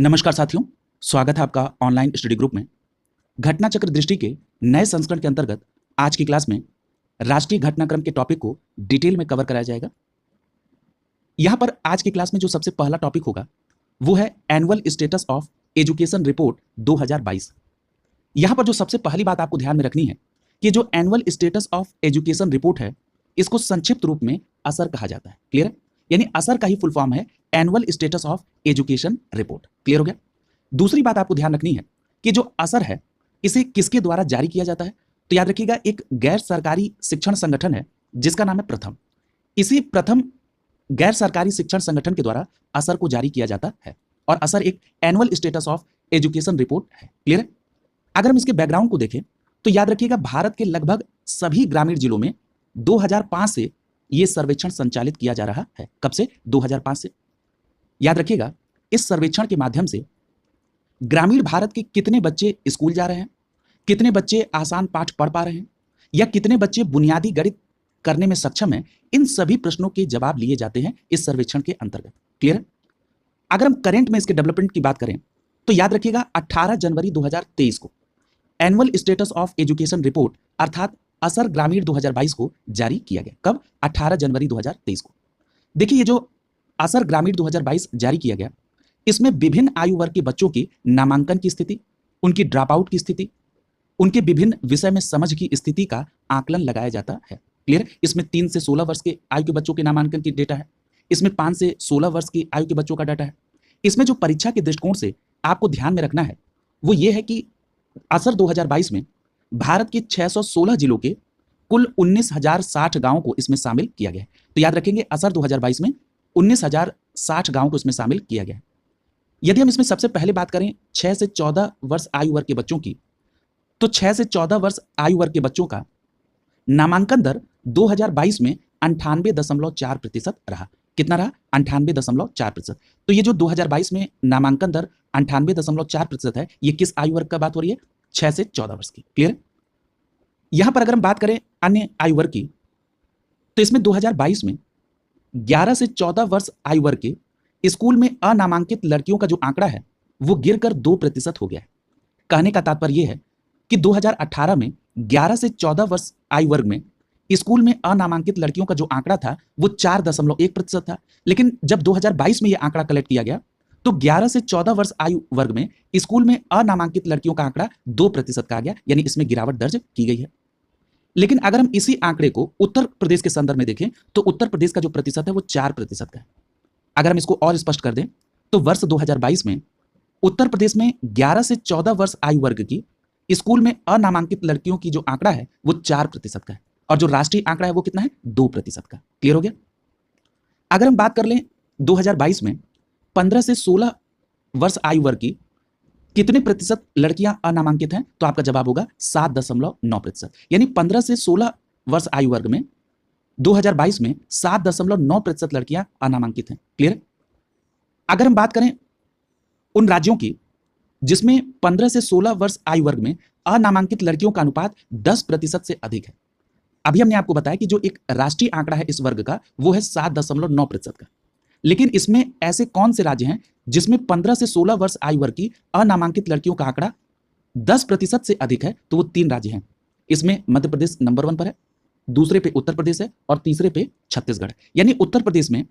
नमस्कार साथियों, स्वागत है आपका ऑनलाइन स्टडी ग्रुप में। घटना चक्र दृष्टि के नए संस्करण के अंतर्गत आज की क्लास में राष्ट्रीय घटनाक्रम के टॉपिक को डिटेल में कवर कराया जाएगा। यहां पर आज की क्लास में जो सबसे पहला टॉपिक होगा वो है annual status of education report 2022। यहां पर जो सबसे पहली बात आपको ध्यान में रखनी है कि जो annual status of education report है इसको संक्षिप्त रूप में असर कहा जाता है। क्लियर है? यानी असर का ही फुल फॉर्म है annual status of education report. Clear हो गया? दूसरी बात आपको ध्यान रखनी है कि जो असर है इसे किसके द्वारा जारी किया जाता है, तो याद रखिएगा एक गैर सरकारी शिक्षण संगठन है जिसका नाम है प्रथम। इसी प्रथम गैर सरकारी शिक्षण संगठन के द्वारा असर को जारी किया जाता है और असर एक annual status of education report है। क्लियर है? अगर हम इसके बैकग्राउंड को देखें तो याद रखिएगा भारत के लगभग सभी ग्रामीण जिलों में 2005 से यह सर्वेक्षण संचालित किया जा रहा है। कब से? 2005 से। याद रखिएगा इस सर्वेक्षण के माध्यम से ग्रामीण भारत के कितने बच्चे स्कूल जा रहे हैं, कितने बच्चे आसान पाठ पढ़ पा रहे हैं या कितने बच्चे बुनियादी गणित करने में सक्षम हैं, इन सभी प्रश्नों के जवाब लिए जाते हैं इस सर्वेक्षण के अंतर्गत। क्लियर है? अगर हम करंट में इसके डेवलपमेंट की बात करें तो याद रखिएगा 18 जनवरी 2023 को annual status of education report अर्थात असर ग्रामीण 2022 को जारी किया गया। कब? 18 जनवरी 2023 को। देखिए ये जो असर ग्रामीण 2022 जारी किया गया इसमें विभिन्न आयु वर्ग के बच्चों की नामांकन की स्थिति, उनकी ड्रॉप आउट की स्थिति, उनके विभिन्न विषय में समझ की स्थिति का आकलन लगाया जाता है। क्लियर? इसमें 3 से 16 वर्ष के आयु के बच्चों के नामांकन की डेटा है, इसमें 5 से 16 वर्ष की आयु के बच्चों का डाटा है। इसमें जो परीक्षा के दृष्टिकोण से आपको ध्यान में रखना है वो ये है कि असर 2022 में भारत के 616 जिलों के कुल 19,060 गांवों को इसमें शामिल किया गया है। तो याद रखेंगे असर 2022 में 19,060 गांवों को इसमें शामिल किया गया है। यदि हम इसमें सबसे पहले बात करें 6 से 14 वर्ष आयु वर्ग के बच्चों की, तो 6 से 14 वर्ष आयु वर्ग के बच्चों का नामांकन दर 2022 में 98.4% रहा। कितना रहा? 98.4%। तो ये जो 2022 में नामांकन दर 98.4% है, ये किस आयु वर्ग का बात हो रही है? 6 से 14 वर्ष की। क्लियर? यहां पर अगर हम बात करें अन्य आयु वर्ग की, तो इसमें 2022 में 11 से 14 वर्ष आयु वर्ग के स्कूल में अनामांकित लड़कियों का जो आंकड़ा है वो गिरकर 2% हो गया है। कहने का तात्पर्य यह है कि 2018 में 11 से 14 वर्ष आयु वर्ग में स्कूल में अनामांकित लड़कियों का जो आंकड़ा था वो 4.1% था, लेकिन जब 2022 में यह आंकड़ा कलेक्ट किया गया तो 11 से 14 वर्ष आयु वर्ग में स्कूल में अनामांकित लड़कियों का आंकड़ा 2% का आ गया, यानी इसमें गिरावट दर्ज की गई है। लेकिन अगर हम इसी आंकड़े को उत्तर प्रदेश के संदर्भ में देखें तो उत्तर प्रदेश का जो प्रतिशत है वो 4% का है। अगर हम इसको और स्पष्ट कर दें तो वर्ष 2022 में उत्तर प्रदेश में 11 से 14 वर्ष आयु वर्ग की स्कूल में अनामांकित लड़कियों की जो आंकड़ा है वो 4% का है और जो राष्ट्रीय आंकड़ा है वो कितना है? 2% का। क्लियर हो गया? अगर हम बात कर लें 2022 में 15 से 16 वर्ष आयु वर्ग की कितने प्रतिशत लड़कियां अनामांकित हैं, तो आपका जवाब होगा 7.9%। यानी 15 से 16 वर्ष आयु वर्ग में 2022 में 7.9% लड़कियां अनामांकित हैं। क्लियर? अगर हम बात करें उन राज्यों की जिसमें 15 से 16 वर्ष आयु वर्ग में अनामांकित लड़कियों का अनुपात 10% से अधिक है। अभी हमने आपको बताया कि जो एक राष्ट्रीय आंकड़ा है इस वर्ग का वो है 7.9% का, लेकिन इसमें ऐसे कौन से राज्य हैं जिसमें 15 से 16 वर्ष आयु वर्ग की अनामांकित लड़कियों का आंकड़ा 10% से अधिक है? तो वो 3 राज्य हैं। इसमें मध्य प्रदेश नंबर 1 पर है, दूसरे पे उत्तर प्रदेश है और तीसरे पे छत्तीसगढ़ है। यानी उत्तर प्रदेश में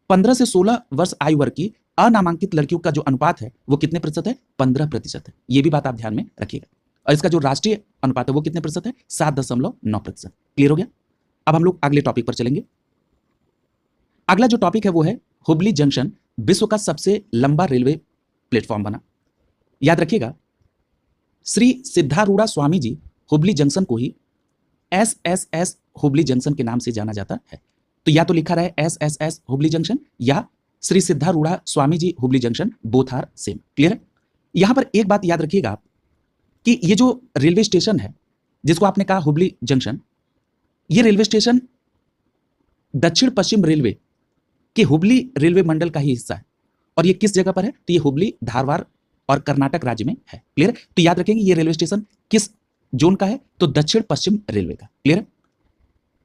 15 से 16 वर्ष आयु वर्ग की अनामांकित लड़कियों का जो अनुपात है वो कितने प्रतिशत है? 15% है। ये भी बात आप ध्यान में रखिएगा। और इसका जो राष्ट्रीय अनुपात है वो कितने प्रतिशत है? 7.9%। क्लियर हो गया? अब हम लोग अगले टॉपिक पर चलेंगे। अगला जो टॉपिक है वो है हुबली जंक्शन विश्व का सबसे लंबा रेलवे प्लेटफॉर्म बना। याद रखिएगा श्री सिद्धारूढ़ा स्वामी जी हुबली जंक्शन को ही SSS हुबली जंक्शन के नाम से जाना जाता है। तो या तो लिखा रहा है SSS हुबली जंक्शन या Shri Siddharoodha Swami ji Hubli junction, both are same. Clear है? यहां पर एक बात याद रखिएगा आप कि ये जो रेलवे स्टेशन है जिसको आपने कहा हुबली जंक्शन, ये रेलवे स्टेशन दक्षिण पश्चिम रेलवे के हुबली रेलवे मंडल का ही हिस्सा है। और ये किस जगह पर है? तो ये हुबली, धारवाड़ और कर्नाटक राज्य में है। क्लियर? तो याद रखेंगे ये रेलवे स्टेशन किस जोन का है? तो दक्षिण पश्चिम रेलवे का। क्लियर है?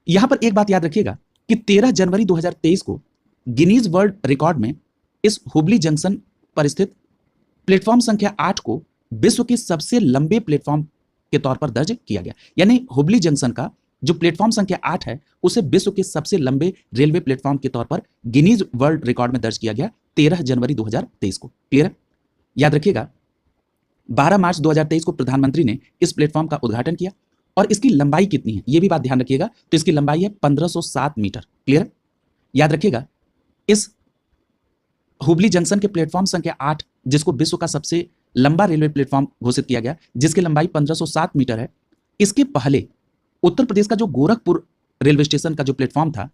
यहां पर एक बात याद रखिएगा कि 13 जनवरी 2023 को गिनीज वर्ल्ड रिकॉर्ड में इस हुबली जंक्शन पर स्थित प्लेटफॉर्म संख्या 8 को विश्व के सबसे लंबे प्लेटफॉर्म के तौर पर दर्ज किया गया। यानी हुबली जंक्शन का जो प्लेटफॉर्म संख्या 8 है उसे विश्व के सबसे लंबे रेलवे प्लेटफॉर्म के तौर पर गिनीज वर्ल्ड रिकॉर्ड में दर्ज किया गया 13 जनवरी 2023 को। क्लियर है? याद रखिएगा 12 मार्च 2023 को प्रधानमंत्री ने इस प्लेटफॉर्म का उद्घाटन किया और इसकी लंबाई कितनी है ये भी बात ध्यान रखिएगा। तो इसकी लंबाई है 1507 मीटर। क्लियर है? याद रखिएगा इस हुबली जंक्शन के प्लेटफॉर्म संख्या 8 जिसको विश्व का सबसे लंबा रेलवे प्लेटफॉर्म घोषित किया गया, जिसकी लंबाई 1507 मीटर है, इसके पहले उत्तर प्रदेश का जो गोरखपुर रेलवे स्टेशन का जो प्लेटफॉर्म था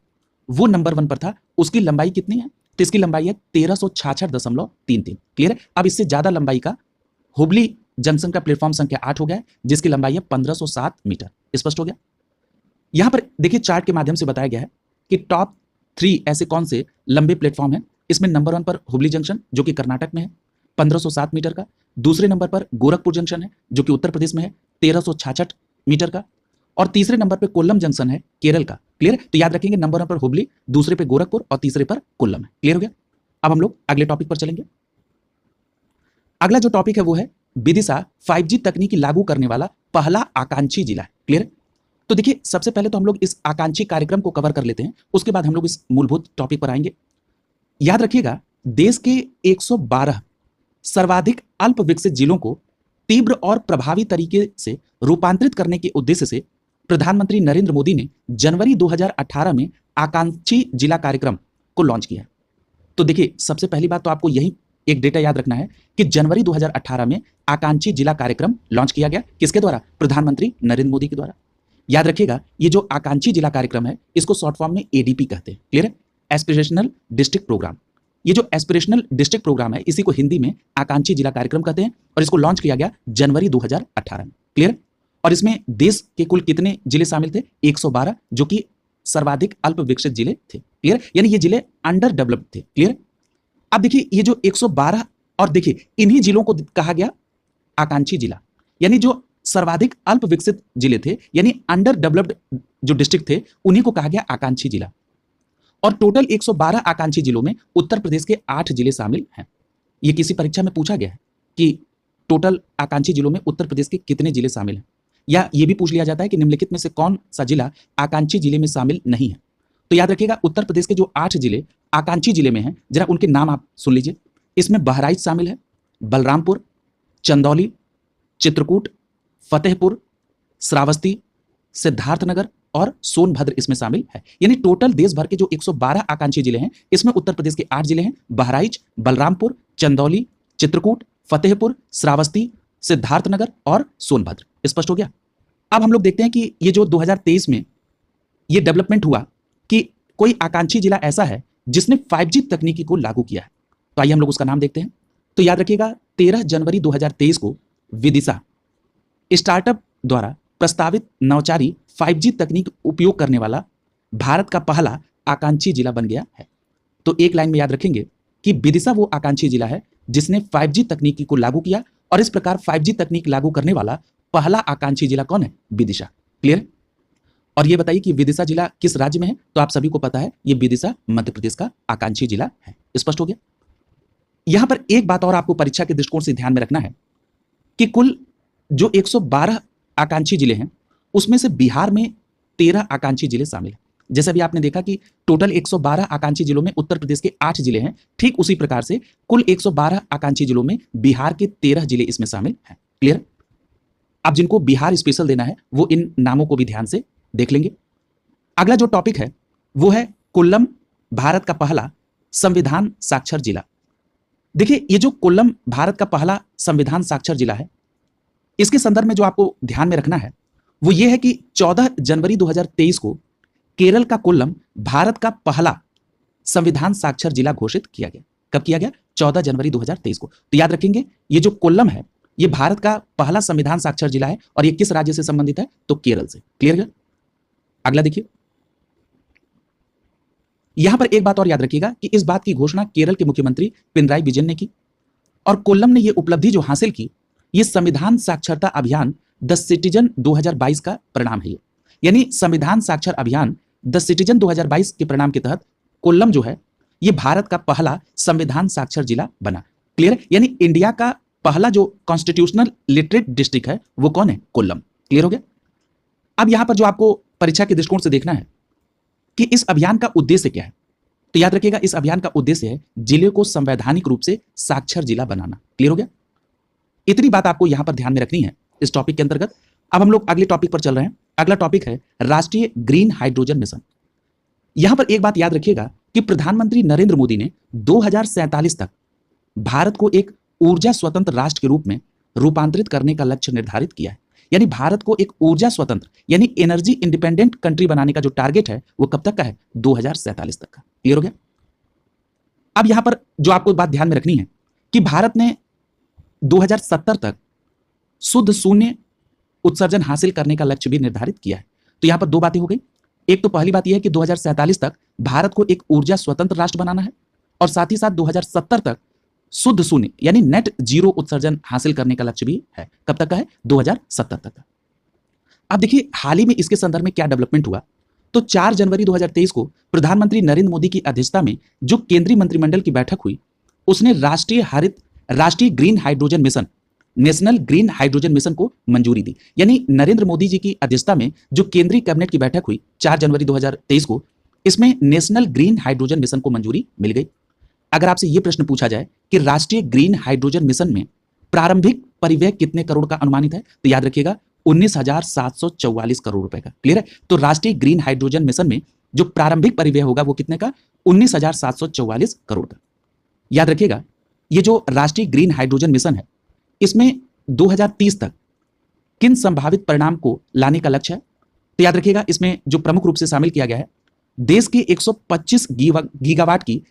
वो नंबर 1 पर था। उसकी लंबाई कितनी है? तो इसकी लंबाई है 1366.33। क्लियर है? अब इससे ज्यादा लंबाई का हुबली जंक्शन का प्लेटफॉर्म संख्या 8 हो गया है जिसकी लंबाई है 1507 मीटर। स्पष्ट हो गया? यहां पर देखिए चार्ट के माध्यम से बताया गया है कि टॉप 3 ऐसे कौन से लंबे प्लेटफॉर्म हैं। इसमें नंबर 1 पर हुबली जंक्शन जो कि कर्नाटक में है 1507 मीटर का, दूसरे नंबर पर गोरखपुर जंक्शन है जो कि उत्तर प्रदेश में है 1366 मीटर का, और तीसरे नंबर पर कोल्लम जंक्शन है केरल का। क्लियर? तो याद रखेंगे नंबर 1 पर हुबली, दूसरे पे गोरखपुर और तीसरे पर कोल्लम है। क्लियर हो गया? अब हम लोग अगले टॉपिक पर चलेंगे। अगला जो टॉपिक है वो है विदिशा 5G तकनीकी लागू करने वाला पहला आकांक्षी जिला है। क्लियर? तो देखिए सबसे पहले तो हम लोग इस आकांक्षी कार्यक्रम को कवर कर लेते हैं, उसके बाद हम लोग इस मूलभूत टॉपिक पर आएंगे। याद रखिएगा देश के 112 सर्वाधिक अल्प विकसित जिलों को तीव्र और प्रभावी तरीके से रूपांतरित करने के उद्देश्य से प्रधानमंत्री नरेंद्र मोदी ने जनवरी 2018 में आकांक्षी जिला कार्यक्रम को लॉन्च किया। तो देखिए सबसे पहली बात तो आपको यही एक डेटा याद रखना है कि जनवरी 2018 में आकांक्षी जिला कार्यक्रम लॉन्च किया गया। किसके द्वारा? प्रधानमंत्री नरेंद्र मोदी के द्वारा। याद रखिएगा ये जो आकांक्षी जिला कार्यक्रम है इसको शॉर्ट फॉर्म में एडीपी कहते हैं। क्लियर है? Aspirational district programme. ये जो एस्पिरेशनल डिस्ट्रिक्ट प्रोग्राम है इसी को हिंदी में आकांक्षी जिला कार्यक्रम कहते हैं और इसको लॉन्च किया गया जनवरी 2018 में। क्लियर? और इसमें देश के कुल कितने जिले शामिल थे? 112 जो कि सर्वाधिक अल्प विकसित जिले थे। क्लियर? यानी ये जिले अंडर डेवलप्ड थे। क्लियर? अब देखिए ये जो 112 और देखिए इन्हीं जिलों को कहा गया आकांक्षी जिला, यानी जो सर्वाधिक अल्प विकसित जिले थे यानी अंडर डेवलप्ड जो डिस्ट्रिक्ट थे उन्हीं को कहा गया आकांक्षी जिला। और टोटल 112 आकांक्षी जिलों में उत्तर प्रदेश के 8 जिले शामिल हैं। ये किसी परीक्षा में पूछा गया है कि टोटल आकांक्षी जिलों में उत्तर प्रदेश के कितने जिले शामिल हैं, या ये भी पूछ लिया जाता है कि निम्नलिखित में से कौन सा जिला आकांक्षी जिले में शामिल नहीं है। तो याद रखिएगा उत्तर प्रदेश के जो 8 जिले आकांक्षी जिले में हैं जरा उनके नाम आप सुन लीजिए। इसमें बहराइच शामिल है, बलरामपुर, चंदौली, चित्रकूट, फतेहपुर, श्रावस्ती, सिद्धार्थनगर और सोनभद्र इसमें शामिल है। यानी टोटल देश भर के जो 112 आकांक्षी जिले हैं इसमें उत्तर प्रदेश के 8 जिले हैं, बहराइच, बलरामपुर, चंदौली, चित्रकूट, फतेहपुर, श्रावस्ती, सिद्धार्थनगर और सोनभद्र। स्पष्ट हो गया? अब हम लोग देखते हैं कि ये जो 2023 में ये डेवलपमेंट हुआ कि कोई आकांक्षी जिला ऐसा है जिसने 5G तकनीकी को लागू किया है। तो आइए हम लोग उसका नाम देखते हैं। तो याद रखिएगा 13 जनवरी 2023 को विदिशा स्टार्टअप द्वारा प्रस्तावित नवचारी 5G तकनीक उपयोग करने वाला भारत का पहला आकांक्षी जिला बन गया है। तो एक लाइन में याद रखेंगे कि विदिशा वो आकांक्षी जिला है जिसने 5G तकनीकी को लागू किया और इस प्रकार 5G तकनीक लागू करने वाला पहला आकांक्षी जिला कौन है? विदिशा। क्लियर? और ये बताइए कि विदिशा जिला किस राज्य में है? तो आप सभी को पता है ये विदिशा मध्य प्रदेश का आकांक्षी जिला है। स्पष्ट हो गया? यहां पर एक बात और आपको परीक्षा के दृष्टिकोण से ध्यान में रखना है कि कुल जो 112 आकांक्षी जिले हैं उसमें से बिहार में 13 आकांक्षी जिले शामिल हैं। जैसे अभी आपने देखा कि टोटल 112 आकांक्षी जिलों में उत्तर प्रदेश के 8 जिले हैं, ठीक उसी प्रकार से कुल 112 आकांक्षी जिलों में बिहार के 13 जिले इसमें शामिल हैं। क्लियर? अब जिनको बिहार स्पेशल देना है वो इन नामों को भी ध्यान से देख लेंगे। अगला जो टॉपिक है वो है कोल्लम, भारत का पहला संविधान साक्षर जिला। देखिए ये जो कोल्लम भारत का पहला संविधान साक्षर जिला है इसके संदर्भ में जो आपको ध्यान में रखना है वो ये है कि 14 जनवरी 2023 को केरल का कोल्लम भारत का पहला संविधान साक्षर जिला घोषित किया गया। कब किया गया? 14 जनवरी 2023 को। तो याद रखेंगे ये जो कोल्लम है ये भारत का पहला संविधान साक्षर जिला है और ये किस राज्य से संबंधित है? तो केरल से। क्लियर है? अगला देखिए, यहां पर एक बात और याद रखिएगा कि इस बात की घोषणा केरल के मुख्यमंत्री पिनराई विजयन ने की और कोल्लम ने यह उपलब्धि जो हासिल की ये संविधान साक्षरता अभियान द सिटीजन 2022 का परिणाम है। यानी संविधान साक्षर अभियान द सिटीजन 2022 के परिणाम के तहत कोल्लम जो है ये भारत का पहला संविधान साक्षर जिला बना। क्लियर? यानी इंडिया का पहला जो कॉन्स्टिट्यूशनल लिटरेट डिस्ट्रिक्ट है वो कौन है? कोल्लम। क्लियर हो गया? अब यहां पर जो आपको परीक्षा के दृष्टिकोण से देखना है कि इस अभियान का उद्देश्य क्या है, तो याद रखिएगा इस अभियान का उद्देश्य है जिले को संवैधानिक रूप से साक्षर जिला बनाना। क्लियर हो गया? इतनी बात आपको यहां पर ध्यान में रखनी है इस टॉपिक के अंतर्गत। अब हम लोग अगले टॉपिक पर चल रहे हैं। अगला टॉपिक है राष्ट्रीय ग्रीन हाइड्रोजन मिशन। यहां पर एक बात याद रखिएगा कि प्रधानमंत्री नरेंद्र मोदी ने 2047 तक भारत को एक ऊर्जा स्वतंत्र राष्ट्र के रूप में रूपांतरित करने का लक्ष्य निर्धारित किया है। यानी भारत को एक ऊर्जा स्वतंत्र यानी एनर्जी इंडिपेंडेंट कंट्री बनाने का जो टारगेट है वो कब तक का है? 2047 तक का। क्लियर हो गया? अब यहां पर जो आपको बात ध्यान में रखनी है कि भारत ने 2070 तक शुद्ध शून्य उत्सर्जन हासिल करने का लक्ष्य भी निर्धारित किया है। तो यहां पर दो बातें हो गई। एक तो पहली बात यह है कि 2047 तक भारत को एक ऊर्जा स्वतंत्र राष्ट्र बनाना है और साथ ही साथ 2070 तक शुद्ध शून्य यानी नेट जीरो उत्सर्जन हासिल करने का लक्ष्य भी है। कब तक का है? 2070 तक का। अब देखिए हाल ही में इसके संदर्भ में क्या डेवलपमेंट हुआ। तो 4 जनवरी 2023 को प्रधानमंत्री नरेंद्र मोदी की अध्यक्षता में जो केंद्रीय मंत्रिमंडल की बैठक हुई उसने राष्ट्रीय green hydrogen mission national green hydrogen mission को मंजूरी दी। यानी नरेंद्र मोदी जी की अध्यक्षता में जो केंद्रीय कैबिनेट की बैठक हुई 4 जनवरी 2023 को, इसमें नेशनल ग्रीन हाइड्रोजन मिशन को मंजूरी मिल गई। अगर आपसे यह प्रश्न पूछा जाए कि राष्ट्रीय ग्रीन हाइड्रोजन मिशन में प्रारंभिक परिव्यय कितने करोड़ का अनुमानित है, तो याद रखिएगा 19,744 करोड़ रुपए का। क्लियर है? तो राष्ट्रीय ग्रीन हाइड्रोजन मिशन में जो प्रारंभिक परिव्यय होगा वो कितने का? 19,744 करोड़ का। याद रखिएगा ये जो राष्ट्रीय ग्रीन हाइड्रोजन मिशन है इसमें 2030 तक किन संभावित परिणाम को लाने का लक्ष्य है, तो याद रखिएगा इसमें जो प्रमुख रूप से शामिल किया गया है देश के 125 गीगावाट की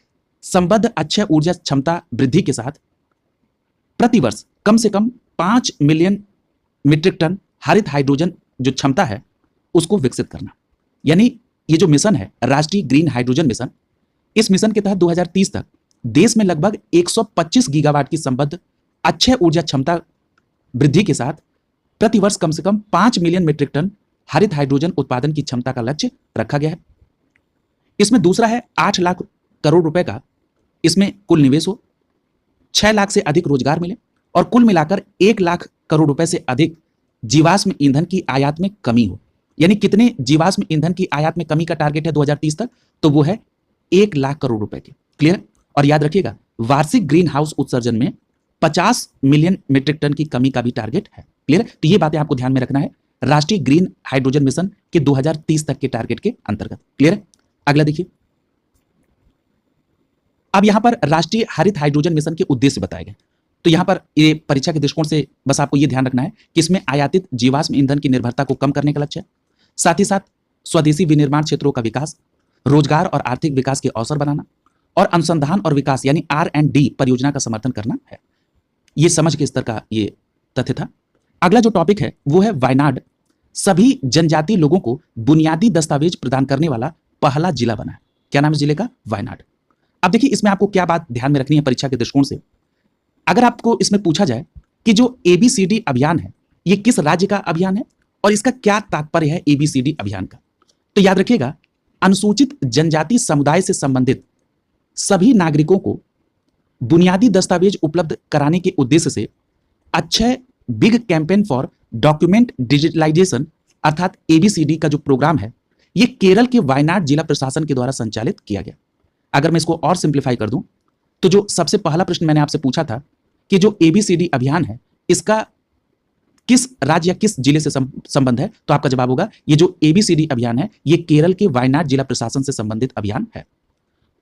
संबद्ध अक्षय ऊर्जा क्षमता वृद्धि के साथ प्रतिवर्ष कम से कम 5 मिलियन मीट्रिक टन हरित हाइड्रोजन जो क्षमता है उसको विकसित करना। यानी ये जो मिशन है राष्ट्रीय ग्रीन हाइड्रोजन मिशन, इस मिशन के तहत 2030 तक देश में लगभग 125 गीगावाट की संबद्ध अक्षय ऊर्जा क्षमता वृद्धि के साथ प्रतिवर्ष कम से कम 5 मिलियन मीट्रिक टन हरित हाइड्रोजन उत्पादन की क्षमता का लक्ष्य रखा गया है। इसमें दूसरा है 8 लाख करोड़ रुपए का इसमें कुल निवेश हो, 6 लाख से अधिक रोजगार मिले और कुल मिलाकर 1 लाख करोड़ रुपए से अधिक जीवाश्म ईंधन की आयात में कमी हो। यानी कितने जीवाश्म ईंधन की आयात में कमी का टारगेट है 2030 तक? तो वो है 1 लाख करोड़ रुपए की। क्लियर? और याद रखिएगा वार्षिक ग्रीन हाउस उत्सर्जन में 50 मिलियन मीट्रिक टन की कमी का भी टारगेट है। क्लियर? तो ये बातें आपको ध्यान में रखना है राष्ट्रीय ग्रीन हाइड्रोजन मिशन के 2030 तक के टारगेट के अंतर्गत। क्लियर है? अगला देखिए, अब यहां पर राष्ट्रीय हरित हाइड्रोजन मिशन के उद्देश्य बताए गए। तो यहां पर ये परीक्षा के दृष्टिकोण से बस आपको ये ध्यान रखना है कि इसमें आयातित जीवाश्म ईंधन की निर्भरता को कम करने का लक्ष्य है, साथ ही साथ स्वदेशी विनिर्माण क्षेत्रों का विकास, रोजगार और आर्थिक विकास के अवसर बनाना और अनुसंधान और विकास यानी R&D परियोजना का समर्थन करना है। ये समझ के स्तर का ये तथ्य था। अगला जो टॉपिक है वो है वायनाड सभी जनजातीय लोगों को बुनियादी दस्तावेज प्रदान करने वाला पहला जिला बना है। क्या नाम है जिले का? वायनाड। अब देखिए इसमें आपको क्या बात ध्यान में रखनी है परीक्षा के दृष्टिकोण से। अगर आपको इसमें पूछा जाए कि जो ABCD अभियान है ये किस राज्य का अभियान है और इसका क्या तात्पर्य है ABCD अभियान का, तो याद रखिएगा अनुसूचित जनजाति समुदाय से संबंधित सभी नागरिकों को बुनियादी दस्तावेज उपलब्ध कराने के उद्देश्य से Akshaya big campaign for document digitalisation अर्थात ABCD का जो प्रोग्राम है ये केरल के वायनाड जिला प्रशासन के द्वारा संचालित किया गया। अगर मैं इसको और सिंप्लीफाई कर दूं तो जो सबसे पहला प्रश्न मैंने आपसे पूछा था कि जो ABCD अभियान है इसका किस राज्य या किस जिले से संबंध है, तो आपका जवाब होगा ये जो ABCD अभियान है ये केरल के वायनाड जिला प्रशासन से संबंधित अभियान है।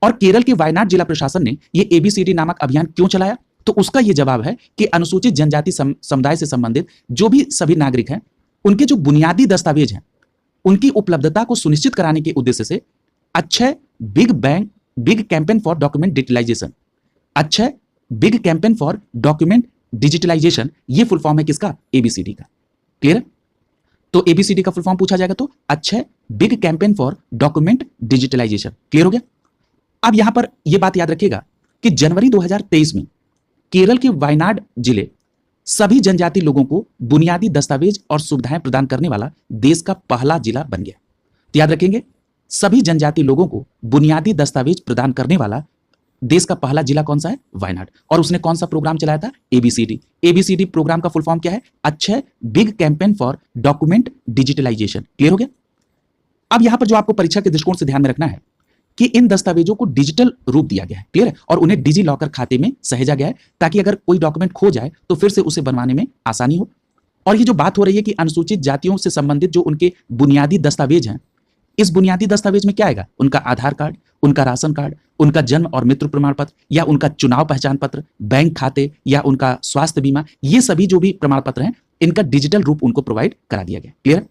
और केरल के वायनाड जिला प्रशासन ने ये ABCD नामक अभियान क्यों चलाया, तो उसका ये जवाब है कि अनुसूचित जनजाति समुदाय से संबंधित जो भी सभी नागरिक हैं उनके जो बुनियादी दस्तावेज हैं उनकी उपलब्धता को सुनिश्चित कराने के उद्देश्य से Akshaya big campaign for document digitalisation, Akshaya big campaign for document digitalisation ये फुल फॉर्म है किसका? ABCD का। क्लियर है? तो ABCD का फुल फॉर्म पूछा जाएगा तो Akshaya big campaign for document digitalisation. Clear हो गया? अब यहां पर यह बात याद रखिएगा कि जनवरी 2023 में केरल के वायनाड जिले सभी जनजाति लोगों को बुनियादी दस्तावेज और सुविधाएं प्रदान करने वाला देश का पहला जिला बन गया। तो याद रखेंगे सभी जनजाति लोगों को बुनियादी दस्तावेज प्रदान करने वाला देश का पहला जिला कौन सा है? वायनाड। और उसने कौन सा प्रोग्राम चलाया था? एबीसीडी। एबीसीडी प्रोग्राम का फुल फॉर्म क्या है? Akshaya big campaign for document digitalisation. Clear हो गया? अब यहां पर जो आपको परीक्षा के दृष्टिकोण से ध्यान में रखना है कि इन दस्तावेजों को डिजिटल रूप दिया गया है। क्लियर है? और उन्हें डिजी लॉकर खाते में सहेजा गया है ताकि अगर कोई डॉक्यूमेंट खो जाए तो फिर से उसे बनवाने में आसानी हो। और ये जो बात हो रही है कि अनुसूचित जातियों से संबंधित जो उनके बुनियादी दस्तावेज हैं, इस बुनियादी दस्तावेज में क्या आएगा? उनका आधार कार्ड, उनका राशन कार्ड, उनका जन्म और मृत्यु प्रमाण पत्र या उनका चुनाव पहचान पत्र, बैंक खाते या उनका स्वास्थ्य बीमा, ये सभी जो भी प्रमाण पत्र हैं इनका डिजिटल रूप उनको प्रोवाइड करा दिया गया। क्लियर?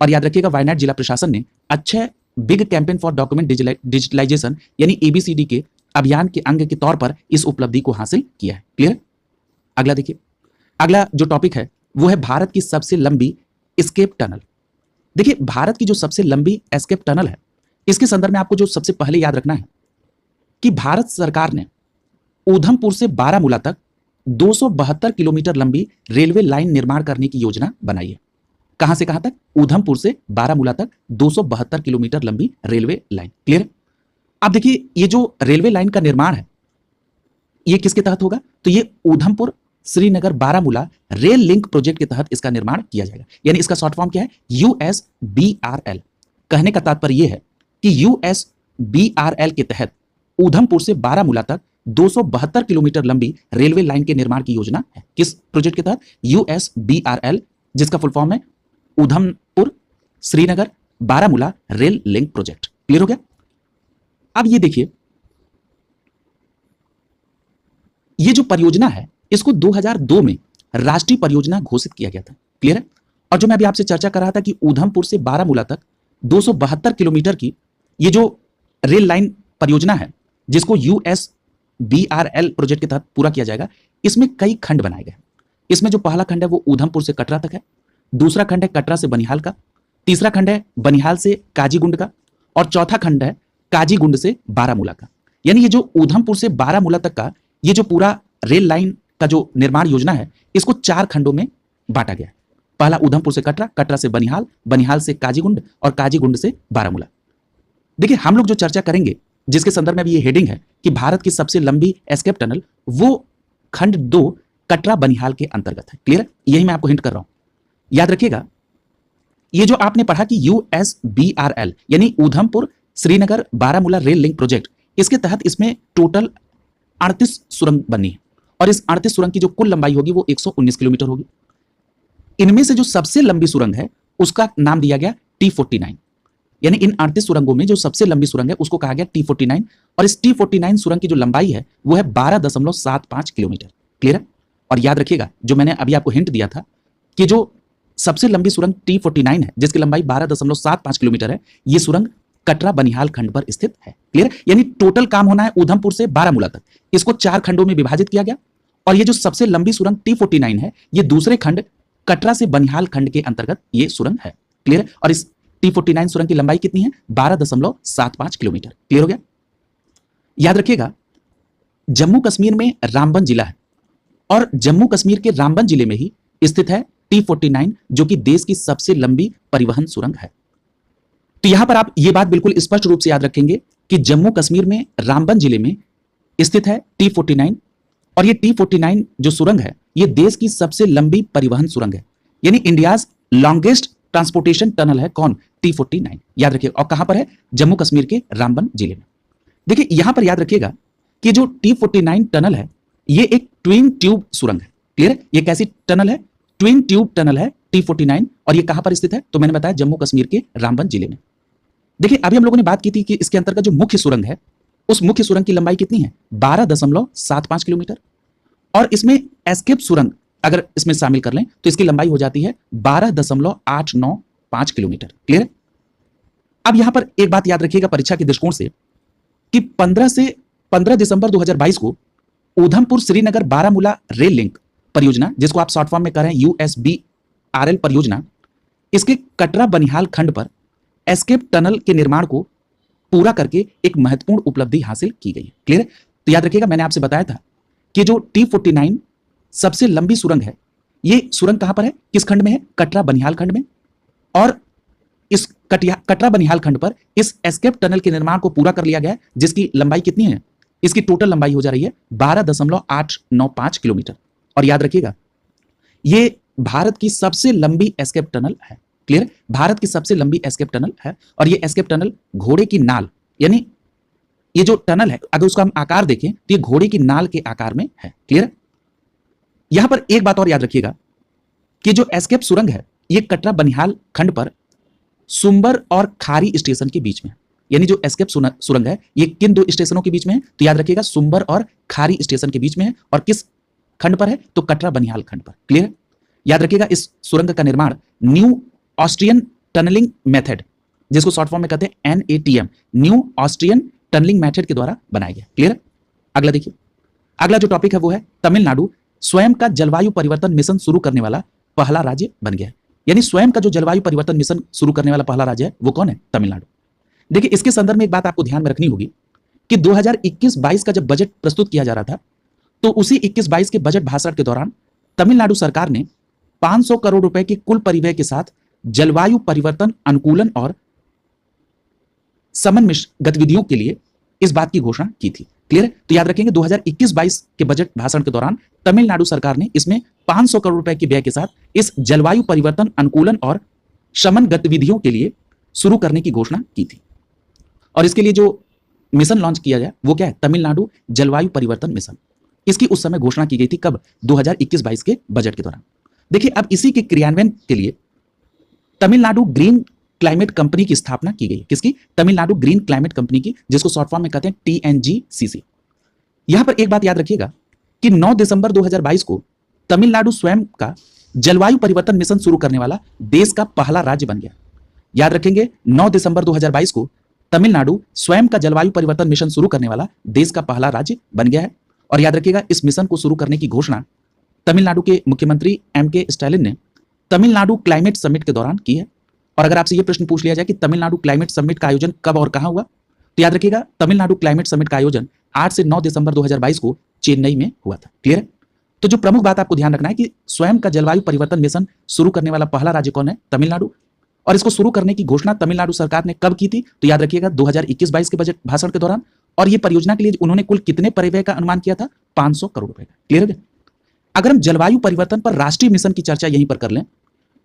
और याद रखिएगा, वायनाड जिला प्रशासन ने Akshaya big campaign for document digitalisation यानी एबीसीडी के अभियान के अंग के तौर पर इस उपलब्धि को हासिल किया है। क्लियर? अगला देखिए, अगला जो टॉपिक है वो है भारत की सबसे लंबी एस्केप टनल। देखिए, भारत की जो सबसे लंबी एस्केप टनल है, इसके संदर्भ में आपको जो सबसे पहले याद रखना है कि भारत सरकार ने ऊधमपुर से बारामूला तक 272 किलोमीटर लंबी रेलवे लाइन निर्माण करने की योजना बनाई है। कहां से कहां तक? ऊधमपुर से बारामूला तक 272 किलोमीटर लंबी रेलवे लाइन। क्लियर? अब देखिए, ये जो रेलवे लाइन का निर्माण है ये किसके तहत होगा? तो ये Udhampur Srinagar Baramulla rail link project के तहत इसका निर्माण किया जाएगा। यानी इसका शॉर्ट फॉर्म क्या है? यूएसबीआरएल। कहने का तात्पर्य यह है कि यूएसबीआरएल के तहत ऊधमपुर से बारामूला तक 272 किलोमीटर लंबी रेलवे लाइन के निर्माण की योजना है। किस प्रोजेक्ट के तहत? यूएसबीआरएल, जिसका फुल फॉर्म है Udhampur Srinagar Baramulla rail link project. Clear हो गया? अब ये देखिए, ये जो परियोजना है इसको 2002 में राष्ट्रीय परियोजना घोषित किया गया था। क्लियर है? और जो मैं अभी आपसे चर्चा कर रहा था कि ऊधमपुर से बारामूला तक 272 किलोमीटर की ये जो रेल लाइन परियोजना है जिसको यूएसबीआरएल प्रोजेक्ट के तहत पूरा किया जाएगा, इसमें कई खंड बनाए गए। इसमें जो पहला खंड है वो ऊधमपुर से कटरा तक है, दूसरा खंड है कटरा से बनिहाल का, तीसरा खंड है बनिहाल से काजीगुंड का, और चौथा खंड है काजीगुंड से बारामूला का। यानी ये जो ऊधमपुर से बारामूला तक का ये जो पूरा रेल लाइन का जो निर्माण योजना है इसको 4 खंडों में बांटा गया है। पहला ऊधमपुर से कटरा, कटरा से बनिहाल, बनिहाल से काजीगुंड और काजीगुंड से बारामूला। देखिए, हम लोग जो चर्चा करेंगे जिसके संदर्भ में अभी ये हेडिंग है कि भारत की सबसे लंबी एस्केप टनल, वो खंड 2 कटरा बनिहाल के अंतर्गत है। क्लियर? यही मैं आपको हिंट कर रहा हूं। याद रखिएगा, ये जो आपने पढ़ा कि यूएसबीआरएल यानी Udhampur Srinagar Baramulla rail link project, इसके तहत इसमें टोटल 38 सुरंग बननी है और इस 38 सुरंग की जो कुल लंबाई होगी वो 119 किलोमीटर होगी। इनमें से जो सबसे लंबी सुरंग है उसका नाम दिया गया T49। यानी इन 38 सुरंगों में जो सबसे लंबी सुरंग है उसको कहा गया T49, और इस T49 सुरंग की जो लंबाई है वो है 12.75 किलोमीटर। क्लियर है? और याद रखिएगा, जो मैंने अभी आपको हिंट दिया था कि जो सबसे लंबी सुरंग T49 है जिसकी लंबाई 12.75 किलोमीटर है, ये सुरंग कटरा बनिहाल खंड पर स्थित है। क्लियर? यानी टोटल काम होना है ऊधमपुर से बारामूला तक, इसको 4 खंडों में विभाजित किया गया, और ये जो सबसे लंबी सुरंग T49 है ये दूसरे खंड कटरा से बनिहाल खंड के अंतर्गत ये सुरंग है। क्लियर? और इस T49 सुरंग की लंबाई कितनी है? 12.75 किलोमीटर। क्लियर हो गया? याद रखिएगा, जम्मू कश्मीर में रामबन जिला है और जम्मू कश्मीर के रामबन जिले में ही स्थित है T49, जो कि देश की सबसे लंबी परिवहन सुरंग है। तो यहां पर आप ये बात बिल्कुल स्पष्ट रूप से याद रखेंगे कि जम्मू कश्मीर में रामबन जिले में स्थित है T49, और ये T49 जो सुरंग है ये देश की सबसे लंबी परिवहन सुरंग है। यानी इंडियाज लॉन्गेस्ट ट्रांसपोर्टेशन टनल है कौन? T49। याद रखिए, और कहां पर है? जम्मू कश्मीर के रामबन जिले में। देखिए, यहां पर याद रखिएगा कि जो T49 टनल है ये एक ट्विन ट्यूब सुरंग है। क्लियर है? ये कैसी टनल है? ट्विन ट्यूब टनल है T49, और ये कहां पर स्थित है? तो मैंने बताया जम्मू कश्मीर के रामबन जिले में। देखिए, अभी हम लोगों ने बात की थी कि इसके अंतर्गत जो मुख्य सुरंग है उस मुख्य सुरंग की लंबाई कितनी है? 12.75 किलोमीटर, और इसमें एस्केप सुरंग अगर इसमें शामिल कर लें तो इसकी लंबाई हो जाती है 12.895 किलोमीटर। क्लियर? अब यहां पर एक बात याद रखिएगा परीक्षा के दृष्टिकोण से कि 15 दिसंबर 2022 को ऊधमपुर श्रीनगर बारामूला रेल लिंक परियोजना, जिसको आप शॉर्ट फॉर्म में कर रहे हैं यूएसबीआरएल परियोजना, इसके कटरा बनिहाल खंड पर एस्केप टनल के निर्माण को पूरा करके एक महत्वपूर्ण उपलब्धि हासिल की गई है। क्लियर है? तो याद रखिएगा, मैंने आपसे बताया था कि जो T49 सबसे लंबी सुरंग है, ये सुरंग कहां पर है? किस खंड में है? कटरा बनिहाल खंड में। और इस कटरा बनिहाल खंड पर इस एस्केप टनल के निर्माण को पूरा कर लिया गया है, जिसकी लंबाई कितनी है? इसकी टोटल लंबाई हो जा रही है 12.895 किलोमीटर। और याद रखिएगा, ये भारत की सबसे लंबी एस्केप टनल है। क्लियर? भारत की सबसे लंबी एस्केप टनल है। और ये एस्केप टनल घोड़े की नाल, यानी ये जो टनल है अगर उसका हम आकार देखें तो ये घोड़े की नाल के आकार में है। क्लियर? यहां पर एक बात और याद रखिएगा कि जो एस्केप सुरंग है ये कटरा बनिहाल खंड पर सुंबर और खारी स्टेशन के बीच में है। यानी जो एस्केप सुरंग है ये किन दो स्टेशनों के बीच में है? तो याद रखिएगा, सुंबर और खारी स्टेशन के बीच में है। और किस खंड पर है? तो कटरा बनिहाल खंड पर। क्लियर? याद रखिएगा, इस सुरंग का निर्माण न्यू ऑस्ट्रियन टनलिंग मेथड, जिसको शॉर्ट फॉर्म में कहते हैं NATM, new Austrian tunnelling method के द्वारा बनाया गया। क्लियर? अगला देखिए, अगला जो टॉपिक है वो है तमिलनाडु स्वयं का जलवायु परिवर्तन मिशन शुरू करने वाला पहला राज्य बन गया है। यानी स्वयं का जो जलवायु परिवर्तन मिशन शुरू करने वाला पहला राज्य है वो कौन है? तमिलनाडु। देखिए, इसके संदर्भ में एक बात आपको ध्यान में रखनी होगी कि 2021-22 का जब बजट प्रस्तुत किया जा रहा था तो उसी 21-22 के बजट भाषण के दौरान तमिलनाडु सरकार ने 500 करोड़ रुपए की कुल परिव्यय के साथ जलवायु परिवर्तन अनुकूलन और समन गतिविधियों के लिए इस बात की घोषणा की थी। क्लियर? तो याद रखेंगे, 2021-22 के बजट भाषण के दौरान तमिलनाडु सरकार ने इसमें 500 करोड़ रुपए की व्यय के साथ इस जलवायु परिवर्तन अनुकूलन और शमन गतिविधियों के लिए शुरू करने की घोषणा की थी। और इसके लिए जो मिशन लॉन्च किया गया वो क्या है? तमिलनाडु जलवायु परिवर्तन मिशन। इसकी उस समय घोषणा की गई थी कब? 2021-22 के बजट के दौरान। देखिए, अब इसी के क्रियान्वयन के लिए तमिलनाडु ग्रीन क्लाइमेट कंपनी की स्थापना की गई। किसकी? तमिलनाडु ग्रीन क्लाइमेट कंपनी की, जिसको शॉर्ट फॉर्म में कहते हैं TNGCC। यहां पर एक बात याद रखिएगा कि 9 दिसंबर 2022 को तमिलनाडु स्वयं का जलवायु परिवर्तन मिशन शुरू करने वाला देश का पहला राज्य बन गया। याद रखेंगे, 9 दिसंबर 2022 को तमिलनाडु स्वयं का जलवायु परिवर्तन मिशन शुरू करने वाला देश का पहला राज्य बन गया है। और याद रखिएगा, इस मिशन को शुरू करने की घोषणा तमिलनाडु के मुख्यमंत्री MK स्टालिन ने तमिलनाडु क्लाइमेट समिट के दौरान की है। और अगर आपसे यह प्रश्न पूछ लिया जाए कि तमिलनाडु क्लाइमेट समिट का आयोजन कब और कहां हुआ, तो याद रखिएगा, तमिलनाडु क्लाइमेट समिट का आयोजन 8 से 9 दिसंबर 2022 को चेन्नई में हुआ था। क्लियर है? तो जो प्रमुख बात आपको ध्यान रखना है कि स्वयं का जलवायु परिवर्तन मिशन शुरू करने वाला पहला राज्य कौन है? तमिलनाडु। और इसको शुरू करने की घोषणा तमिलनाडु सरकार ने कब की थी? तो याद रखिएगा, 2021-22 के बजट भाषण के दौरान। और ये परियोजना के लिए उन्होंने कुल कितने परिव्यय का अनुमान किया था? 500 करोड़ रुपए का। क्लियर है? अगर हम जलवायु परिवर्तन पर राष्ट्रीय मिशन की चर्चा यहीं पर कर लें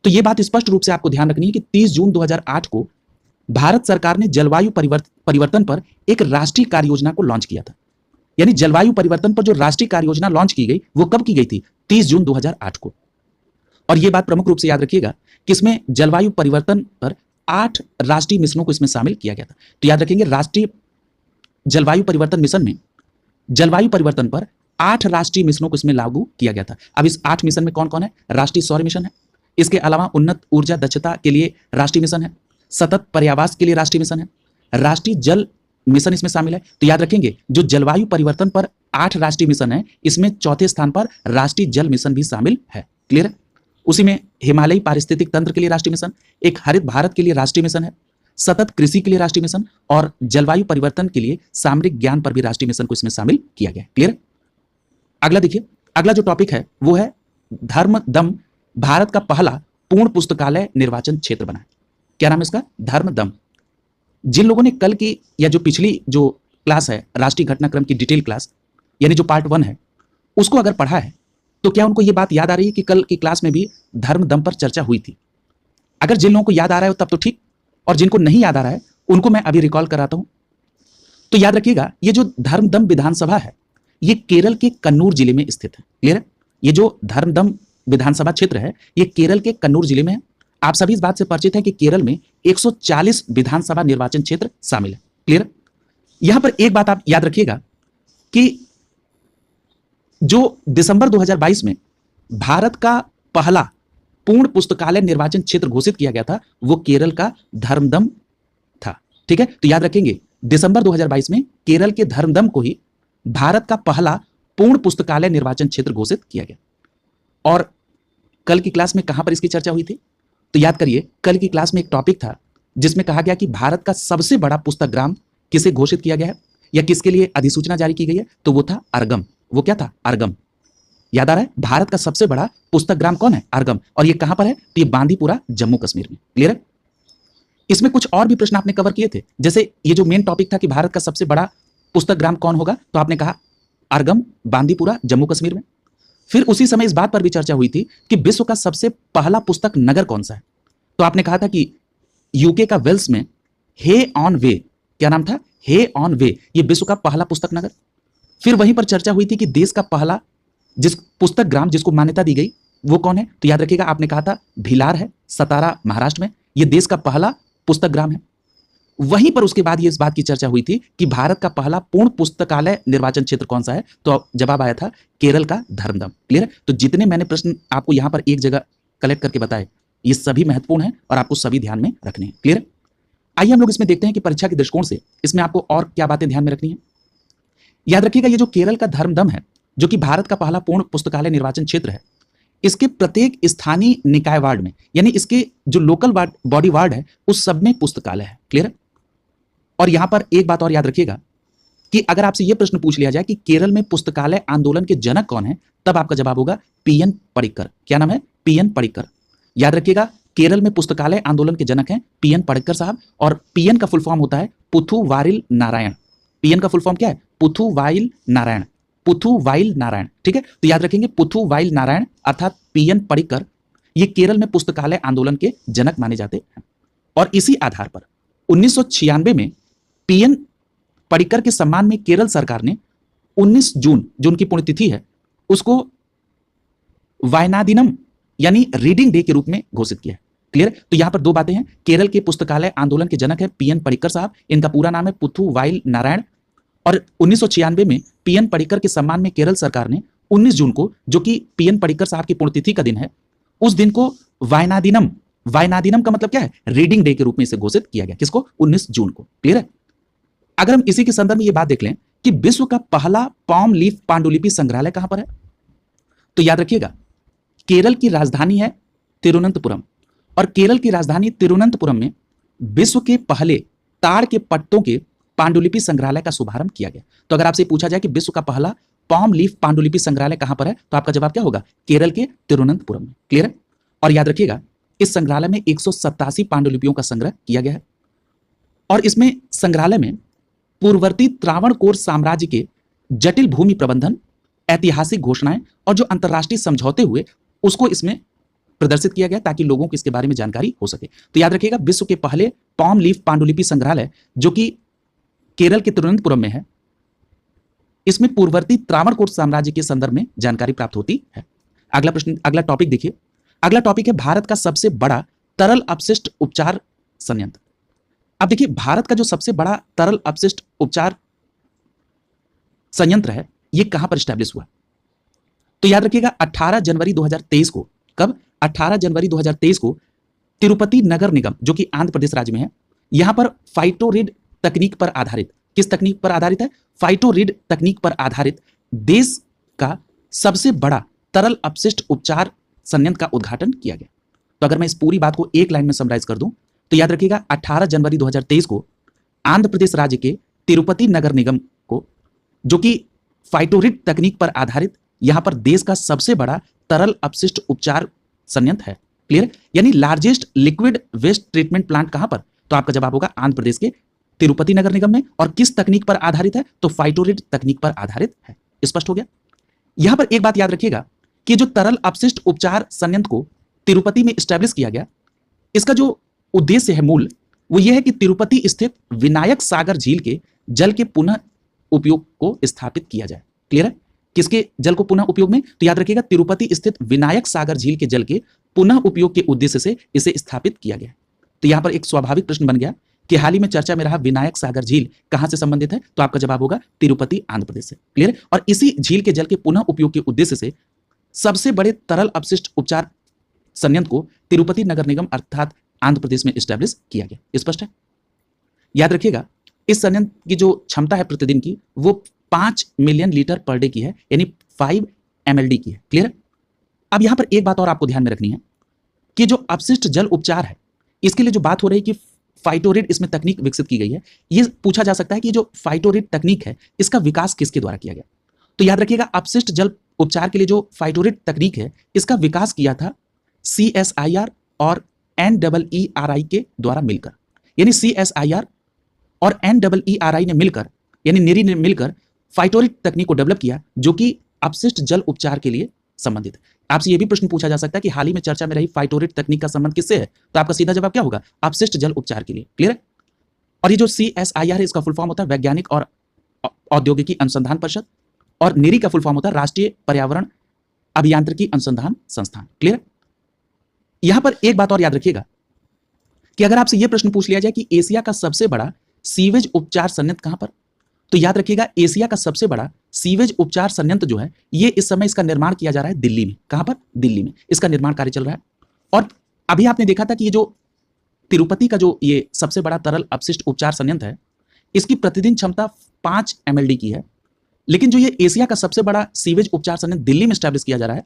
तो यह बात स्पष्ट रूप से आपको ध्यान रखनी है कि 30 जून 2008 को भारत सरकार ने जलवायु परिवर्तन पर एक राष्ट्रीय कार्य योजना को लॉन्च किया था। यानी जलवायु परिवर्तन पर जो राष्ट्रीय कार्य योजना लॉन्च की गई वो कब की गई थी? 30 जून 2008 को। और यह बात प्रमुख रूप से याद रखिएगा कि इसमें जलवायु परिवर्तन पर 8 राष्ट्रीय मिशनों को इसमें शामिल किया गया था। तो याद रखेंगे, राष्ट्रीय जलवायु परिवर्तन मिशन में जलवायु परिवर्तन पर 8 राष्ट्रीय मिशनों को इसमें लागू किया गया था। अब इस 8 मिशन में कौन कौन है? राष्ट्रीय सौर मिशन है, इसके अलावा उन्नत ऊर्जा दक्षता के लिए राष्ट्रीय मिशन है, सतत पर्यावास के लिए राष्ट्रीय मिशन है, राष्ट्रीय जल मिशन इसमें शामिल है। तो याद रखेंगे, जो जलवायु परिवर्तन पर 8 राष्ट्रीय मिशन है इसमें चौथे स्थान पर राष्ट्रीय जल मिशन भी शामिल है। क्लियर है? उसी में हिमालयी पारिस्थितिक तंत्र के लिए राष्ट्रीय मिशन, एक हरित भारत के लिए राष्ट्रीय मिशन है, सतत कृषि के लिए राष्ट्रीय मिशन और जलवायु परिवर्तन के लिए सामरिक ज्ञान पर भी राष्ट्रीय मिशन को इसमें शामिल किया गया है। क्लियर? अगला देखिए, अगला जो टॉपिक है वो है धर्मदम भारत का पहला पूर्ण पुस्तकालय निर्वाचन क्षेत्र बना है। क्या नाम है इसका? धर्मदम। जिन लोगों ने कल की या जो पिछली जो क्लास है राष्ट्रीय घटनाक्रम की डिटेल क्लास यानी जो पार्ट 1 है उसको अगर पढ़ा है तो क्या उनको ये बात याद आ रही है कि कल की क्लास में भी धर्मदम पर चर्चा हुई थी? अगर जिन लोगों को याद आ रहा है तब तो ठीक, और जिनको नहीं याद आ रहा है उनको मैं अभी रिकॉल कराता हूं। तो याद रखिएगा, ये जो धर्मदम विधानसभा है ये केरल के कन्नूर जिले में स्थित है। क्लियर है? ये जो धर्मदम विधानसभा क्षेत्र है ये केरल के कन्नूर जिले में है। आप सभी इस बात से परिचित हैं कि केरल में 140 विधानसभा निर्वाचन क्षेत्र शामिल है। क्लियर? यहां पर एक बात आप याद रखिएगा कि जो दिसंबर 2022 में भारत का पहला पूर्ण पुस्तकालय निर्वाचन क्षेत्र घोषित किया गया था वो केरल का धर्मदम था। ठीक है? तो याद रखेंगे, दिसंबर 2022 में केरल के धर्मदम को ही भारत का पहला पूर्ण पुस्तकालय निर्वाचन क्षेत्र घोषित किया गया। और कल की क्लास में कहां पर इसकी चर्चा हुई थी? तो याद करिए, कल की क्लास में एक टॉपिक था जिसमें कहा गया कि भारत का सबसे बड़ा पुस्तक ग्राम किसे घोषित किया गया है या किसके लिए अधिसूचना जारी की गई है? तो वो था अरगम। वो क्या था? अरगम। याद आ रहा है? भारत का सबसे बड़ा पुस्तक ग्राम कौन है? अरगम। और ये कहां पर है? तो ये बांदीपुरा, जम्मू कश्मीर में। क्लियर है? इसमें कुछ और भी प्रश्न आपने कवर किए थे, जैसे ये जो मेन टॉपिक था कि भारत का सबसे बड़ा पुस्तक ग्राम कौन होगा? तो आपने कहा अरगम, बांदीपुरा, जम्मू कश्मीर में। फिर उसी समय इस बात पर भी चर्चा हुई थी कि विश्व का सबसे पहला पुस्तक नगर कौन सा है? तो आपने कहा था कि यूके का वेल्स में हे ऑन वे, क्या नाम था? हे ऑन वे, ये विश्व का पहला पुस्तक नगर। फिर वहीं पर चर्चा हुई थी कि देश का पहला जिस पुस्तक ग्राम जिसको मान्यता दी गई वो कौन है? तो याद रखिएगा, आपने कहा था भिलार है, सतारा महाराष्ट्र में, ये देश का पहला पुस्तक ग्राम है। वहीं पर उसके बाद ये इस बात की चर्चा हुई थी कि भारत का पहला पूर्ण पुस्तकालय निर्वाचन क्षेत्र कौन सा है? तो जवाब आया था केरल का धर्मदम। क्लियर है? तो जितने मैंने प्रश्न आपको यहां पर एक जगह कलेक्ट करके बताए, ये सभी महत्वपूर्ण हैं और आपको सभी ध्यान में रखने हैं। क्लियर है? आइए हम लोग इसमें देखते हैं कि परीक्षा के दृष्टिकोण से इसमें आपको और क्या बातें ध्यान में रखनी है। याद रखिएगा, ये जो केरल का धर्मदम है, जो कि भारत का पहला पूर्ण पुस्तकालय निर्वाचन क्षेत्र है, इसके प्रत्येक स्थानीय निकाय वार्ड में, यानी इसके जो लोकल बॉडी वार्ड है, उस सब में पुस्तकालय है। क्लियर है? और यहां पर एक बात और याद रखिएगा कि अगर आपसे यह प्रश्न पूछ लिया जाए कि केरल में पुस्तकालय आंदोलन के जनक कौन है, तब आपका जवाब होगा पीएन पडिक्कर। क्या नाम है? पीएन पडिक्कर। याद रखिएगा, केरल में पुस्तकालय आंदोलन के जनक हैं पीएन पडिक्कर साहब, और पीएन का फुल फॉर्म होता है पुथुवाइल नारायण। पीएन का फुल फॉर्म क्या है? पुथुवाइल नारायण। पुथुवाइल नारायण। ठीक है? तो याद रखेंगे पुथुवाइल नारायण अर्थात पीएन पडिक्कर, ये केरल में पुस्तकालय आंदोलन के जनक माने जाते हैं। और इसी आधार पर 1996 में पीएन पडिक्कर के सम्मान में केरल सरकार ने 19 जून, जो उनकी पुण्यतिथि है, उसको वायनादिनम यानी रीडिंग डे के रूप में घोषित किया है। क्लियर? तो यहां पर दो बातें हैं। केरल के पुस्तकालय आंदोलन के जनक है पीएन पडिक्कर साहब, इनका पूरा नाम है पुथुवाइल नारायण, और 1996 में पीएन पडिक्कर के सम्मान में केरल सरकार ने 19 जून को, जो कि पीएन पडिक्कर साहब की पुण्यतिथि का दिन है, उस दिन को वायनादिनम, वायनादिनम का मतलब क्या है? रीडिंग डे के रूप में इसे घोषित किया गया। किसको? 19 जून को। क्लियर है? अगर हम इसी के संदर्भ में यह बात देख लें कि विश्व का पहला पाम लीफ पांडुलिपि संग्रहालय कहां पर है, तो याद रखिएगा, केरल की राजधानी है तिरुवनंतपुरम, और केरल की राजधानी तिरुवनंतपुरम में विश्व के पहले ताड़ के पत्तों के पांडुलिपि संग्रहालय का शुभारंभ किया गया। तो अगर आपसे पूछा जाए कि विश्व का पहला पाम लीफ पांडुलिपि संग्रहालय कहां पर है, तो आपका जवाब क्या होगा? केरल के तिरुवनंतपुरम में। क्लियर है? और याद रखिएगा, इस संग्रहालय में 187 पांडुलिपियों का संग्रह किया गया है, और इसमें संग्रहालय में पूर्ववर्ती त्रावणकोर साम्राज्य के जटिल भूमि प्रबंधन, ऐतिहासिक घोषणाएं और जो अंतरराष्ट्रीय समझौते हुए, उसको इसमें प्रदर्शित किया गया ताकि लोगों को इसके बारे में जानकारी हो सके। तो याद रखिएगा, विश्व के पहले पाम लीफ पांडुलिपि संग्रहालय, जो कि केरल के तिरुवनंतपुरम में है, इसमें पूर्ववर्ती त्रावणकोर साम्राज्य के संदर्भ में जानकारी प्राप्त होती है। अगला प्रश्न, अगला टॉपिक देखिए। अगला टॉपिक है भारत का सबसे बड़ा तरल अपशिष्ट उपचार संयंत्र। अब देखिए, भारत का जो सबसे बड़ा तरल अपशिष्ट उपचार संयंत्र है, ये कहां पर स्टैब्लिश हुआ? तो याद रखिएगा, 18 जनवरी 2023 को, कब? 18 जनवरी 2023 को तिरुपति नगर निगम, जो कि आंध्र प्रदेश राज्य में है, यहां पर फाइटोरिड तकनीक पर आधारित, किस तकनीक पर आधारित है? फाइटोरिड तकनीक पर आधारित देश का सबसे बड़ा तरल अपशिष्ट उपचार संयंत्र का उद्घाटन किया गया। तो अगर मैं इस पूरी बात को एक लाइन में समराइज कर दूं, तो याद रखिएगा, 18 जनवरी 2023 को आंध्र प्रदेश राज्य के तिरुपति नगर निगम को, जो कि फाइटोरिड तकनीक पर आधारित यहां पर देश का सबसे बड़ा तरल अपशिष्ट उपचार संयंत्र है। क्लियर? यानी largest liquid waste treatment plant कहां पर? तो आपका जवाब होगा आंध्र प्रदेश के तिरुपति नगर निगम में। और किस तकनीक पर आधारित है? तो फाइटोरिड तकनीक पर आधारित है। स्पष्ट हो गया? यहां पर एक बात याद रखिएगा कि जो तरल अपशिष्ट उपचार संयंत्र को तिरुपति में स्टैब्लिश किया गया, इसका जो उद्देश्य है मूल, वो यह है कि तिरुपति स्थित विनायक सागर झील के जल के पुनः उपयोग को स्थापित किया जाए। क्लियर है? किसके जल को पुनः उपयोग में? तो याद रखिएगा, तिरुपति स्थित विनायक सागर झील के जल के पुनः उपयोग के उद्देश्य से इसे स्थापित किया गया। तो यहां पर एक स्वाभाविक प्रश्न बन गया कि हाल ही में चर्चा में रहा विनायक सागर झील कहां से संबंधित है? तो आपका जवाब होगा तिरुपति, आंध्र प्रदेश से। क्लियर? और इसी झील के जल के पुनः उपयोग के उद्देश्य से सबसे बड़े तरल अपशिष्ट उपचार संयंत्र को तिरुपति नगर निगम अर्थात आंध्र प्रदेश में स्टैब्लिश किया गया। स्पष्ट है? याद रखिएगा, इस संयंत्र की जो क्षमता है प्रतिदिन की, वो 5 मिलियन लीटर पर डे की है, यानी 5 MLD की है। क्लियर? अब यहां पर एक बात और आपको ध्यान में रखनी है कि जो अपशिष्ट जल उपचार है, इसके लिए जो बात हो रही है कि फाइटोरिड इसमें तकनीक विकसित की गई है, ये पूछा जा सकता है कि जो फाइटोरिड तकनीक है, इसका विकास किसके द्वारा किया गया? तो याद रखिएगा, अपशिष्ट जल उपचार के लिए जो फाइटोरिड तकनीक है, इसका विकास किया था CSIR और NEERI के द्वारा मिलकर। यानी CSIR और NEERI ने मिलकर यानी नेरी ने मिलकर फाइटोरिट तकनीक को डेवलप किया, जो कि अपशिष्ट जल उपचार के लिए संबंधित है। आपसे यह भी प्रश्न पूछा जा सकता है कि हाल ही में चर्चा में रही फाइटोरिट तकनीक का संबंध किससे है, तो आपका सीधा जवाब क्या होगा, अपशिष्ट जल उपचार के लिए। क्लियर है। और ये जो CSIR है, इसका फुल फॉर्म होता है वैज्ञानिक और औद्योगिकी अनुसंधान परिषद, और नेरी का फुल फॉर्म होता है राष्ट्रीय पर्यावरण अभियांत्रिकी अनुसंधान संस्थान। क्लियर। यहां पर एक बात और याद रखिएगा कि अगर आपसे यह प्रश्न पूछ लिया जाए कि एशिया का सबसे बड़ा सीवेज उपचार संयंत्र कहां पर, तो याद रखिएगा एशिया का सबसे बड़ा सीवेज उपचार संयंत्र जो है, ये इस समय इसका निर्माण किया जा रहा है दिल्ली में। कहां पर, दिल्ली में इसका निर्माण कार्य चल रहा है। और अभी आपने देखा था कि ये जो तिरुपति का जो ये सबसे बड़ा तरल अपशिष्ट उपचार संयंत्र है, इसकी प्रतिदिन क्षमता 5 MLD की है। लेकिन जो ये एशिया का सबसे बड़ा सीवेज उपचार संयंत्र दिल्ली में स्टैब्लिश किया जा रहा है,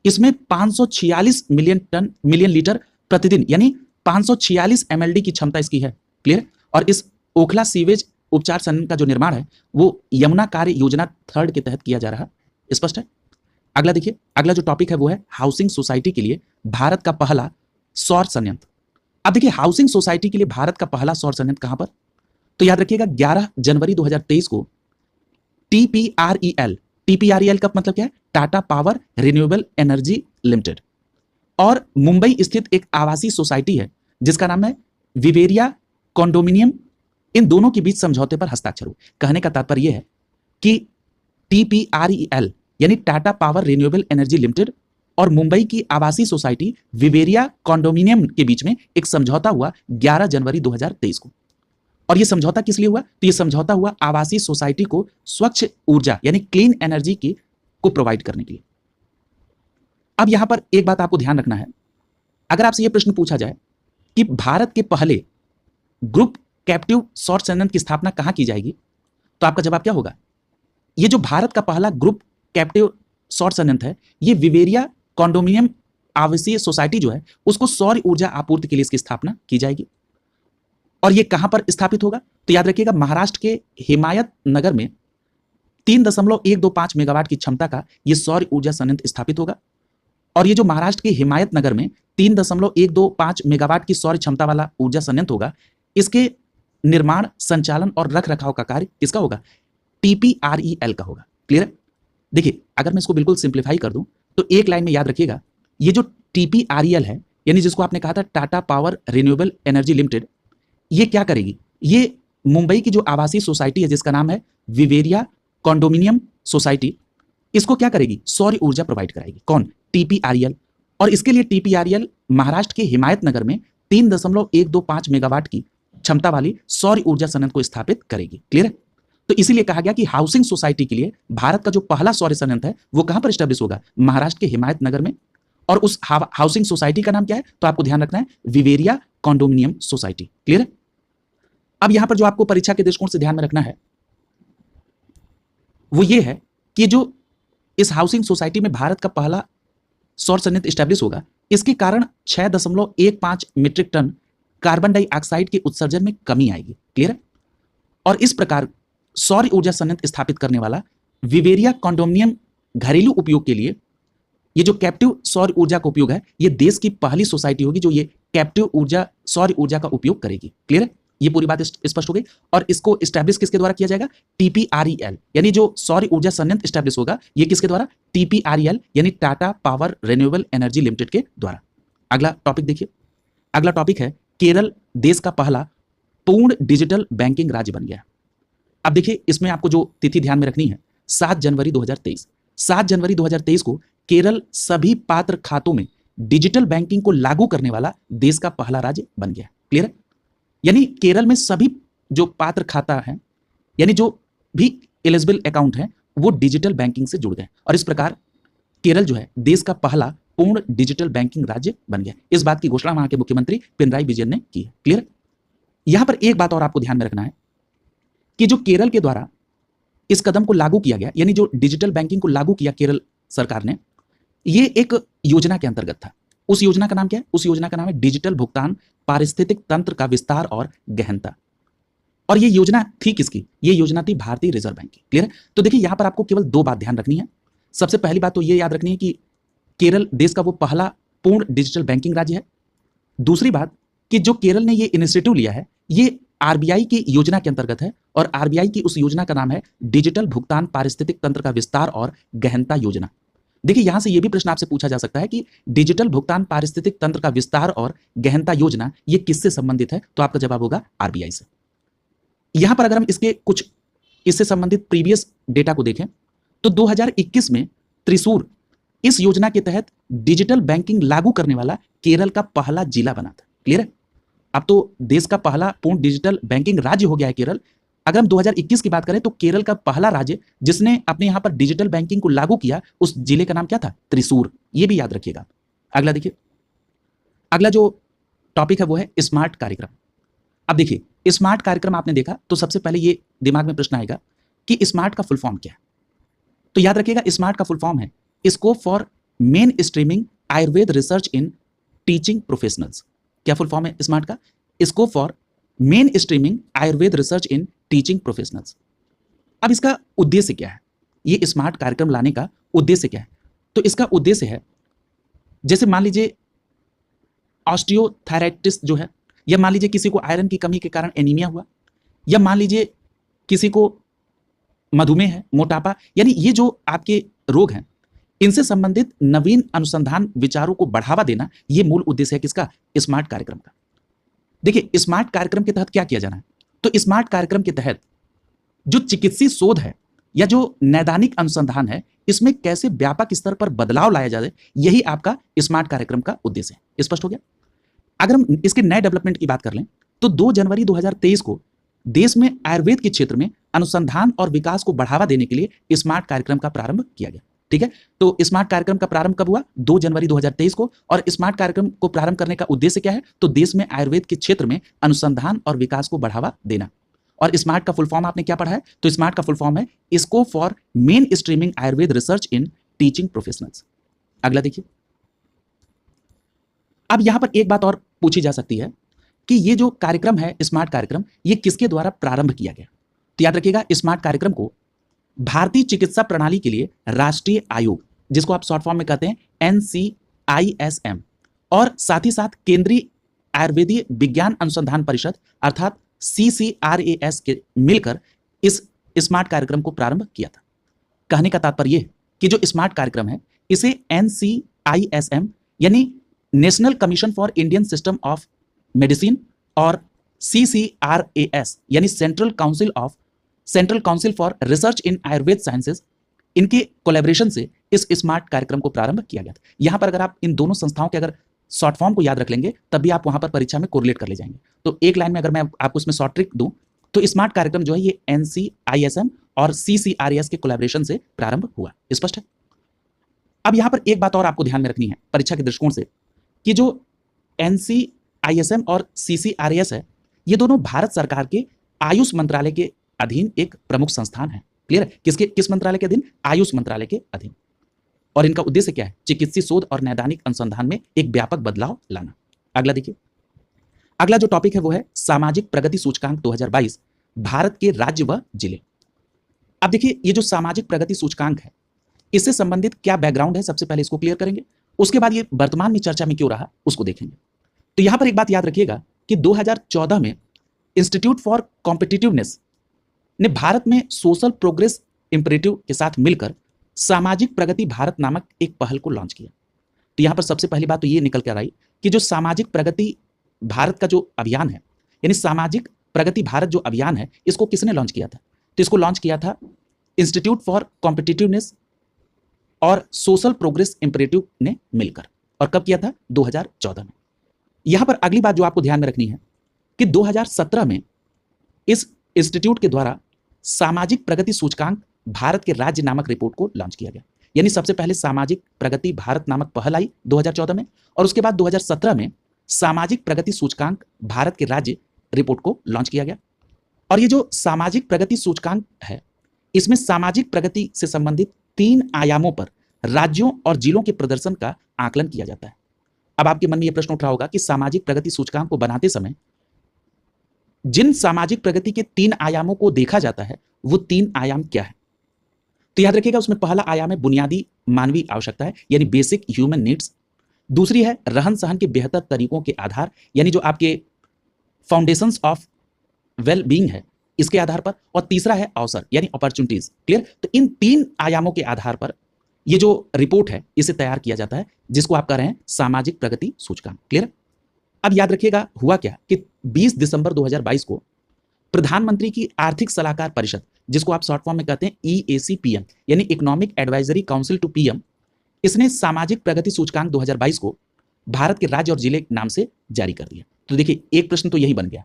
इसमें 546 मिलियन लीटर प्रतिदिन यानी 546 MLD की क्षमता इसकी है। क्लियर। और इस ओखला सीवेज उपचार संयंत्र का जो निर्माण है वो यमुना कार्य योजना 3 के तहत किया जा रहा है। स्पष्ट है। अगला देखिए, अगला जो टॉपिक है वो है हाउसिंग सोसाइटी के लिए भारत का पहला सौर संयंत्र। अब देखिए, हाउसिंग सोसाइटी के लिए भारत का पहला सौर संयंत्र कहां पर, तो याद रखिएगा 11 जनवरी 2023 को TPREL का मतलब क्या है, Tata power renewable energy limited, और मुंबई स्थित एक आवासीय सोसाइटी है जिसका नाम है विवेरिया कॉन्डोमिनियम, इन दोनों के बीच समझौते पर हस्ताक्षर हुए। कहने का तात्पर्य यह है कि TPREL यानी Tata power renewable energy limited और मुंबई की आवासीय सोसाइटी विवेरिया कॉन्डोमिनियम के बीच में एक समझौता हुआ 11 जनवरी 2023 को। और यह समझौता किस लिए हुआ, तो यह समझौता हुआ आवासीय सोसाइटी को स्वच्छ ऊर्जा यानी क्लीन एनर्जी को प्रोवाइड करने के लिए। अब यहां पर एक बात आपको ध्यान रखना है, अगर आपसे यह प्रश्न पूछा जाए कि भारत के पहले ग्रुप कैप्टिव सौर संयंत्र की स्थापना कहां की जाएगी, तो आपका जवाब क्या होगा, यह जो भारत का पहला ग्रुप कैप्टिव सौर संयंत्र है, यह विवेरिया कॉन्डोमिनियम आवासीय सोसाइटी जो है उसको सौर ऊर्जा आपूर्ति के लिए इसकी स्थापना की जाएगी। और यह कहां पर स्थापित होगा, तो याद रखिएगा महाराष्ट्र के हिमायत नगर में 3.125 मेगावाट की क्षमता का यह सौर ऊर्जा संयंत्र स्थापित होगा। और ये जो महाराष्ट्र के हिमायत नगर में 3.125 मेगावाट की सौर क्षमता वाला ऊर्जा संयंत्र होगा, इसके निर्माण, संचालन और रख रखाव का कार्य किसका होगा, TPREL का होगा। क्लियर है। देखिए, अगर मैं इसको बिल्कुल सिंप्लीफाई कर दूं तो एक लाइन में याद रखिएगा, ये जो TPREL है यानी जिसको आपने कहा था Tata power renewable energy limited, ये क्या करेगी, ये मुंबई की जो आवासीय सोसाइटी है जिसका नाम है विवेरिया कॉन्डोमिनियम सोसाइटी, इसको क्या करेगी, सौर ऊर्जा प्रोवाइड कराएगी। कौन, TPREL। और इसके लिए TPREL महाराष्ट्र के हिमायत नगर में 3.125 मेगावाट की क्षमता वाली सौर ऊर्जा संयंत्र को स्थापित करेगी। क्लियर है। तो इसीलिए कहा गया कि हाउसिंग सोसाइटी के लिए भारत का जो पहला सौर संयंत्र है वो कहां पर स्टैब्लिश होगा, महाराष्ट्र के हिमायत नगर में। और उस हाउसिंग सोसाइटी का नाम क्या है, तो आपको ध्यान रखना है विवेरिया कॉन्डोमिनियम सोसाइटी। क्लियर है। अब यहां पर जो आपको परीक्षा के दृष्टिकोण से ध्यान में रखना है वो ये है कि जो इस हाउसिंग सोसाइटी में भारत का पहला सौर संयंत्र स्टैब्लिश होगा, इसके कारण 6.15 मीट्रिक टन कार्बन डाइऑक्साइड के उत्सर्जन में कमी आएगी। क्लियर है। और इस प्रकार सौर ऊर्जा संयंत्र स्थापित करने वाला विवेरिया कॉन्डोमिनियम घरेलू उपयोग के लिए ये जो कैप्टिव सौर ऊर्जा का उपयोग है, ये देश की पहली सोसाइटी होगी जो ये कैप्टिव ऊर्जा सौर ऊर्जा का उपयोग करेगी। क्लियर है। ये पूरी बात स्पष्ट हो गई। और इसको स्टैब्लिश किसके द्वारा किया जाएगा, TPREL, यानी जो सौर ऊर्जा संयंत्र स्टैब्लिश होगा ये किसके द्वारा, TPREL यानी Tata power renewable energy limited के द्वारा। अगला टॉपिक देखिए, अगला टॉपिक है केरल देश का पहला पूर्ण डिजिटल बैंकिंग राज्य बन गया। अब देखिए, इसमें आपको जो तिथि ध्यान में रखनी है, 7 जनवरी 2023। 7 जनवरी 2023 को केरल सभी पात्र खातों में डिजिटल बैंकिंग को लागू करने वाला देश का पहला राज्य बन गया। क्लियर है। यानी केरल में सभी जो पात्र खाता है यानी जो भी एलिजिबल अकाउंट है वो डिजिटल बैंकिंग से जुड़ गए, और इस प्रकार केरल जो है देश का पहला पूर्ण डिजिटल बैंकिंग राज्य बन गया। इस बात की घोषणा वहां के मुख्यमंत्री पिनराई विजयन ने की है। क्लियर। यहां पर एक बात और आपको ध्यान में रखना है कि जो केरल के द्वारा इस कदम को लागू किया गया, यानी जो डिजिटल बैंकिंग को लागू किया केरल सरकार ने, ये एक योजना के अंतर्गत था। उस योजना का नाम क्या है, उस योजना का नाम है डिजिटल भुगतान पारिस्थितिक तंत्र का विस्तार और गहनता। और ये योजना थी किसकी, ये योजना थी भारतीय रिजर्व बैंक की। क्लियर है। तो देखिए, यहां पर आपको केवल 2 बात ध्यान रखनी है। सबसे पहली बात तो ये याद रखनी है कि केरल देश का वो पहला पूर्ण डिजिटल बैंकिंग राज्य है। दूसरी बात कि जो केरल ने ये इनिशिएटिव लिया है ये RBI की योजना के अंतर्गत है, और आरबीआई की उस योजना का नाम है डिजिटल भुगतान पारिस्थितिक तंत्र का विस्तार और गहनता योजना। देखिए यहां से यह भी प्रश्न आपसे पूछा जा सकता है कि डिजिटल भुगतान पारिस्थितिक तंत्र का विस्तार और गहनता योजना ये किससे संबंधित है, तो आपका जवाब होगा आरबीआई से। यहां पर अगर हम इसके कुछ इससे संबंधित प्रीवियस डेटा को देखें तो 2021 में त्रिशूर इस योजना के तहत डिजिटल बैंकिंग लागू करने वाला केरल का पहला जिला बना था। क्लियर है? अब तो देश का पहला पूर्ण डिजिटल बैंकिंग राज्य हो गया है केरल। अगर हम 2021 की बात करें तो केरल का पहला राज्य जिसने अपने यहां पर डिजिटल बैंकिंग को लागू किया, उस जिले का नाम क्या था? त्रिशूर। यह भी याद रखिएगा। अगला देखिए, अगला जो टॉपिक है वो है स्मार्ट कार्यक्रम। अब देखिए स्मार्ट कार्यक्रम आपने देखा तो सबसे पहले ये दिमाग में प्रश्न आएगा कि स्मार्ट का फुल फॉर्म क्या है। तो याद रखिएगा स्मार्ट का फुल फॉर्म है scope for main streaming Ayurveda research in teaching professionals. क्या फुल फॉर्म है स्मार्ट का? Scope for main streaming Ayurveda research in teaching professionals. अब इसका उद्देश्य क्या है? ये स्मार्ट कार्यक्रम लाने का उद्देश्य क्या है? तो इसका उद्देश्य है, जैसे मान लीजिए ऑस्टियोथायराइटिस जो है, या मान लीजिए किसी को आयरन की कमी के कारण एनीमिया हुआ, या मान लीजिए किसी को मधुमेह है, मोटापा, यानी ये जो आपके रोग हैं इनसे संबंधित नवीन अनुसंधान विचारों को बढ़ावा देना, ये मूल उद्देश्य है किसका? स्मार्ट कार्यक्रम का। देखिए स्मार्ट कार्यक्रम के तहत क्या किया जाना है? तो स्मार्ट कार्यक्रम के तहत जो चिकित्सीय शोध है या जो नैदानिक अनुसंधान है, इसमें कैसे व्यापक स्तर पर बदलाव लाया जाए, यही आपका स्मार्ट कार्यक्रम का उद्देश्य है। स्पष्ट हो गया? अगर हम इसके नए डेवलपमेंट की बात कर लें तो 2 जनवरी 2023 को देश में आयुर्वेद के क्षेत्र में अनुसंधान और विकास को बढ़ावा देने के लिए स्मार्ट कार्यक्रम का प्रारंभ किया गया। ठीक है, तो स्मार्ट कार्यक्रम का प्रारंभ कब हुआ? 2 जनवरी 2023 को। और स्मार्ट कार्यक्रम को प्रारंभ करने का उद्देश्य क्या है? तो देश में आयुर्वेद के क्षेत्र में अनुसंधान और विकास को बढ़ावा देना। और स्मार्ट का फुल फॉर्म आपने क्या पढ़ा है? तो स्मार्ट का फुल फॉर्म है scope for main streaming Ayurveda research in teaching professionals. अगला देखिए, अब यहां पर एक बात और पूछी जा सकती है कि ये जो कार्यक्रम है स्मार्ट कार्यक्रम, ये किसके द्वारा प्रारंभ किया गया? तो याद रखिएगा स्मार्ट कार्यक्रम को भारतीय चिकित्सा प्रणाली के लिए राष्ट्रीय आयोग, जिसको आप शॉर्ट फॉर्म में कहते हैं NCISM, और साथ ही साथ केंद्रीय आयुर्वेदीय विज्ञान अनुसंधान परिषद अर्थात CCRAS के मिलकर इस स्मार्ट कार्यक्रम को प्रारंभ किया था। कहने का तात्पर्य यह कि जो स्मार्ट कार्यक्रम है इसे NCISM यानी national commission for Indian system of medicine और CCRAS यानी central council for research in Ayurveda sciences, इनके कोलैबोरेशन से इस स्मार्ट कार्यक्रम को प्रारंभ किया गया था। यहां पर अगर आप इन दोनों संस्थाओं के अगर शॉर्ट फॉर्म को याद रख लेंगे तब भी आप वहां पर परीक्षा में कोरिलेट कर ले जाएंगे। तो एक लाइन में अगर मैं आपको इसमें शॉर्ट ट्रिक दूं तो स्मार्ट कार्यक्रम जो है ये NCISM और CCRAS के कोलैबोरेशन से प्रारंभ हुआ। स्पष्ट है? अब यहां पर एक बात और आपको ध्यान में रखनी है परीक्षा के दृष्टिकोण से कि जो NCISM और CCRAS है ये दोनों भारत सरकार के आयुष मंत्रालय के अधीन एक प्रमुख संस्थान है। क्लियर है? किस मंत्रालय के अधीन? आयुष मंत्रालय के अधीन। और इनका उद्देश्य क्या है? चिकित्सीय शोध और नैदानिक अनुसंधान में एक व्यापक बदलाव लाना। अगला देखिए, अगला जो टॉपिक है वो है सामाजिक प्रगति सूचकांक 2022 भारत के राज्य व जिले। अब देखिए ये जो सामाजिक प्रगति सूचकांक है इससे संबंधित क्या बैकग्राउंड है, सबसे पहले इसको क्लियर करेंगे, उसके बाद ये वर्तमान में चर्चा में क्यों रहा उसको देखेंगे। तो यहां पर एक बात याद रखिएगा कि 2014 में इंस्टीट्यूट फॉर कॉम्पिटिटिवनेस ने भारत में सोशल प्रोग्रेस इंपरेटिव के साथ मिलकर सामाजिक प्रगति भारत नामक एक पहल को लॉन्च किया। तो यहां पर सबसे पहली बात तो ये निकल कर आई कि जो सामाजिक प्रगति भारत का जो अभियान है यानी सामाजिक प्रगति भारत जो अभियान है इसको किसने लॉन्च किया था? तो इसको लॉन्च किया था इंस्टीट्यूट फॉर कॉम्पिटिटिवनेस और सोशल प्रोग्रेस इंपरेटिव ने मिलकर। और कब किया था? 2014 में। यहां पर अगली बात जो आपको ध्यान में रखनी है कि 2017 में इस इंस्टीट्यूट के द्वारा सामाजिक प्रगति सूचकांक भारत के राज्य नामक रिपोर्ट को लॉन्च किया गया। यानी सबसे पहले सामाजिक प्रगति भारत नामक पहल आई 2014 में और उसके बाद 2017 में सामाजिक प्रगति सूचकांक भारत के राज्य रिपोर्ट को लॉन्च किया गया। और ये जो सामाजिक प्रगति सूचकांक है इसमें सामाजिक प्रगति से संबंधित 3 आयामों पर राज्यों और जिलों के प्रदर्शन का आकलन किया जाता है। अब आपके मन में यह प्रश्न उठ रहा होगा कि सामाजिक प्रगति सूचकांक को बनाते समय जिन सामाजिक प्रगति के 3 आयामों को देखा जाता है वो 3 आयाम क्या है? तो याद रखिएगा उसमें पहला आयाम है बुनियादी मानवीय आवश्यकता है यानी बेसिक ह्यूमन नीड्स। दूसरी है रहन सहन के बेहतर तरीकों के आधार यानी जो आपके फाउंडेशंस ऑफ वेल बीइंग है इसके आधार पर, और तीसरा है अवसर यानी अपॉर्चुनिटीज। क्लियर? तो इन 3 आयामों के आधार पर ये जो रिपोर्ट है इसे तैयार किया जाता है, जिसको आप कह रहे हैं सामाजिक प्रगति सूचकांक। क्लियर? अब याद रखिएगा हुआ क्या कि 20 दिसंबर 2022 को प्रधानमंत्री की आर्थिक सलाहकार परिषद, जिसको आप शॉर्ट फॉर्म में कहते हैं EAC-PM यानी economic advisory council to PM, इसने सामाजिक प्रगति सूचकांक 2022 को भारत के राज्य और जिले के नाम से जारी कर दिया। तो देखिए एक प्रश्न तो यही बन गया,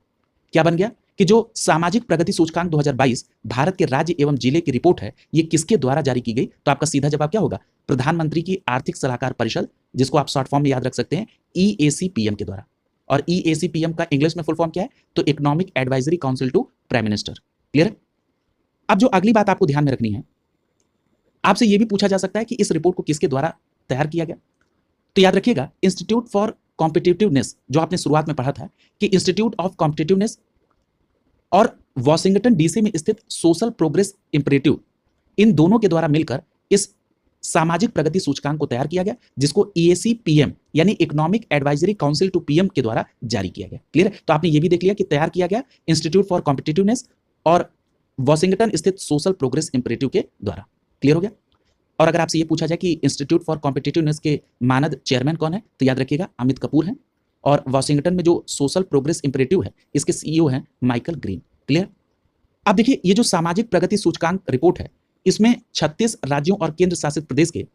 क्या बन गया कि जो सामाजिक प्रगति सूचकांक 2022 भारत के राज्य एवं जिले की रिपोर्ट है, ये किसके द्वारा जारी की गई? तो आपका सीधा जवाब क्या होगा? प्रधानमंत्री की आर्थिक सलाहकार परिषद, जिसको आप शॉर्ट फॉर्म में याद रख सकते हैं EAC-PM के द्वारा। और EAC-PM का इंग्लिश में फुल फॉर्म क्या है? तो economic advisory council to prime minister. Clear? अब जो अगली बात आपको ध्यान में रखनी है, आपसे यह भी पूछा जा सकता है कि इस रिपोर्ट को किसके द्वारा तैयार किया गया। तो याद रखिएगा इंस्टीट्यूट फॉर कॉम्पिटिटिवनेस, जो आपने शुरुआत में पढ़ा था कि इंस्टीट्यूट ऑफ कॉम्पिटिटिवनेस और वॉशिंगटन DC में स्थित सोशल प्रोग्रेस इंपरेटिव, इन दोनों के द्वारा मिलकर इस सामाजिक प्रगति सूचकांक को तैयार किया गया, जिसको EAC-PM यानी economic advisory council to PM के द्वारा जारी किया गया। क्लियर? तो आपने ये भी देख लिया कि तैयार किया गया इंस्टीट्यूट फॉर कॉम्पिटिटिवनेस और वॉशिंगटन स्थित सोशल प्रोग्रेस इंपरेटिव के द्वारा। क्लियर हो गया? और अगर आपसे ये पूछा जाए कि इंस्टीट्यूट फॉर कॉम्पिटिटिवनेस के मानद चेयरमैन कौन है, तो याद रखिएगा अमित कपूर हैं, और वॉशिंगटन में जो सोशल प्रोग्रेस इंपरेटिव है इसके CEO हैं माइकल ग्रीन। क्लियर? अब देखिए ये जो सामाजिक प्रगति सूचकांक रिपोर्ट है, इसमें 36 राज्यों और केंद्र शासित प्रदेश के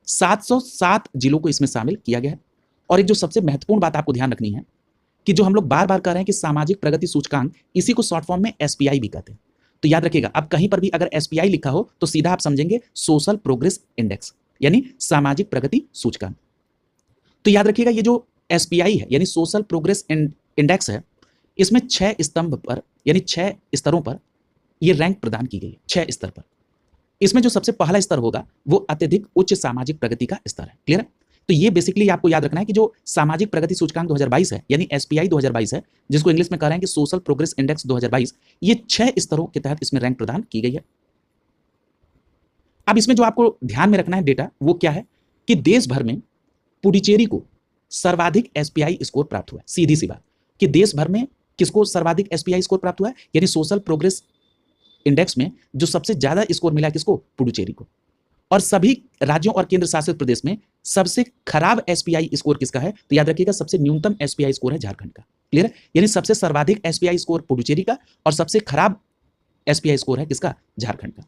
707 जिलों को इसमें शामिल किया गया है। और एक जो सबसे महत्वपूर्ण बात आपको ध्यान रखनी है कि जो हम लोग बार बार कह रहे हैं कि सामाजिक प्रगति सूचकांक, इसी को शॉर्ट फॉर्म में SPI भी कहते हैं। तो याद रखिएगा अब कहीं पर भी अगर SPI लिखा हो तो सीधा आप समझेंगे सोशल प्रोग्रेस इंडेक्स यानी सामाजिक प्रगति सूचकांक। तो याद रखिएगा ये जो SPI है यानी सोशल प्रोग्रेस इंडेक्स है, इसमें 6 स्तंभ पर यानी 6 स्तरों पर यह रैंक प्रदान की गई है। 6 स्तर पर इसमें जो सबसे पहला स्तर होगा वो अत्यधिक उच्च सामाजिक प्रगति का स्तर है। क्लियर? तो ये बेसिकली आपको याद रखना है कि जो सामाजिक प्रगति सूचकांक 2022 है यानी SPI 2022 है, जिसको इंग्लिश में कह रहे हैं कि सोशल प्रोग्रेस इंडेक्स 2022, ये 6 स्तरों के तहत इसमें रैंक प्रदान की गई है। अब इसमें जो आपको ध्यान में रखना है डेटा वो क्या है कि देश भर में पुडुचेरी को सर्वाधिक SPI स्कोर प्राप्त हुआ है। सीधी सी बात कि देश भर में किसको सर्वाधिक SPI स्कोर प्राप्त हुआ है, यानी सोशल प्रोग्रेस इंडेक्स में जो सबसे ज्यादा स्कोर मिला किसको? पुडुचेरी को। और सभी राज्यों और केंद्र शासित प्रदेश में सबसे खराब SPI स्कोर किसका है? तो याद रखिएगा सबसे न्यूनतम SPI स्कोर है झारखंड का। क्लियर है? यानी सबसे सर्वाधिक SPI स्कोर पुडुचेरी का और सबसे खराब SPI स्कोर है किसका? झारखंड का।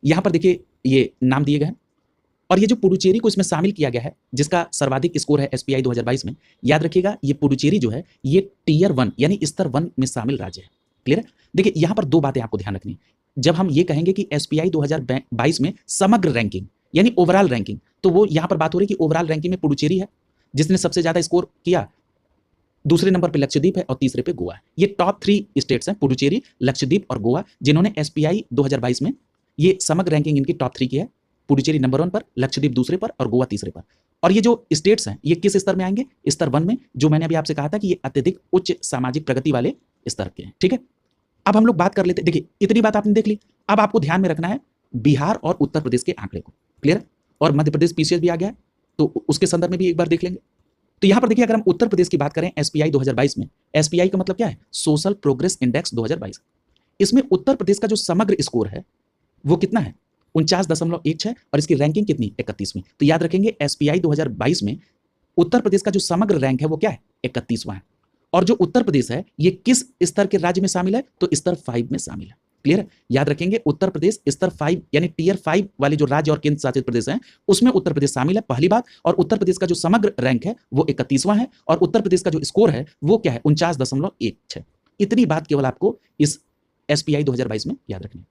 यहां पर देखिए ये नाम दिए गए हैं, और ये जो पुडुचेरी को इसमें शामिल किया गया है जिसका सर्वाधिक स्कोर है SPI 2022 में, याद रखिएगा ये पुडुचेरी जो है ये टियर 1 यानी स्तर 1 में शामिल राज्य है। क्लियर है? देखिए यहां पर 2 बातें आपको ध्यान रखनी है। जब हम ये कहेंगे कि SPI 2022 में समग्र रैंकिंग यानी ओवरऑल रैंकिंग, तो वो यहां पर बात हो रही है कि ओवरऑल रैंकिंग में पुडुचेरी है जिसने सबसे ज्यादा स्कोर किया, दूसरे नंबर पे लक्षद्वीप है और तीसरे पे गोवा है। ये टॉप 3 स्टेट्स हैं, पुडुचेरी, लक्षद्वीप और गोवा, जिन्होंने SPI 2022 में ये समग्र रैंकिंग इनकी टॉप 3 की है। पुडुचेरी नंबर 1 पर, लक्षद्वीप दूसरे पर और गोवा तीसरे पर। और ये जो स्टेट्स हैं ये किस स्तर में आएंगे? स्तर 1 में, जो मैंने अभी आपसे कहा था कि ये अत्यधिक उच्च सामाजिक प्रगति वाले स्तर के हैं। ठीक है? अब हम लोग बात कर लेते हैं। देखिए इतनी बात आपने देख ली, अब आपको ध्यान में रखना है बिहार और उत्तर प्रदेश के आंकड़े को। क्लियर? और मध्य प्रदेश पीछे भी आ गया है, तो उसके संदर्भ में भी एक बार देख लेंगे। तो यहां पर देखिए अगर हम उत्तर प्रदेश की बात करें SPI 2022 में, SPI का मतलब क्या है? Social progress index 2022। इसमें उत्तर प्रदेश का जो समग्र स्कोर है वो कितना है? 49.16, और इसकी रैंकिंग कितनी? 31वीं। तो याद रखेंगे SPI 2022 में उत्तर प्रदेश का जो समग्र रैंक है वो क्या है? 31वां है। और जो उत्तर प्रदेश है ये किस स्तर के राज्य में शामिल है? तो स्तर 5 में शामिल है। क्लियर है? याद रखेंगे उत्तर प्रदेश स्तर 5 यानी टियर 5 वाले जो राज्य और केंद्र शासित प्रदेश हैं उसमें उत्तर प्रदेश शामिल है, पहली बात। और उत्तर प्रदेश का जो समग्र रैंक है वो 31वां है, और उत्तर प्रदेश का जो स्कोर है वो क्या है? 49.16। इतनी बात केवल आपको इस SPI 2022 में याद रखनी है।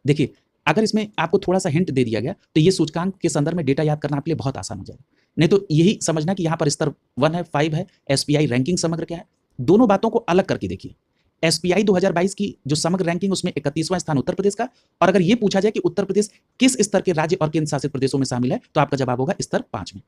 देखिए अगर इसमें आपको थोड़ा सा हिंट दे दिया गया तो ये सूचकांक के संदर्भ में डेटा याद करना आपके लिए बहुत आसान हो जाएगा। नहीं तो यही समझना कि यहाँ पर स्तर 1 है, 5 है, SPI रैंकिंग समग्र क्या है। दोनों बातों को अलग करके देखिए। SPI 2022 की जो समग्र रैंकिंग उसमें 31वां स्थान उत्तर प्रदेश का, और अगर ये पूछा जाए कि उत्तर प्रदेश किस स्तर के राज्य और केंद्र शासित प्रदेशों में शामिल है तो आपका जवाब होगा स्तर 5 में।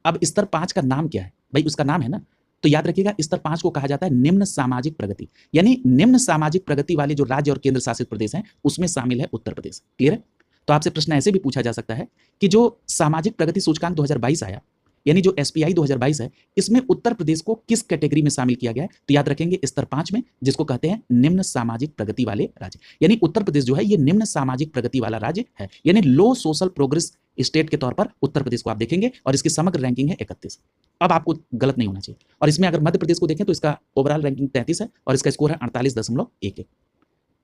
अब स्तर 5 का नाम क्या है? भाई उसका नाम है ना, तो याद रखिएगा स्तर 5 को कहा जाता है निम्न सामाजिक प्रगति, यानी निम्न सामाजिक प्रगति वाले जो राज्य और केंद्र शासित प्रदेश हैं उसमें शामिल है उत्तर प्रदेश। क्लियर है? तो आपसे प्रश्न ऐसे भी पूछा जा सकता है कि जो सामाजिक प्रगति सूचकांक 2022 आया यानी जो एसपीआई 2022 है, इसमें उत्तर प्रदेश को किस कैटेगरी में शामिल किया गया है? तो याद रखेंगे स्तर 5 में, जिसको कहते हैं निम्न सामाजिक प्रगति वाले राज्य। यानी उत्तर प्रदेश जो है ये निम्न सामाजिक प्रगति वाला राज्य है, यानी लो सोशल प्रोग्रेस स्टेट के तौर पर उत्तर प्रदेश को आप देखेंगे और इसकी समग्र रैंकिंग है 31। अब आपको गलत नहीं होना चाहिए। और इसमें अगर मध्य प्रदेश को देखें तो इसका ओवरऑल रैंकिंग 33 है और इसका स्कोर है 48.11।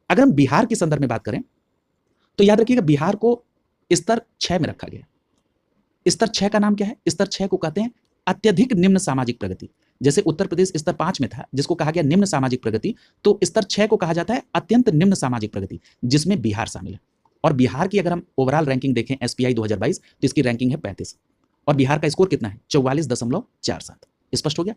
अगर हम बिहार के संदर्भ में बात करें तो याद रखिएगा बिहार को स्तर 6 में रखा गया। स्तर 6 का नाम क्या है? स्तर 6 को कहते हैं अत्यधिक निम्न सामाजिक प्रगति। जैसे उत्तर प्रदेश स्तर 5 में था जिसको कहा गया निम्न सामाजिक प्रगति, तो स्तर 6 को कहा जाता है अत्यंत निम्न सामाजिक प्रगति, जिसमें बिहार शामिल है। और बिहार की अगर हम ओवरऑल रैंकिंग देखें एसपीआई 2022 तो इसकी रैंकिंग है 35 और बिहार का स्कोर कितना है? 44.47। स्पष्ट हो गया?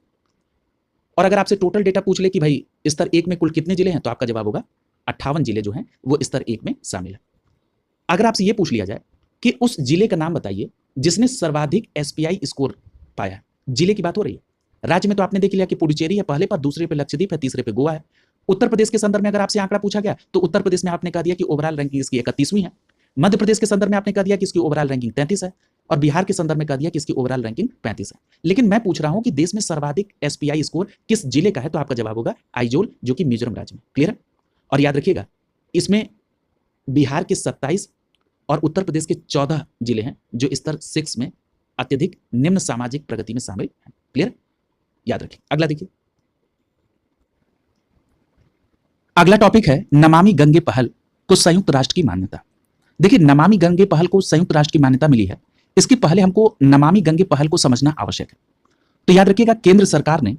और अगर आपसे टोटल डेटा पूछ ले कि भाई स्तर 1 में कुल कितने जिले हैं, तो आपका जवाब होगा 58 जिले जो हैं वो स्तर 1 में शामिल है। अगर आपसे ये पूछ लिया जाए कि उस जिले का नाम बताइए जिसने सर्वाधिक एसपीआई स्कोर पाया, जिले की बात हो रही है। राज्य में तो आपने देख लिया कि पुडुचेरी है पहले पर, दूसरे पे लक्षद्वीप है, तीसरे पे गोवा है। उत्तर प्रदेश के संदर्भ में अगर आपसे आंकड़ा पूछा गया तो उत्तर प्रदेश में आपने कह दिया कि ओवरऑल रैंकिंग इसकी 31वीं है। मध्य प्रदेश के संदर्भ में आपने कह दिया कि इसकी ओवरऑल रैंकिंग 33 है और बिहार के संदर्भ में कह दिया कि इसकी ओवरऑल रैंकिंग 35 है। लेकिन मैं पूछ रहा हूं कि देश में सर्वाधिक एसपीआई स्कोर किस जिले का है, तो आपका जवाब होगा आइजोल, जो कि मिजोरम राज्य में। क्लियर है? और याद रखिएगा इसमें बिहार के 27 और उत्तर प्रदेश के 14 जिले हैं जो स्तर 6 में अत्यधिक निम्न सामाजिक प्रगति में शामिल हैं। क्लियर? याद रखिए। अगला देखिए, अगला टॉपिक है नमामि गंगे पहल को संयुक्त राष्ट्र की मान्यता। देखिए नमामि गंगे पहल को संयुक्त राष्ट्र की मान्यता मिली है, इसके पहले हमको नमामि गंगे पहल को समझना आवश्यक है। तो याद रखिएगा केंद्र सरकार ने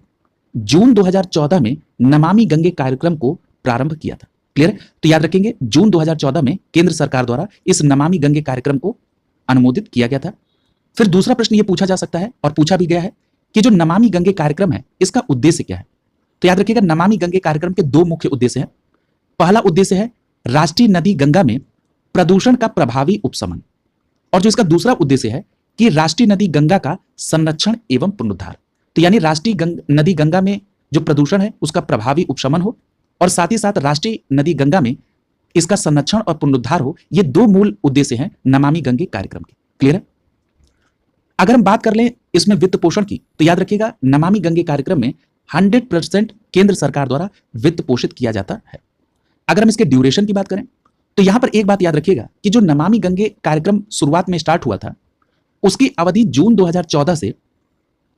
जून 2014 में नमामि गंगे कार्यक्रम को प्रारंभ किया था। क्लियर? तो याद रखेंगे जून 2014 में केंद्र सरकार द्वारा इस नमामि गंगे कार्यक्रम को अनुमोदित किया गया था। फिर दूसरा प्रश्न ये पूछा जा सकता है और पूछा भी गया है कि जो नमामि गंगे कार्यक्रम है इसका उद्देश्य क्या है? तो याद रखिएगा नमामि गंगे कार्यक्रम के 2 मुख्य उद्देश्य हैं। पहला उद्देश्य है राष्ट्रीय नदी गंगा में प्रदूषण का प्रभावी उपशमन, और जो इसका दूसरा उद्देश्य है कि राष्ट्रीय नदी गंगा का संरक्षण एवं पुनरुद्धार। तो यानी राष्ट्रीय नदी गंगा में जो प्रदूषण है उसका प्रभावी उपशमन हो और साथ ही साथ राष्ट्रीय नदी गंगा में इसका संरक्षण और पुनरुद्धार हो। ये 2 मूल उद्देश्य हैं नमामि गंगे कार्यक्रम के। क्लियर है? अगर हम बात कर लें इसमें वित्त पोषण की, तो याद रखिएगा नमामि गंगे कार्यक्रम में 100% केंद्र सरकार द्वारा वित्त पोषित किया जाता है। अगर हम इसके ड्यूरेशन की बात करें तो यहां पर एक बात याद रखिएगा कि जो नमामि गंगे कार्यक्रम शुरुआत में स्टार्ट हुआ था उसकी अवधि जून 2014 से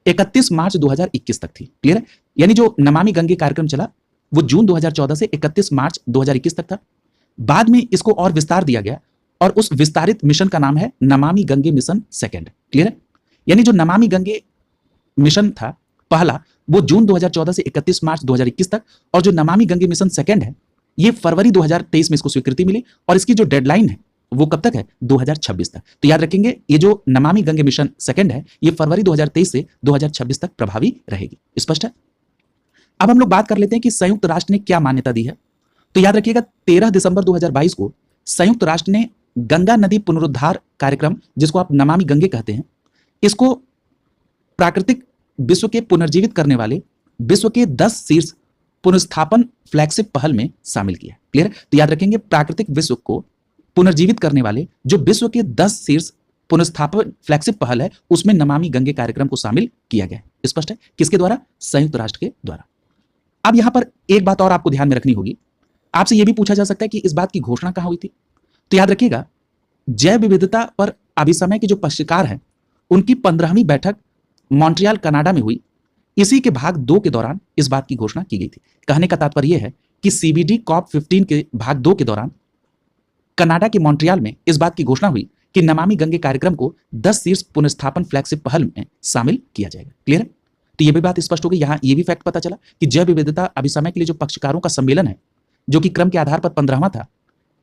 31 मार्च 2021 तक थी। क्लियर है? यानी जो नमामि गंगे कार्यक्रम चला वो जून 2014 से 31 मार्च 2021 तक था। बाद में इसको और विस्तार दिया गया और उस विस्तारित मिशन का नाम है Namami Gange mission second. Clear है? यानी जो नमामि गंगे मिशन था पहला वो जून 2014 से 31 मार्च 2021 तक, और जो नमामि गंगे मिशन सेकेंड है ये फरवरी 2023 में इसको स्वीकृति मिली और इसकी जो डेडलाइन है वो कब तक है? 2026 तक। तो याद रखेंगे ये जो नमामि गंगे मिशन सेकेंड है ये फरवरी 2023 से 2026 तक प्रभावी रहेगी। स्पष्ट है? अब हम लोग बात कर लेते हैं कि संयुक्त राष्ट्र ने क्या मान्यता दी है। तो याद रखिएगा 13 दिसंबर 2022 को संयुक्त राष्ट्र ने गंगा नदी पुनरुद्धार कार्यक्रम, जिसको आप नमामि गंगे कहते हैं, इसको प्राकृतिक विश्व के पुनर्जीवित करने वाले विश्व के 10 शीर्ष पुनर्स्थापन फ्लैगशिप पहल में शामिल किया। क्लियर? तो याद रखेंगे प्राकृतिक विश्व को पुनर्जीवित करने वाले जो विश्व के 10 शीर्ष पुनर्स्थापन फ्लैगशिप पहल है उसमें नमामि गंगे कार्यक्रम को शामिल किया गया। स्पष्ट है? किसके द्वारा? संयुक्त राष्ट्र के द्वारा। अब यहां पर एक बात और आपको ध्यान में रखनी होगी, आपसे यह भी पूछा जा सकता है कि इस बात की घोषणा कहां हुई थी। तो याद रखिएगा जैव विविधता पर अभिसमय के जो पक्षकार हैं उनकी 15वीं बैठक मॉन्ट्रियल कनाडा में हुई। इसी के भाग 2 के दौरान इस बात की घोषणा की गई थी। कहने का तात्पर्य यह है कि सीबीडी कॉप 15 के भाग 2 के दौरान कनाडा के मॉन्ट्रियल में इस बात की घोषणा हुई कि नमामि गंगे कार्यक्रम को 10 शीर्ष पुनर्स्थापन फ्लैगशिप पहल में शामिल किया जाएगा। क्लियर है? तो यह भी बात स्पष्ट हो गई। यहां यह भी फैक्ट पता चला कि जैव विविधता अभिसमय के लिए जो पक्षकारों का सम्मेलन है जो कि क्रम के आधार पर 15वां था,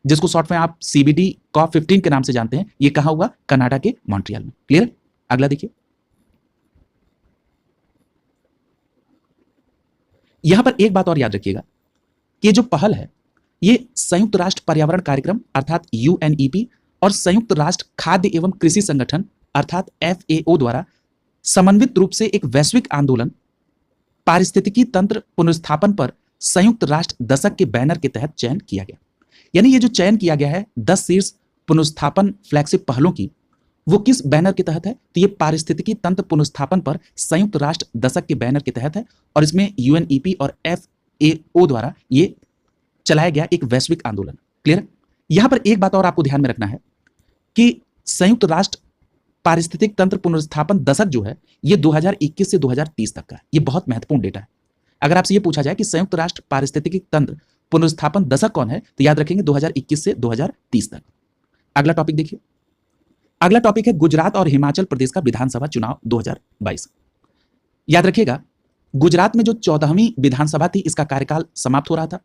जिसको शॉर्ट में आप सीबीडी कॉप 15 के नाम से जानते हैं, यह कहां हुआ? कनाडा के मॉन्ट्रियल में। क्लियर? अगला देखिए, यहां पर एक बात और याद रखिएगा कि जो पहल है ये संयुक्त राष्ट्र पर्यावरण कार्यक्रम अर्थात यूएनईपी और संयुक्त राष्ट्र खाद्य एवं कृषि संगठन अर्थात एफएओ द्वारा समन्वित रूप से एक वैश्विक आंदोलन पारिस्थितिकी तंत्र पुनर्स्थापन पर संयुक्त राष्ट्र दशक के बैनर के तहत चयन किया गया। यानी ये जो चयन किया गया है 10 शीर्ष पुनर्स्थापन फ्लैगशिप पहलों की, वो किस बैनर के तहत है? तो ये पारिस्थितिकी तंत्र पुनर्स्थापन पर संयुक्त राष्ट्र दशक के बैनर के तहत है और इसमें यूएनईपी और एफएओ द्वारा ये चलाया गया एक वैश्विक आंदोलन। क्लियर? यहां पर एक बात और आपको ध्यान में रखना है कि संयुक्त राष्ट्र पारिस्थितिक तंत्र पुनर्स्थापन दशक जो है ये 2021 से 2030 तक का है। ये बहुत महत्वपूर्ण डेटा है। अगर आपसे ये पूछा जाए कि संयुक्त राष्ट्र पारिस्थितिक तंत्र पुनर्स्थापन दशक कौन है, तो याद रखेंगे 2021 से 2030 तक। अगला टॉपिक देखिए। अगला टॉपिक है गुजरात और हिमाचल प्रदेश का विधानसभा चुनाव 2022। याद रखिएगा, गुजरात में जो 14वीं विधानसभा थी इसका कार्यकाल समाप्त हो रहा था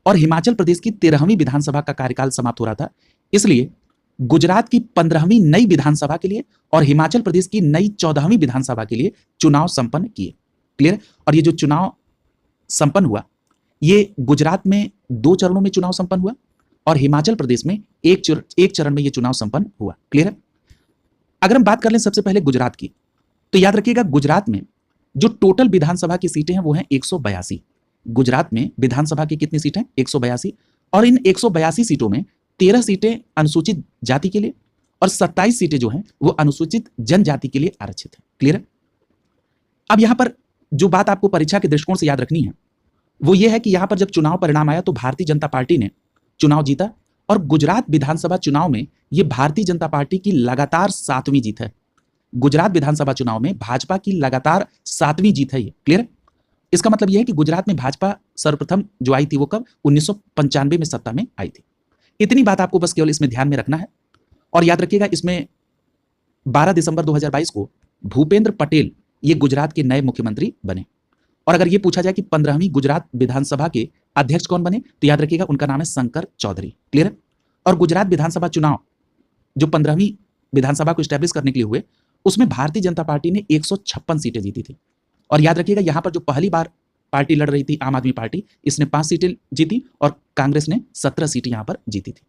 और हिमाचल प्रदेश की 13वीं विधानसभा का कार्यकाल समाप्त हो रहा था। इसलिए गुजरात की 15वीं नई विधानसभा के लिए और हिमाचल प्रदेश की नई 14वीं विधानसभा के लिए चुनाव संपन्न किए। क्लियर? और ये जो चुनाव संपन्न हुआ ये गुजरात में 2 चरणों में चुनाव संपन्न हुआ और हिमाचल प्रदेश में एक चरण में ये चुनाव संपन्न हुआ। क्लियर है? अगर हम बात कर लें सबसे पहले गुजरात की, तो याद रखिएगा गुजरात में जो टोटल विधानसभा की सीटें हैं वो हैं 182। गुजरात में विधानसभा की कितनी सीटें? 182। और इन 182 सीटों में 13 सीटें अनुसूचित जाति के लिए और 27 सीटें जो हैं वो अनुसूचित जनजाति के लिए आरक्षित है। क्लियर है? अब यहां पर जो बात आपको परीक्षा के दृष्टिकोण से याद रखनी है वो ये है कि यहां पर जब चुनाव परिणाम आया तो भारतीय जनता पार्टी ने चुनाव जीता और गुजरात विधानसभा चुनाव में यह भारतीय जनता पार्टी की लगातार 7वीं जीत है। गुजरात विधानसभा चुनाव में भाजपा की लगातार 7वीं जीत है ये। क्लियर? इसका मतलब यह है कि गुजरात में भाजपा सर्वप्रथम जो आई थी वो कब? 1995 में सत्ता में आई थी। इतनी बात आपको बस केवल इसमें ध्यान में रखना है। और याद रखिएगा इसमें 12 दिसंबर 2022 को भूपेंद्र पटेल ये गुजरात के नए मुख्यमंत्री बने। और अगर ये पूछा जाए कि 15वीं गुजरात विधानसभा के अध्यक्ष कौन बने, तो याद रखिएगा उनका नाम है शंकर चौधरी। क्लियर? और गुजरात विधानसभा चुनाव जो 15वीं विधानसभा को स्टैब्लिश करने के लिए हुए उसमें भारतीय जनता पार्टी ने 156 सीटें जीती थी। और याद रखिएगा यहां पर जो पहली बार पार्टी लड़ रही थी आम आदमी पार्टी, इसने 5 सीटें जीती और कांग्रेस ने 17 सीटें यहां पर जीती थी।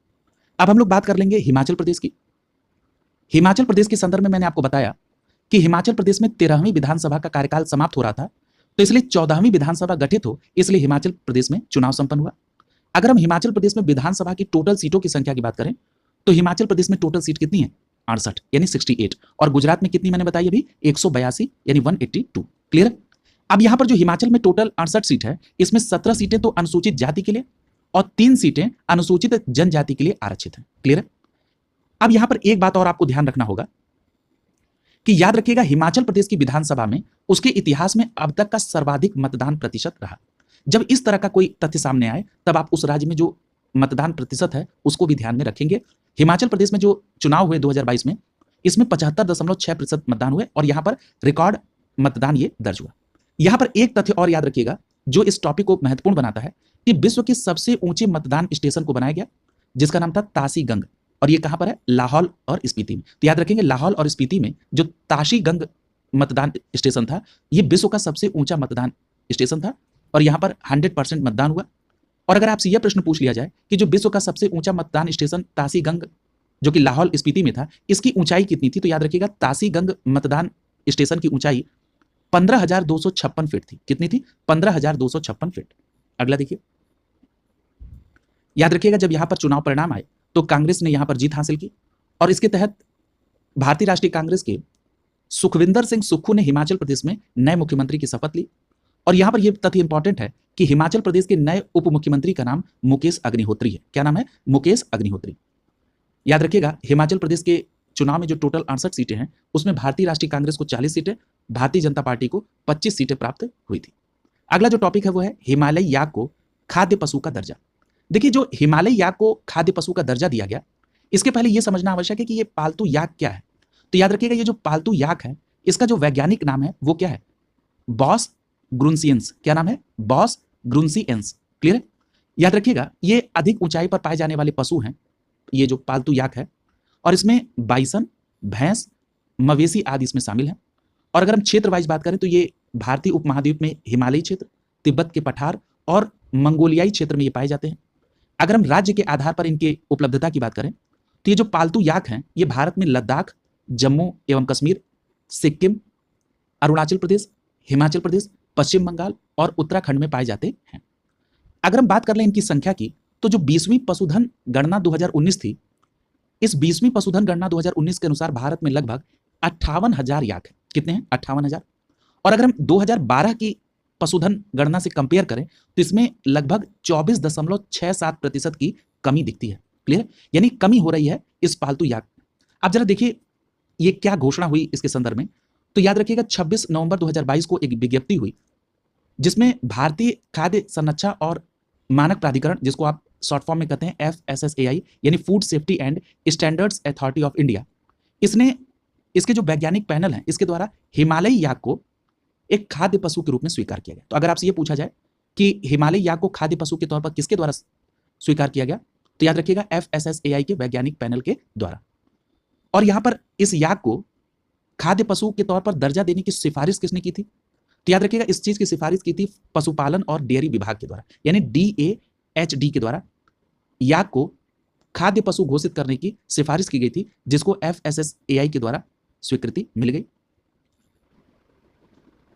अब हम लोग बात कर लेंगे हिमाचल प्रदेश की। हिमाचल प्रदेश के संदर्भ में मैंने आपको बताया कि हिमाचल प्रदेश में 13वीं विधानसभा का कार्यकाल समाप्त हो रहा था, तो इसलिए 14वीं विधानसभा गठित हो, इसलिए हिमाचल प्रदेश में चुनाव संपन्न हुआ। अगर हम हिमाचल प्रदेश में विधानसभा की टोटल सीटों की संख्या की बात करें तो हिमाचल प्रदेश में टोटल सीट कितनी है? 68 यानी 68। और गुजरात में कितनी मैंने बताई अभी? 182 यानी 182। क्लियर? अब यहां पर जो हिमाचल में टोटल 68 सीट है इसमें 17 सीटें तो अनुसूचित जाति के लिए और 3 सीटें अनुसूचित जनजाति के लिए आरक्षित है। क्लियर? अब यहां पर एक बात और आपको ध्यान रखना होगा कि याद रखिएगा हिमाचल प्रदेश की विधानसभा में उसके इतिहास में अब तक का सर्वाधिक मतदान प्रतिशत रहा। जब इस तरह का कोई तथ्य सामने आए तब आप उस राज्य में जो मतदान प्रतिशत है उसको भी ध्यान में रखेंगे। हिमाचल प्रदेश में जो चुनाव हुए 2022 में इसमें 75.6% मतदान हुए और यहां पर रिकॉर्ड मतदान ये दर्ज हुआ। यहां पर एक तथ्य और याद रखिएगा जो इस टॉपिक को महत्वपूर्ण बनाता है कि विश्व के सबसे ऊंचे मतदान स्टेशन को बनाया गया जिसका नाम था तासी गंग, और ये कहां पर है? लाहौल और स्पीति में। तो याद रखेंगे लाहौल और स्पीति में जो ताशी गंग मतदान स्टेशन था ये विश्व का सबसे ऊंचा मतदान स्टेशन था और यहां पर 100% मतदान हुआ। और अगर आपसे यह प्रश्न पूछ लिया जाए कि जो विश्व का सबसे ऊंचा मतदान स्टेशन तासी गंग जो कि लाहौल स्पीति में था इसकी ऊंचाई कितनी थी, तो याद रखिएगा तासी गंग मतदान स्टेशन की ऊंचाई 15,256 फीट थी। कितनी थी? 15,256 फीट। अगला देखिए। याद रखिएगा जब यहां पर चुनाव परिणाम आए तो कांग्रेस ने यहां पर जीत हासिल की और इसके तहत भारतीय राष्ट्रीय कांग्रेस के सुखविंदर सिंह सुक्खू ने हिमाचल प्रदेश में नए मुख्यमंत्री की शपथ ली। और यहां पर यह तथ्य इंपॉर्टेंट है कि हिमाचल प्रदेश के नए उप मुख्यमंत्री का नाम मुकेश अग्निहोत्री है। क्या नाम है? मुकेश अग्निहोत्री। याद रखिएगा हिमाचल प्रदेश के चुनाव में जो टोटल 68 सीटें हैं उसमें भारतीय राष्ट्रीय कांग्रेस को 40 सीटें, भारतीय जनता पार्टी को 25 सीटें प्राप्त हुई थी। अगला जो टॉपिक है वो है हिमालयी याक को खाद्य पशु का दर्जा। देखिए जो हिमालयी याक को खाद्य पशु का दर्जा दिया गया इसके पहले यह समझना आवश्यक है कि ये पालतू याक क्या है। तो याद रखिएगा ये जो पालतू याक है इसका जो वैज्ञानिक नाम है वो क्या है? बॉस ग्रुनसियंस। क्या नाम है? बॉस ग्रुनसियंस। क्लियर है? याद रखिएगा ये अधिक ऊंचाई पर पाए जाने वाले पशु हैं ये जो पालतू याक है और इसमें बाइसन, भैंस, मवेशी आदि इसमें शामिल हैं। और अगर हम क्षेत्र वाइज बात करें तो ये भारतीय उपमहाद्वीप में हिमालयी क्षेत्र, तिब्बत के पठार और मंगोलियाई क्षेत्र में ये पाए जाते हैं। अगर हम राज्य के आधार पर इनके उपलब्धता की बात करें तो ये जो पालतू याक हैं ये भारत में लद्दाख, जम्मू एवं कश्मीर, सिक्किम, अरुणाचल प्रदेश, हिमाचल प्रदेश, पश्चिम बंगाल और उत्तराखंड में पाए जाते हैं। अगर हम बात कर लें इनकी संख्या की तो जो 20वीं पशुधन गणना 2019 थी इस 20वीं पशुधन गणना 2019 के अनुसार भारत में लगभग 58,000 याक है। कितने हैं? 58,000। और अगर हम 2012 की पशुधन गणना से कंपेयर करें तो इसमें लगभग 24.67% की कमी दिखती है। क्लियर? यानी कमी हो रही है इस पालतू याक। आप जरा देखिए ये क्या घोषणा हुई इसके संदर्भ में। तो याद रखिएगा 26 नवंबर 2022 को एक विज्ञप्ति हुई जिसमें भारतीय खाद्य संरक्षा और मानक प्राधिकरण, जिसको आप शॉर्ट फॉर्म में कहते हैं FSSAI, यानी food safety and standards authority of India, इसने इसके जो वैज्ञानिक पैनल हैं इसके द्वारा हिमालयी याक को एक खाद्य पशु के रूप में स्वीकार किया गया। तो अगर आपसे ये पूछा जाए कि हिमालयी याक को खाद्य पशु के तौर पर किसके द्वारा स्वीकार किया गया, तो याद रखिएगा FSSAI के वैज्ञानिक पैनल के द्वारा। और यहां पर इस याक को खाद्य पशु के तौर पर दर्जा देने की सिफारिश किसने की थी? तो याद रखिएगा इस चीज की सिफारिश की थी पशुपालन और डेयरी विभाग के द्वारा, यानी DAHD के द्वारा याक को खाद्य पशु घोषित करने की सिफारिश की गई थी, जिसको FSSAI के द्वारा स्वीकृति मिल गई।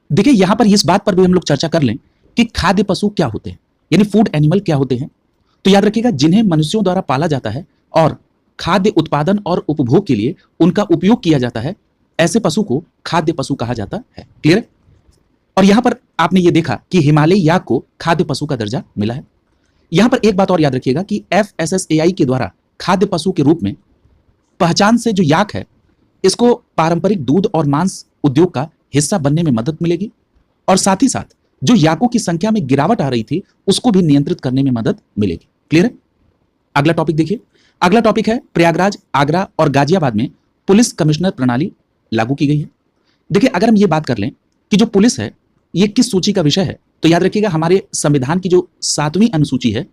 देखिए यहां पर इस बात पर भी हम लोग चर्चा कर लें कि खाद्य पशु क्या होते हैं, यानी फूड एनिमल क्या होते हैं। तो याद रखिएगा जिन्हें मनुष्यों द्वारा पाला जाता है और खाद्य उत्पादन और उपभोग के लिए उनका उपयोग किया जाता है, ऐसे पशु को खाद्य पशु कहा जाता है। क्लियर? और यहां पर आपने ये देखा कि हिमालयी याक को खाद्य पशु का दर्जा मिला है। यहां पर एक बात और याद रखिएगा कि FSSAI के द्वारा खाद्य पशु के रूप में पहचान से जो याक है इसको पारंपरिक दूध और मांस उद्योग का हिस्सा बनने में मदद मिलेगी, और साथ ही साथ जो याकों की संख्या में गिरावट आ रही थी उसको भी नियंत्रित करने में मदद मिलेगी। क्लियर है? अगला टॉपिक देखिए। अगला टॉपिक है प्रयागराज, आगरा और गाजियाबाद में पुलिस कमिश्नर प्रणाली लागू की गई है। देखिए अगर हम ये बात कर लें कि जो पुलिस है ये किस सूची का विषय है, तो याद रखिएगा हमारे संविधान की जो 7वीं अनुसूची है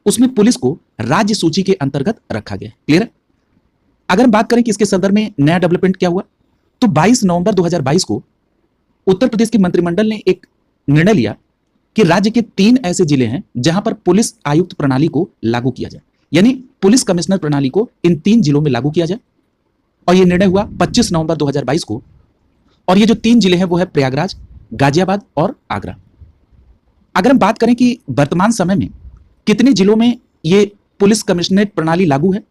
उसमें पुलिस को राज्य सूची के अंतर्गत रखा गया है। क्लियर है? अगर हम बात करें कि इसके संदर्भ में नया डेवलपमेंट क्या हुआ, तो 22 नवंबर 2022 को उत्तर प्रदेश के मंत्रिमंडल ने एक निर्णय लिया कि राज्य के 3 ऐसे जिले हैं जहां पर पुलिस आयुक्त प्रणाली को लागू किया जाए, यानी पुलिस कमिश्नर प्रणाली को इन 3 जिलों में लागू किया जाए। और यह निर्णय हुआ 25 नवंबर 2022 को। और ये जो 3 जिले हैं वो है प्रयागराज, गाजियाबाद और आगरा। अगर हम बात करें कि वर्तमान समय में कितने जिलों में ये पुलिस कमिश्नरेट प्रणाली लागू है,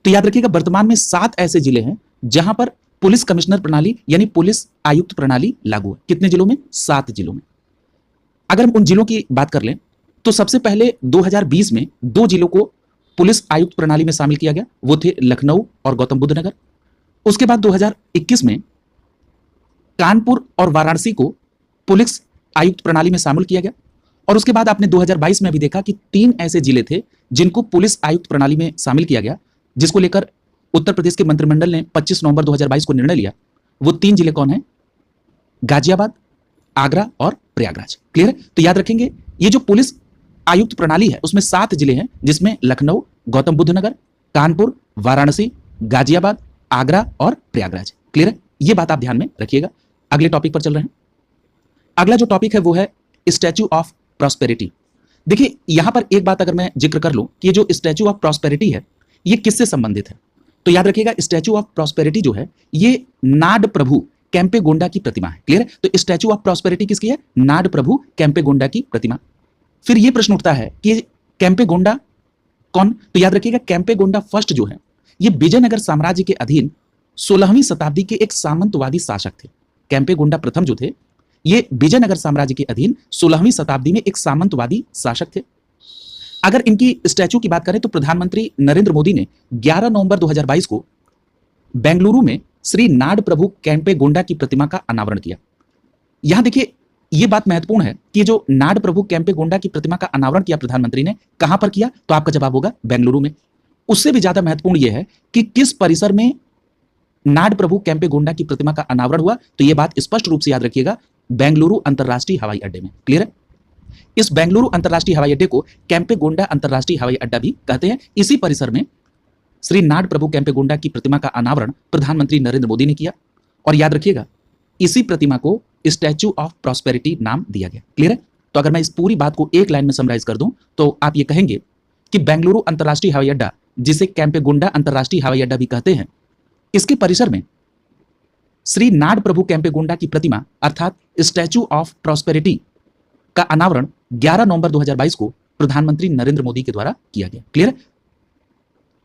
तो याद रखिएगा वर्तमान में 7 ऐसे जिले हैं जहां पर पुलिस कमिश्नर प्रणाली यानी पुलिस आयुक्त प्रणाली लागू है। कितने जिलों में? 7 जिलों में। अगर हम उन जिलों की बात कर लें तो सबसे पहले 2020 में 2 जिलों को पुलिस आयुक्त प्रणाली में शामिल किया गया, वो थे लखनऊ और गौतम बुद्ध नगर। उसके बाद 2021 में कानपुर और वाराणसी को पुलिस आयुक्त प्रणाली में शामिल किया गया। और उसके बाद आपने 2022 में भी देखा कि 3 ऐसे जिले थे जिनको पुलिस आयुक्त प्रणाली में शामिल किया गया, जिसको लेकर उत्तर प्रदेश के मंत्रिमंडल ने 25 नवंबर 2022 को निर्णय लिया। वो 3 जिले कौन हैं? गाजियाबाद, आगरा और प्रयागराज। क्लियर है? तो याद रखेंगे ये जो पुलिस आयुक्त प्रणाली है उसमें 7 जिले हैं, जिसमें लखनऊ, गौतम बुद्ध नगर, कानपुर, वाराणसी, गाजियाबाद, आगरा और प्रयागराज। क्लियर है? ये बात आप ध्यान में रखिएगा। अगले टॉपिक पर चल रहे हैं। अगला जो टॉपिक है वो है स्टैच्यू ऑफ प्रॉस्पेरिटी। देखिए यहां पर एक बात अगर मैं जिक्र कर लूं कि ये जो स्टैच्यू ऑफ प्रॉस्पेरिटी है ये किससे संबंधित है, तो याद रखिएगा स्टैच्यू ऑफ प्रॉस्पेरिटी जो है ये नाड प्रभु केम्पेगोंडा की प्रतिमा है। क्लियर है? तो स्टैच्यू ऑफ प्रॉस्पेरिटी किसकी है? नाड प्रभु केम्पेगोंडा की प्रतिमा। फिर ये प्रश्न उठता है कि केम्पेगोंडा कौन? तो याद रखिएगा केम्पेगोंडा फर्स्ट जो है ये विजयनगर साम्राज्य के अधीन 16वीं शताब्दी के एक सामंतवादी शासक थे। केम्पेगोंडा प्रथम जो थे ये विजयनगर साम्राज्य के अधीन 16वीं शताब्दी में एक सामंतवादी शासक थे। अगर इनकी स्टैच्यू की बात करें तो प्रधानमंत्री नरेंद्र मोदी ने 11 नवंबर 2022 को बेंगलुरु में श्री नाड प्रभु केम्पेगोंडा की प्रतिमा का अनावरण किया। यहां देखिए यह बात महत्वपूर्ण है कि जो नाड प्रभु केम्पेगोंडा की प्रतिमा का अनावरण किया प्रधानमंत्री ने, कहां पर किया? तो आपका जवाब होगा बेंगलुरु में। उससे भी ज्यादा महत्वपूर्ण यह है कि किस परिसर में नाड प्रभु केम्पेगोंडा की प्रतिमा का अनावरण हुआ, तो यह बात स्पष्ट रूप से याद रखिएगा, बेंगलुरु अंतरराष्ट्रीय हवाई अड्डे में। क्लियर है? इस बेंगलुरु अंतरराष्ट्रीय हवाई अड्डे को केम्पेगोंडा अंतरराष्ट्रीय हवाई अड्डा भी कहते हैं। इसी परिसर में श्री नाड प्रभु केम्पेगोंडा की प्रतिमा का अनावरण प्रधानमंत्री नरेंद्र मोदी ने किया। और याद रखिएगा इसी प्रतिमा को स्टैच्यू ऑफ प्रॉस्पेरिटी नाम दिया गया। क्लियर है? तो अगर मैं इस पूरी बात को एक लाइन में समराइज कर दूं तो आप ये कहेंगे कि बेंगलुरु अंतरराष्ट्रीय हवाई अड्डा, जिसे केम्पेगोंडा अंतरराष्ट्रीय हवाई अड्डा भी कहते हैं, इसके परिसर में श्री नाड प्रभु केम्पेगोंडा की प्रतिमा अर्थात स्टैच्यू ऑफ प्रॉस्पेरिटी का अनावरण 11 नवंबर 2022 को प्रधानमंत्री नरेंद्र मोदी के द्वारा किया गया। क्लियर है?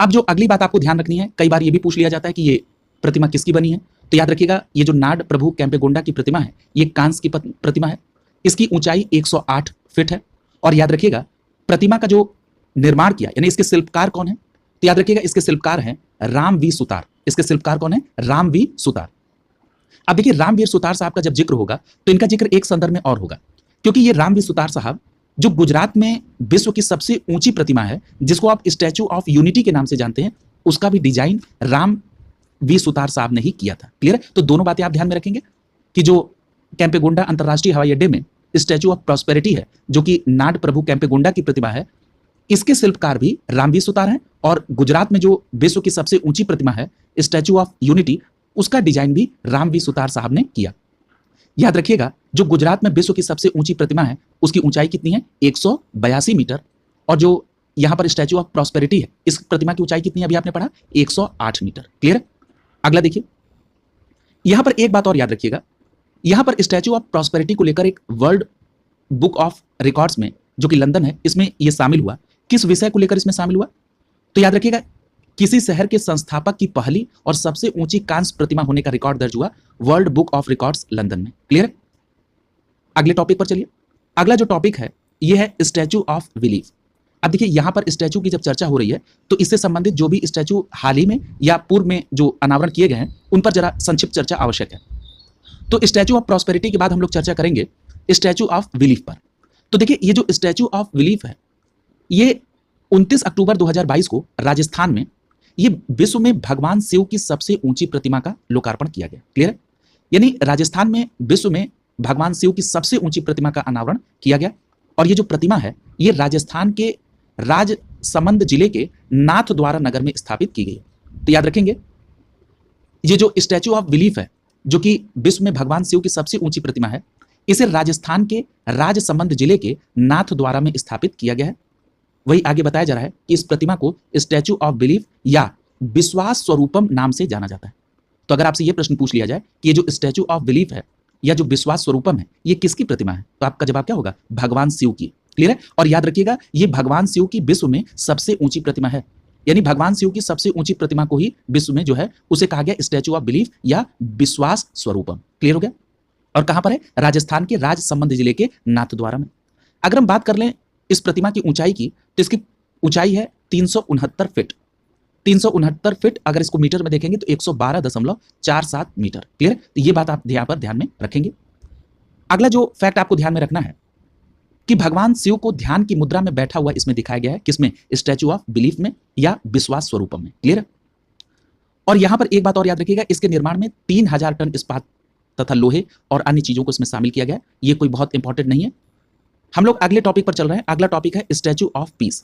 अब जो अगली बात आपको ध्यान रखनी है, कई बार ये भी पूछ लिया जाता है कि ये प्रतिमा किसकी बनी है, तो याद रखिएगा ये जो नाड प्रभु केम्पेगौड़ा की प्रतिमा है ये कांस्य की प्रतिमा है। इसकी ऊंचाई 108 फीट है। और याद रखिएगा प्रतिमा का जो निर्माण किया यानी इसके शिल्पकार कौन है, तो याद रखिएगा इसके शिल्पकार हैं रामवीर सुतार। इसके शिल्पकार कौन है? रामवीर सुतार। अब देखिए रामवीर सुतार साहब का जब जिक्र होगा तो इनका जिक्र एक संदर्भ में और होगा, क्योंकि ये रामवीर सुतार साहब जो गुजरात में विश्व की सबसे ऊंची प्रतिमा है जिसको आप स्टैचू ऑफ यूनिटी के नाम से जानते हैं, उसका भी डिजाइन रामवीर सुतार साहब ने ही किया था। क्लियर है? तो दोनों बातें आप ध्यान में रखेंगे कि जो केम्पेगौड़ा अंतरराष्ट्रीय हवाई अड्डे में स्टैचू ऑफ प्रॉस्पेरिटी है जो कि नाड प्रभु केम्पेगौड़ा की प्रतिमा है, इसके शिल्पकार भी रामवीर सुतार हैं। और गुजरात में जो विश्व की सबसे ऊंची प्रतिमा है स्टैचू ऑफ यूनिटी, उसका डिजाइन भी रामवीर सुतार साहब ने किया। याद रखिएगा जो गुजरात में विश्व की सबसे ऊंची प्रतिमा है उसकी ऊंचाई कितनी है? 182 मीटर। और जो यहां पर स्टैचू ऑफ प्रॉस्पेरिटी है इस प्रतिमा की ऊंचाई कितनी है? अभी आपने पढ़ा 108 मीटर। क्लियर है? अगला देखिए, यहां पर एक बात और याद रखिएगा, यहां पर स्टैचू ऑफ प्रॉस्पेरिटी को लेकर एक वर्ल्ड बुक ऑफ रिकॉर्ड्स में जो कि लंदन है इसमें यह शामिल हुआ। किस विषय को लेकर इसमें शामिल हुआ? तो याद रखिएगा किसी शहर के संस्थापक की पहली और सबसे ऊंची कांस्य प्रतिमा होने का रिकॉर्ड दर्ज हुआ world book of records London में। क्लियर है? अगले टॉपिक पर चलिए। अगला जो टॉपिक है यह है स्टैचू ऑफ बिलीफ। अब देखिए यहां पर स्टैचू की जब चर्चा हो रही है तो इससे संबंधित जो भी स्टैचू हाल ही में या पूर्व में जो अनावरण किए गए हैं उन पर जरा संक्षिप्त चर्चा आवश्यक है। तो स्टैचू ऑफ प्रॉस्पेरिटी के बाद हम लोग चर्चा करेंगे स्टैचू ऑफ बिलीफ पर। तो देखिए ये जो स्टैचू ऑफ बिलीफ है ये 29 अक्टूबर 2022 को राजस्थान में ये विश्व में भगवान शिव की सबसे ऊंची प्रतिमा का लोकार्पण किया गया। क्लियर है? यानी राजस्थान में विश्व में भगवान शिव की सबसे ऊंची प्रतिमा का अनावरण किया गया। और ये जो प्रतिमा है ये राजस्थान के राजसमंद जिले के नाथद्वारा नगर में स्थापित की गई है। तो याद रखेंगे ये जो स्टैचू ऑफ बिलीफ है जो कि विश्व में भगवान शिव की सबसे ऊंची प्रतिमा है, इसे राजस्थान के राजसमंद जिले के नाथद्वारा में स्थापित किया गया है। वही आगे बताया जा रहा है कि इस प्रतिमा को स्टैचू ऑफ बिलीफ या विश्वास स्वरूपम नाम से जाना जाता है। तो अगर आपसे यह प्रश्न पूछ लिया जाए कि ये जो स्टैचू ऑफ बिलीफ है या जो विश्वास स्वरूपम है ये किसकी प्रतिमा है, तो आपका जवाब क्या होगा? भगवान शिव की। क्लियर है? और याद रखिएगा ये भगवान शिव की विश्व में सबसे ऊंची प्रतिमा है। यानी भगवान शिव की सबसे ऊंची प्रतिमा को ही विश्व में जो है उसे कहा गया स्टैचू ऑफ बिलीफ या विश्वास स्वरूपम। क्लियर हो गया? और कहां पर है? राजस्थान के राजसमंद जिले के नाथद्वारा में। अगर हम बात कर लें इस प्रतिमा की ऊंचाई की तो इसकी ऊंचाई है 369 फीट। 369 फीट अगर इसको मीटर में देखेंगे तो 112.47 मीटर। क्लियर? तो ये बात आप यहाँ पर ध्यान में रखेंगे। अगला जो फैक्ट आपको ध्यान में रखना है कि भगवान शिव को ध्यान की मुद्रा में बैठा हुआ इसमें दिखाया गया है। किसमें? स्टैचू ऑफ बिलीफ में या विश्वास स्वरूपम में। क्लियर? और यहां पर एक बात और याद रखिएगा, इसके निर्माण में 3000 टन इस्पात तथा लोहे और अन्य चीजों को इसमें शामिल किया गया है। ये कोई बहुत इंपॉर्टेंट नहीं है। हम लोग अगले टॉपिक पर चल रहे हैं। अगला टॉपिक है स्टैचू ऑफ पीस।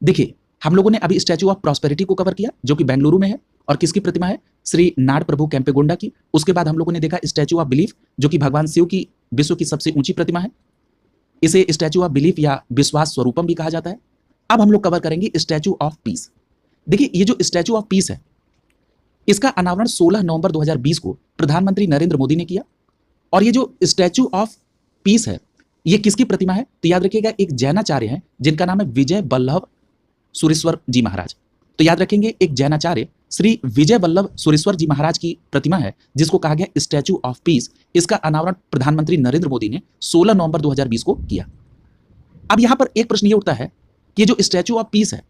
देखिए हम लोगों ने अभी स्टैचू ऑफ प्रॉस्पेरिटी को कवर किया जो कि बेंगलुरु में है और किसकी प्रतिमा है? श्री नाड प्रभु केम्पेगौड़ा की। उसके बाद हम लोगों ने देखा स्टैचू ऑफ बिलीफ जो कि भगवान शिव की विश्व की सबसे ऊंची प्रतिमा है। इसे स्टैचू ऑफ बिलीफ या विश्वास स्वरूपम भी कहा जाता है। अब हम लोग कवर करेंगे स्टैचू ऑफ पीस। देखिए ये जो स्टैचू ऑफ पीस है इसका अनावरण 16 नवंबर 2020 को प्रधानमंत्री नरेंद्र मोदी ने किया। और ये जो स्टैचू ऑफ पीस है ये किसकी प्रतिमा है? तो याद रखिएगा एक जैनाचार्य हैं जिनका नाम है विजय वल्लभ सुरेश्वर जी महाराज। तो याद रखेंगे एक जैनाचार्य श्री विजय वल्लभ सुरेश्वर जी महाराज की प्रतिमा है जिसको कहा गया स्टैचू ऑफ पीस। इसका अनावरण प्रधानमंत्री नरेंद्र मोदी ने 16 नवंबर 2020 को किया। अब यहां पर एक प्रश्न ये उठता है कि ये जो स्टैचू ऑफ पीस है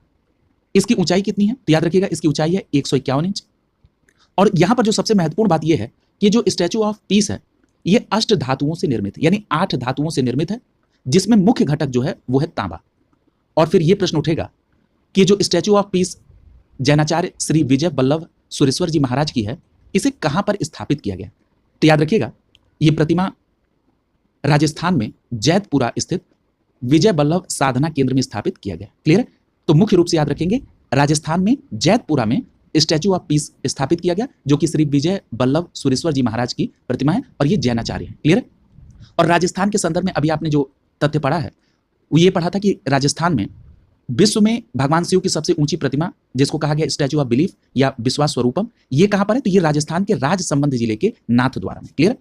इसकी ऊंचाई कितनी है? तो याद रखिएगा इसकी ऊंचाई है 151 इंच। और यहां पर जो सबसे महत्वपूर्ण बात यह है कि जो स्टैचू ऑफ पीस है ये 8 धातुओं से निर्मित है, यानी 8 धातुओं से निर्मित है जिसमें मुख्य घटक जो है वो है तांबा। और फिर यह प्रश्न उठेगा कि जो statue of peace जैनाचार्य Shri Vijay Vallabh Sureshwar जी महाराज की है इसे कहां पर स्थापित किया गया? तो याद रखिएगा ये प्रतिमा राजस्थान में जैतपुरा स्थित विजय वल्लभ साधना केंद्र में स्थापित किया गया। क्लियर? तो मुख्य रूप से याद रखेंगे राजस्थान में जैतपुरा में स्टैचू ऑफ पीस स्थापित किया गया जो कि श्री विजय वल्लभ सुरेश्वर जी महाराज की प्रतिमा है और ये जैनाचार्य है। क्लियर? और राजस्थान के संदर्भ में अभी आपने जो तथ्य पढ़ा है वो ये पढ़ा था कि राजस्थान में विश्व में भगवान शिव की सबसे ऊंची प्रतिमा जिसको कहा गया स्टैचू ऑफ बिलीफ या विश्वास स्वरूपम, ये कहां पर है? तो ये राजस्थान के राजसमंद जिले के नाथद्वारा में। क्लियर?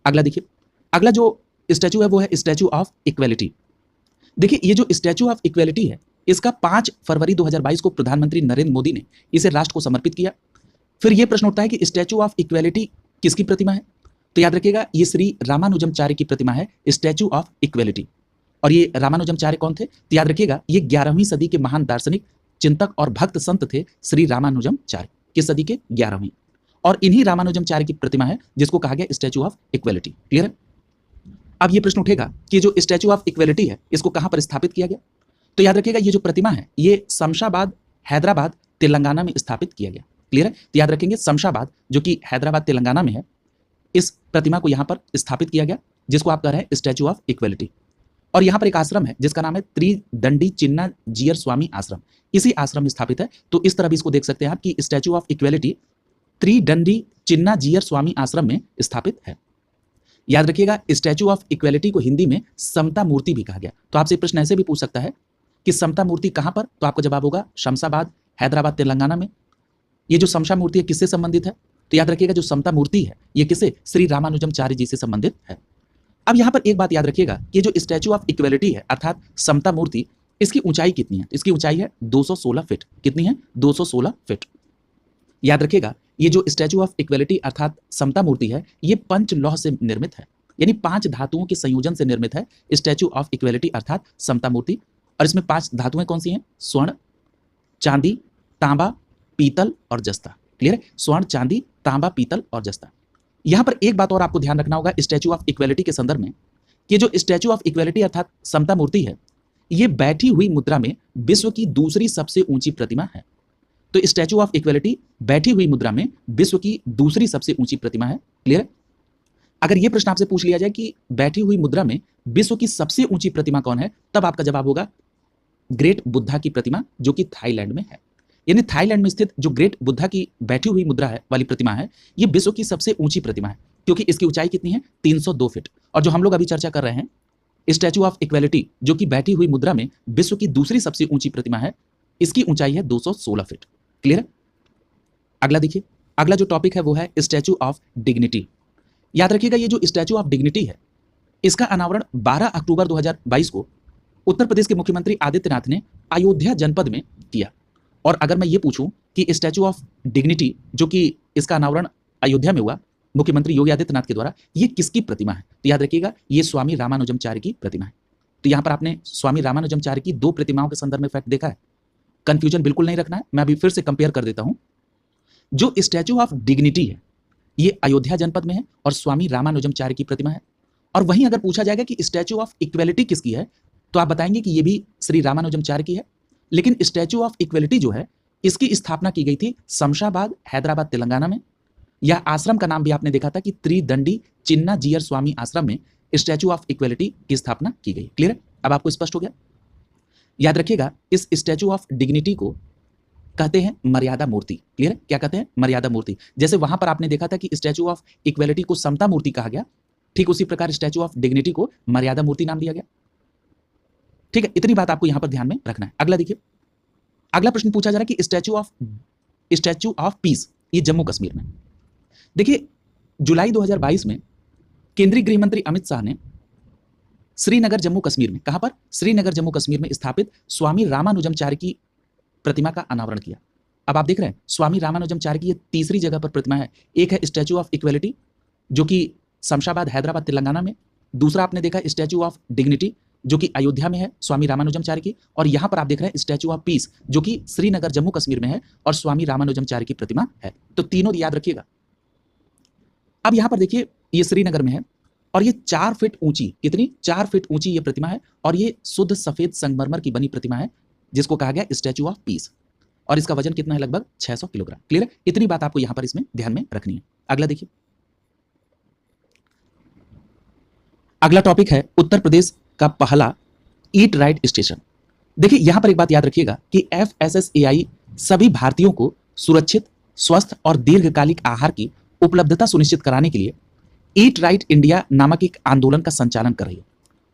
अगला देखिए, अगला जो स्टैचू है वो है स्टैचू ऑफ इक्वेलिटी। देखिए ये जो स्टैचू ऑफ इक्वेलिटी है इसका 5 फरवरी 2022 को प्रधानमंत्री नरेंद्र मोदी ने इसे राष्ट्र को समर्पित किया। फिर यह प्रश्न उठता है कि स्टैचू ऑफ इक्वेलिटी किसकी प्रतिमा है? तो याद रखिएगा ये श्री रामानुजमचार्य की प्रतिमा है, स्टैचू ऑफ इक्वेलिटी। और ये रामानुजमचार्य कौन थे? तो याद रखिएगा ये 11वीं सदी के महान दार्शनिक, चिंतक और भक्त संत थे श्री रामानुजमचार्य। किस सदी के? 11वीं। और इन्हीं रामानुजमचार्य की प्रतिमा है जिसको कहा गया स्टैचू ऑफ इक्वेलिटी। क्लियर है? अब ये प्रश्न उठेगा कि जो स्टैचू ऑफ इक्वेलिटी है इसको कहां पर स्थापित किया गया? तो याद रखिएगा ये जो प्रतिमा है ये शमशाबाद, हैदराबाद, तेलंगाना में स्थापित किया गया। क्लियर है? तो याद रखेंगे शमशाबाद जो कि हैदराबाद तेलंगाना में है, इस प्रतिमा को यहां पर स्थापित किया गया जिसको आप कह रहे हैं स्टैचू ऑफ इक्वेलिटी। और यहां पर एक आश्रम है जिसका नाम है त्रिदंडी चिन्ना जीयर स्वामी आश्रम, इसी आश्रम में स्थापित है। तो इस तरह भी इसको देख सकते हैं आप कि स्टैचू ऑफ इक्वेलिटी त्रिदंडी चिन्ना जीयर स्वामी आश्रम में स्थापित है। याद रखिएगा स्टैचू ऑफ इक्वेलिटी को हिंदी में समता मूर्ति भी कहा गया। तो आपसे प्रश्न ऐसे भी पूछ सकता है कि समता मूर्ति कहां पर? तो आपका जवाब होगा शमशाबाद, हैदराबाद, तेलंगाना में। ये जो समता मूर्ति है किससे संबंधित है? तो याद रखिएगा जो समता मूर्ति है ये किसे? श्री रामानुजमचार्य जी से संबंधित है। अब यहां पर एक बात याद रखिएगा कि जो स्टैचू ऑफ इक्वेलिटी है अर्थात समता मूर्ति, इसकी ऊंचाई कितनी है? इसकी ऊंचाई है 216 फीट। कितनी है? 216 फीट। याद रखिएगा ये जो स्टैचू ऑफ इक्वेलिटी अर्थात समता मूर्ति है ये पंचलौह से निर्मित है, यानी 5 धातुओं के संयोजन से निर्मित है स्टैचू ऑफ इक्वेलिटी अर्थात समता मूर्ति। और इसमें 5 धातुएं कौन सी हैं? स्वर्ण, चांदी, तांबा, पीतल और जस्ता। क्लियर है? स्वर्ण, चांदी, तांबा, पीतल और जस्ता। यहां पर एक बात और आपको ध्यान रखना होगा स्टैचू ऑफ इक्वेलिटी के संदर्भ में कि जो स्टैचू ऑफ इक्वेलिटी अर्थात समता मूर्ति है ये बैठी हुई मुद्रा में विश्व की दूसरी सबसे ऊंची प्रतिमा है। तो स्टैचू ऑफ इक्वेलिटी बैठी हुई मुद्रा में विश्व की दूसरी सबसे ऊंची प्रतिमा है। क्लियर है? अगर यह प्रश्न आपसे पूछ लिया जाए कि बैठी हुई मुद्रा में विश्व की सबसे ऊंची प्रतिमा कौन है, तब आपका जवाब होगा ग्रेट बुद्धा की प्रतिमा जो कि थाईलैंड में है। यानी थाईलैंड में स्थित जो ग्रेट बुद्धा की बैठी हुई मुद्रा है वाली प्रतिमा है ये विश्व की सबसे ऊंची प्रतिमा है क्योंकि इसकी ऊंचाई कितनी है? 302 फीट। और जो हम लोग अभी चर्चा कर रहे हैं स्टैचू ऑफ इक्वेलिटी जो कि बैठी हुई मुद्रा में विश्व की दूसरी सबसे ऊंची प्रतिमा है, इसकी ऊंचाई है 216 फीट। क्लियर है? अगला देखिए, अगला जो टॉपिक है वो है स्टैचू ऑफ डिग्निटी। याद रखिएगा ये जो स्टैचू ऑफ डिग्निटी है इसका अनावरण 12 अक्टूबर 2022 को उत्तर प्रदेश के मुख्यमंत्री आदित्यनाथ ने अयोध्या जनपद में किया। और अगर मैं ये पूछूं कि स्टैचू ऑफ डिग्निटी जो कि इसका अनावरण अयोध्या में हुआ मुख्यमंत्री योगी आदित्यनाथ के द्वारा, ये किसकी प्रतिमा है? तो याद रखिएगा ये स्वामी रामानुजमचार्य की प्रतिमा है। तो यहां पर आपने स्वामी रामानुजमचार्य की 2 प्रतिमाओं के संदर्भ में फैक्ट देखा है। कंफ्यूजन बिल्कुल नहीं रखना है, मैं अभी फिर से कंपेयर कर देता हूं। जो स्टैचू ऑफ डिग्निटी है ये अयोध्या जनपद में है और स्वामी रामानुजमचार्य की प्रतिमा है। और वहीं अगर पूछा जाएगा कि स्टैचू ऑफ इक्वेलिटी किसकी है तो आप बताएंगे कि ये भी श्री रामानुजमचार्य की है। लेकिन स्टैचू ऑफ इक्वेलिटी जो है इसकी स्थापना की गई थी शमशाबाद, हैदराबाद, तेलंगाना में। यह आश्रम का नाम भी आपने देखा था कि त्रिदंडी चिन्ना जीयर स्वामी आश्रम में स्टैचू ऑफ इक्वेलिटी की स्थापना की गई। क्लियर है? अब आपको स्पष्ट हो गया। याद रखिएगा इस स्टैचू ऑफ डिग्निटी को कहते हैं मर्यादा मूर्ति। क्लियर है? क्या कहते हैं? मर्यादा मूर्ति। जैसे वहां पर आपने देखा था कि स्टैचू ऑफ इक्वेलिटी को समता मूर्ति कहा गया, ठीक उसी प्रकार स्टैचू ऑफ डिग्निटी को मर्यादा मूर्ति नाम दिया गया। ठीक है, इतनी बात आपको यहां पर ध्यान में रखना है। अगला देखिए, अगला प्रश्न पूछा जा रहा है कि स्टैचू ऑफ पीस ये जम्मू कश्मीर में। देखिए जुलाई 2022 में केंद्रीय गृह मंत्री अमित शाह ने श्रीनगर जम्मू कश्मीर में, कहां पर? श्रीनगर जम्मू कश्मीर में स्थापित स्वामी रामानुजमचार्य की प्रतिमा का अनावरण किया। अब आप देख रहे हैं स्वामी रामानुजमचार्य की ये तीसरी जगह पर प्रतिमा है। एक है स्टैचू ऑफ इक्वेलिटी जो कि शमशाबाद, हैदराबाद, तेलंगाना में। दूसरा आपने देखा स्टैचू ऑफ डिग्निटी जो कि अयोध्या में है स्वामी रामानुजमचार्य की। और यहां पर आप देख रहे हैं स्टैचू ऑफ पीस जो कि श्रीनगर जम्मू कश्मीर में है और स्वामी रामानुजमचार्य की प्रतिमा है। तो तीनों याद रखिएगा। अब यहां पर देखिए ये श्रीनगर में है और ये 4 फीट ऊंची, कितनी? 4 फीट ऊंची ये प्रतिमा है और ये शुद्ध सफेद संगमरमर की बनी प्रतिमा है जिसको कहा गया स्टैचू ऑफ पीस। और इसका वजन कितना है? लगभग 600 किलोग्राम। क्लियर है? इतनी बात आपको यहां पर इसमें ध्यान में रखनी है। अगला देखिए, अगला टॉपिक है उत्तर प्रदेश का पहला ईट राइट स्टेशन। देखिए यहां पर एक बात याद रखिएगा कि FSSAI सभी भारतीयों को सुरक्षित, स्वस्थ और दीर्घकालिक आहार की उपलब्धता सुनिश्चित कराने के लिए ईट राइट इंडिया नामक एक आंदोलन का संचालन कर रही है।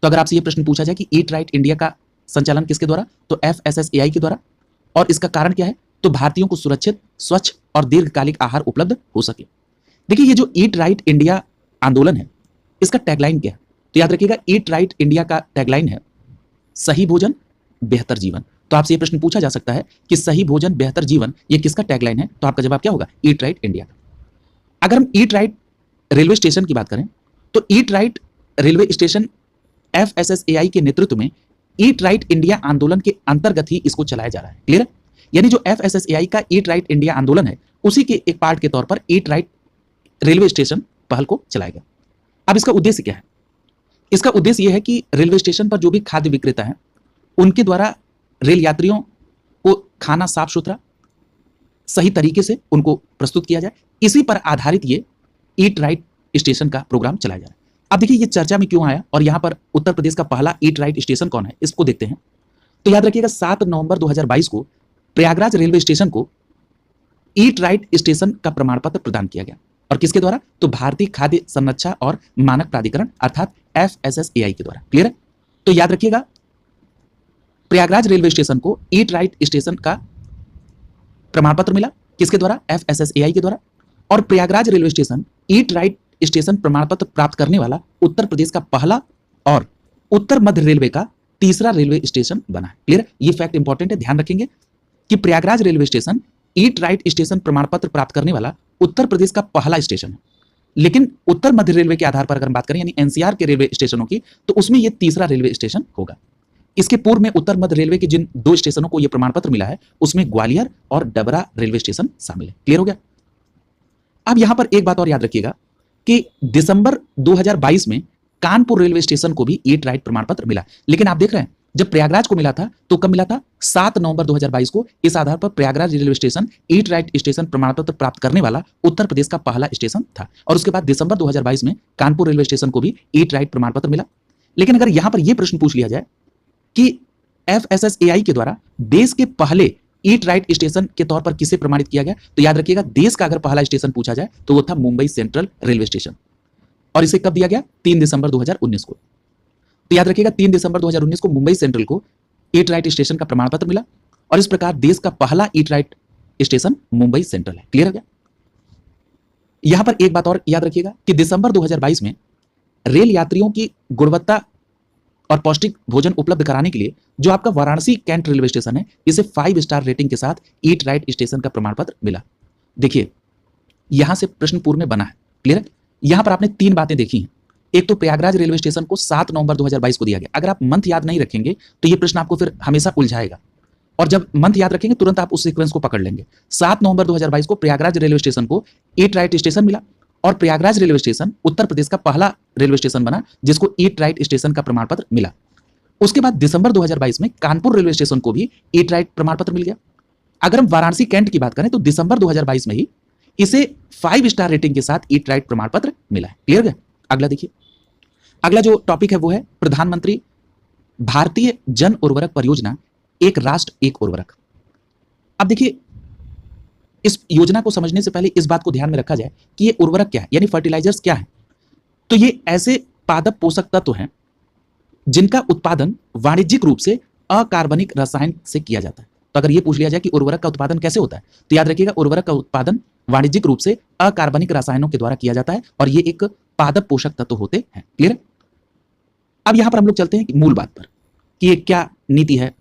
तो अगर आपसे यह प्रश्न पूछा जाए कि ईट राइट इंडिया का संचालन किसके द्वारा, तो FSSAI के द्वारा। और इसका कारण क्या है? तो भारतीयों को सुरक्षित, स्वच्छ और दीर्घकालिक आहार उपलब्ध हो सके। देखिए ये जो ईट राइट इंडिया आंदोलन है इसका टैगलाइन क्या है? तो याद रखिएगा ईट राइट इंडिया का टैगलाइन है सही भोजन बेहतर जीवन। तो आपसे ये प्रश्न पूछा जा सकता है कि सही भोजन बेहतर जीवन ये किसका टैगलाइन है, तो आपका जवाब क्या होगा, ईट राइट इंडिया का। अगर हम ईट राइट रेलवे स्टेशन की बात करें तो eat right railway station FSSAI के नेतृत्व में ईट राइट इंडिया आंदोलन के अंतर्गत ही इसको चलाया जा रहा है। क्लियर है? यानी जो FSSAI का ईट राइट इंडिया आंदोलन है उसी के एक पार्ट के तौर पर ईट राइट रेलवे स्टेशन पहल को चलाया गया। अब इसका उद्देश्य क्या है? इसका उद्देश्य यह है कि रेलवे स्टेशन पर जो भी खाद्य विक्रेता हैं उनके द्वारा रेल यात्रियों को खाना साफ सुथरा सही तरीके से उनको प्रस्तुत किया जाए, इसी पर आधारित ये ईट राइट स्टेशन का प्रोग्राम चलाया जा रहा है। अब देखिए ये चर्चा में क्यों आया और यहाँ पर उत्तर प्रदेश का पहला ईट राइट स्टेशन कौन है इसको देखते हैं। तो याद रखिएगा 7 नवंबर 2022 को प्रयागराज रेलवे स्टेशन को ईट राइट स्टेशन का प्रमाण पत्र प्रदान किया गया। और किसके द्वारा? तो भारतीय खाद्य संरक्षा और मानक प्राधिकरण अर्थात FSSAI के द्वारा। क्लियर है? तो याद रखिएगा प्रयागराज रेलवे स्टेशन को ईट राइट स्टेशन का प्रमाण पत्र मिला, किसके द्वारा? FSSAI के द्वारा। और Prayagraj railway station eat right station प्रमाण पत्र प्राप्त करने वाला उत्तर प्रदेश का पहला और उत्तर मध्य रेलवे का तीसरा रेलवे स्टेशन बना है। क्लियर? ये फैक्ट इंपॉर्टेंट है, ध्यान रखेंगे कि Prayagraj railway station eat right station प्रमाण पत्र प्राप्त करने वाला उत्तर प्रदेश का पहला स्टेशन है। लेकिन उत्तर मध्य रेलवे के आधार पर अगर हम बात करें यानी NCR के रेलवे स्टेशनों की, तो उसमें यह तीसरा रेलवे स्टेशन होगा। इसके पूर्व में उत्तर मध्य रेलवे के जिन 2 स्टेशनों को यह प्रमाण पत्र मिला है उसमें ग्वालियर और डबरा रेलवे स्टेशन शामिल है। क्लियर हो गया? अब यहां पर एक बात और याद रखिएगा कि दिसंबर 2022 में कानपुर रेलवे स्टेशन को भी ईट राइट प्रमाण पत्र मिला। लेकिन आप देख रहे हैं जब प्रयागराज को मिला था तो कब मिला था? 7 नवंबर 2022 को। इस आधार पर Prayagraj railway station eat right station प्रमाण पत्र प्राप्त करने वाला उत्तर प्रदेश का पहला स्टेशन था। और उसके बाद दिसंबर 2022 में कानपुर रेलवे स्टेशन को भी ईट राइट प्रमाण पत्र मिला। लेकिन अगर यहां पर यह प्रश्न पूछ लिया जाए कि FSSAI के द्वारा देश के पहले ईट राइट स्टेशन के तौर पर किसे प्रमाणित किया गया, तो याद रखिएगा देश का अगर पहला स्टेशन पूछा जाए तो वो था मुंबई सेंट्रल रेलवे स्टेशन। और इसे कब दिया गया? 3 दिसंबर 2019 को। तो याद रखिएगा 3 दिसंबर 2019 को मुंबई सेंट्रल को ईट राइट स्टेशन का प्रमाण पत्र मिला और इस प्रकार देश का पहला eat right station Mumbai central है। क्लियर हो गया? यहां पर एक बात और याद रखिएगा कि दिसंबर 2022 में रेल यात्रियों की गुणवत्ता और पौष्टिक भोजन उपलब्ध कराने के लिए जो आपका वाराणसी कैंट रेलवे स्टेशन है इसे 5 स्टार रेटिंग के साथ ईट राइट स्टेशन का प्रमाण पत्र मिला। देखिए यहां से प्रश्न पूर्व में बना है। क्लियर है? यहां पर आपने 3 बातें देखी हैं। एक तो प्रयागराज रेलवे स्टेशन को 7 नवंबर 2022 को दिया गया। अगर आप मंथ याद नहीं रखेंगे तो यह प्रश्न आपको फिर हमेशा उलझाएगा और जब मंथ याद रखेंगे तुरंत आप उस सीक्वेंस को पकड़ लेंगे। 7 नवंबर 2022 को प्रयागराज रेलवे स्टेशन को ईट राइट स्टेशन मिला और प्रयागराज रेलवे स्टेशन उत्तर प्रदेश का पहला रेलवे स्टेशन बना जिसको ईट राइट स्टेशन का प्रमाण पत्र मिला। उसके बाद दिसंबर 2022 में कानपुर रेलवे स्टेशन को भी ईट राइट प्रमाण पत्र मिल गया। अगर हम वाराणसी कैंट की बात करें तो दिसंबर 2022 में ही इसे 5 स्टार रेटिंग के साथ ईट राइट प्रमाण पत्र मिला है। क्लियर है? अगला देखिए, अगला जो टॉपिक है वो है प्रधानमंत्री भारतीय जन उर्वरक परियोजना एक राष्ट्र एक उर्वरक। अब देखिए इस योजना को समझने से पहले इस बात को ध्यान में रखा जाए कि ये उर्वरक क्या है यानी फर्टिलाइजर्स क्या है। तो ये ऐसे पादप पोषक तत्व हैं जिनका उत्पादन वाणिज्यिक रूप से अकार्बनिक रसायन से किया जाता है। तो अगर ये पूछ लिया जाए कि उर्वरक का उत्पादन कैसे होता है तो याद रखिएगा उर्वरक का उत्पादन वाणिज्यिक रूप से अकार्बनिक रसायनों के द्वारा किया जाता है और ये एक पादप पोषक तत्व होते हैं। क्लियर? अब यहां पर हम लोग चलते हैं मूल बात पर कि ये क्या नीति है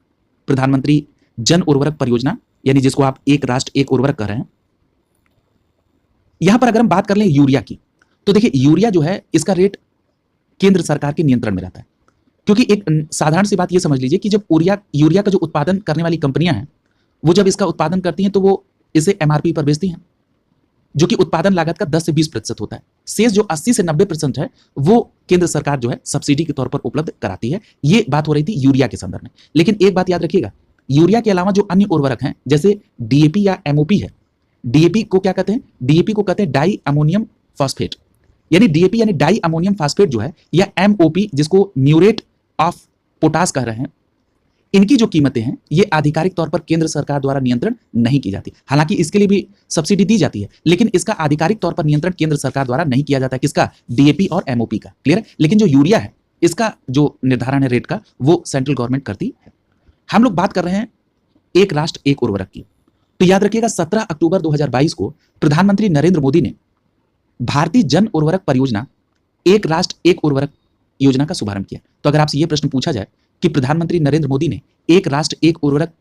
प्रधानमंत्री जन उर्वरक परियोजना यानी जिसको आप एक राष्ट्र एक उर्वरक कह रहे हैं। यहां पर अगर हम बात कर लें यूरिया की तो देखिए यूरिया जो है इसका रेट केंद्र सरकार के नियंत्रण में रहता है क्योंकि एक साधारण सी बात ये समझ लीजिए कि जब यूरिया का जो उत्पादन करने वाली कंपनियां हैं वो जब इसका उत्पादन करती हैं तो वो इसे MRP पर बेचती हैं जो कि उत्पादन लागत का 10 से 20% होता है। शेष जो 80 से 90% है वो केंद्र सरकार जो है सब्सिडी के तौर पर उपलब्ध कराती है। ये बात हो रही थी यूरिया के संदर्भ में। लेकिन एक बात याद रखिएगा यूरिया के अलावा जो अन्य उर्वरक हैं जैसे DAP या MOP है। DAP को क्या कहते हैं? DAP को कहते हैं डाई अमोनियम फॉस्फेट यानी DAP यानी डाई अमोनियम फॉस्फेट जो है या MOP जिसको म्यूरेट ऑफ पोटास कह रहे हैं, इनकी जो कीमतें हैं ये आधिकारिक तौर पर केंद्र सरकार द्वारा नियंत्रण नहीं की जाती। हालांकि इसके लिए भी सब्सिडी दी जाती है लेकिन इसका आधिकारिक तौर पर नियंत्रण केंद्र सरकार द्वारा नहीं किया जाता। किसका? DAP और MOP का। क्लियर है? लेकिन जो यूरिया है इसका जो निर्धारण है रेट का वो सेंट्रल गवर्नमेंट करती है। हम लोग बात कर रहे हैं एक राष्ट्र एक उर्वरक की। तो याद रखिएगा 17 अक्टूबर 2022 को प्रधानमंत्री नरेंद्र मोदी ने भारतीय जन उर्वरक परियोजना एक राष्ट्र एक उर्वरक योजना का शुभारंभ किया। तो अगर आपसे यह प्रश्न पूछा जाए कि प्रधानमंत्री नरेंद्र मोदी ने एक राष्ट्र एक उर्वरक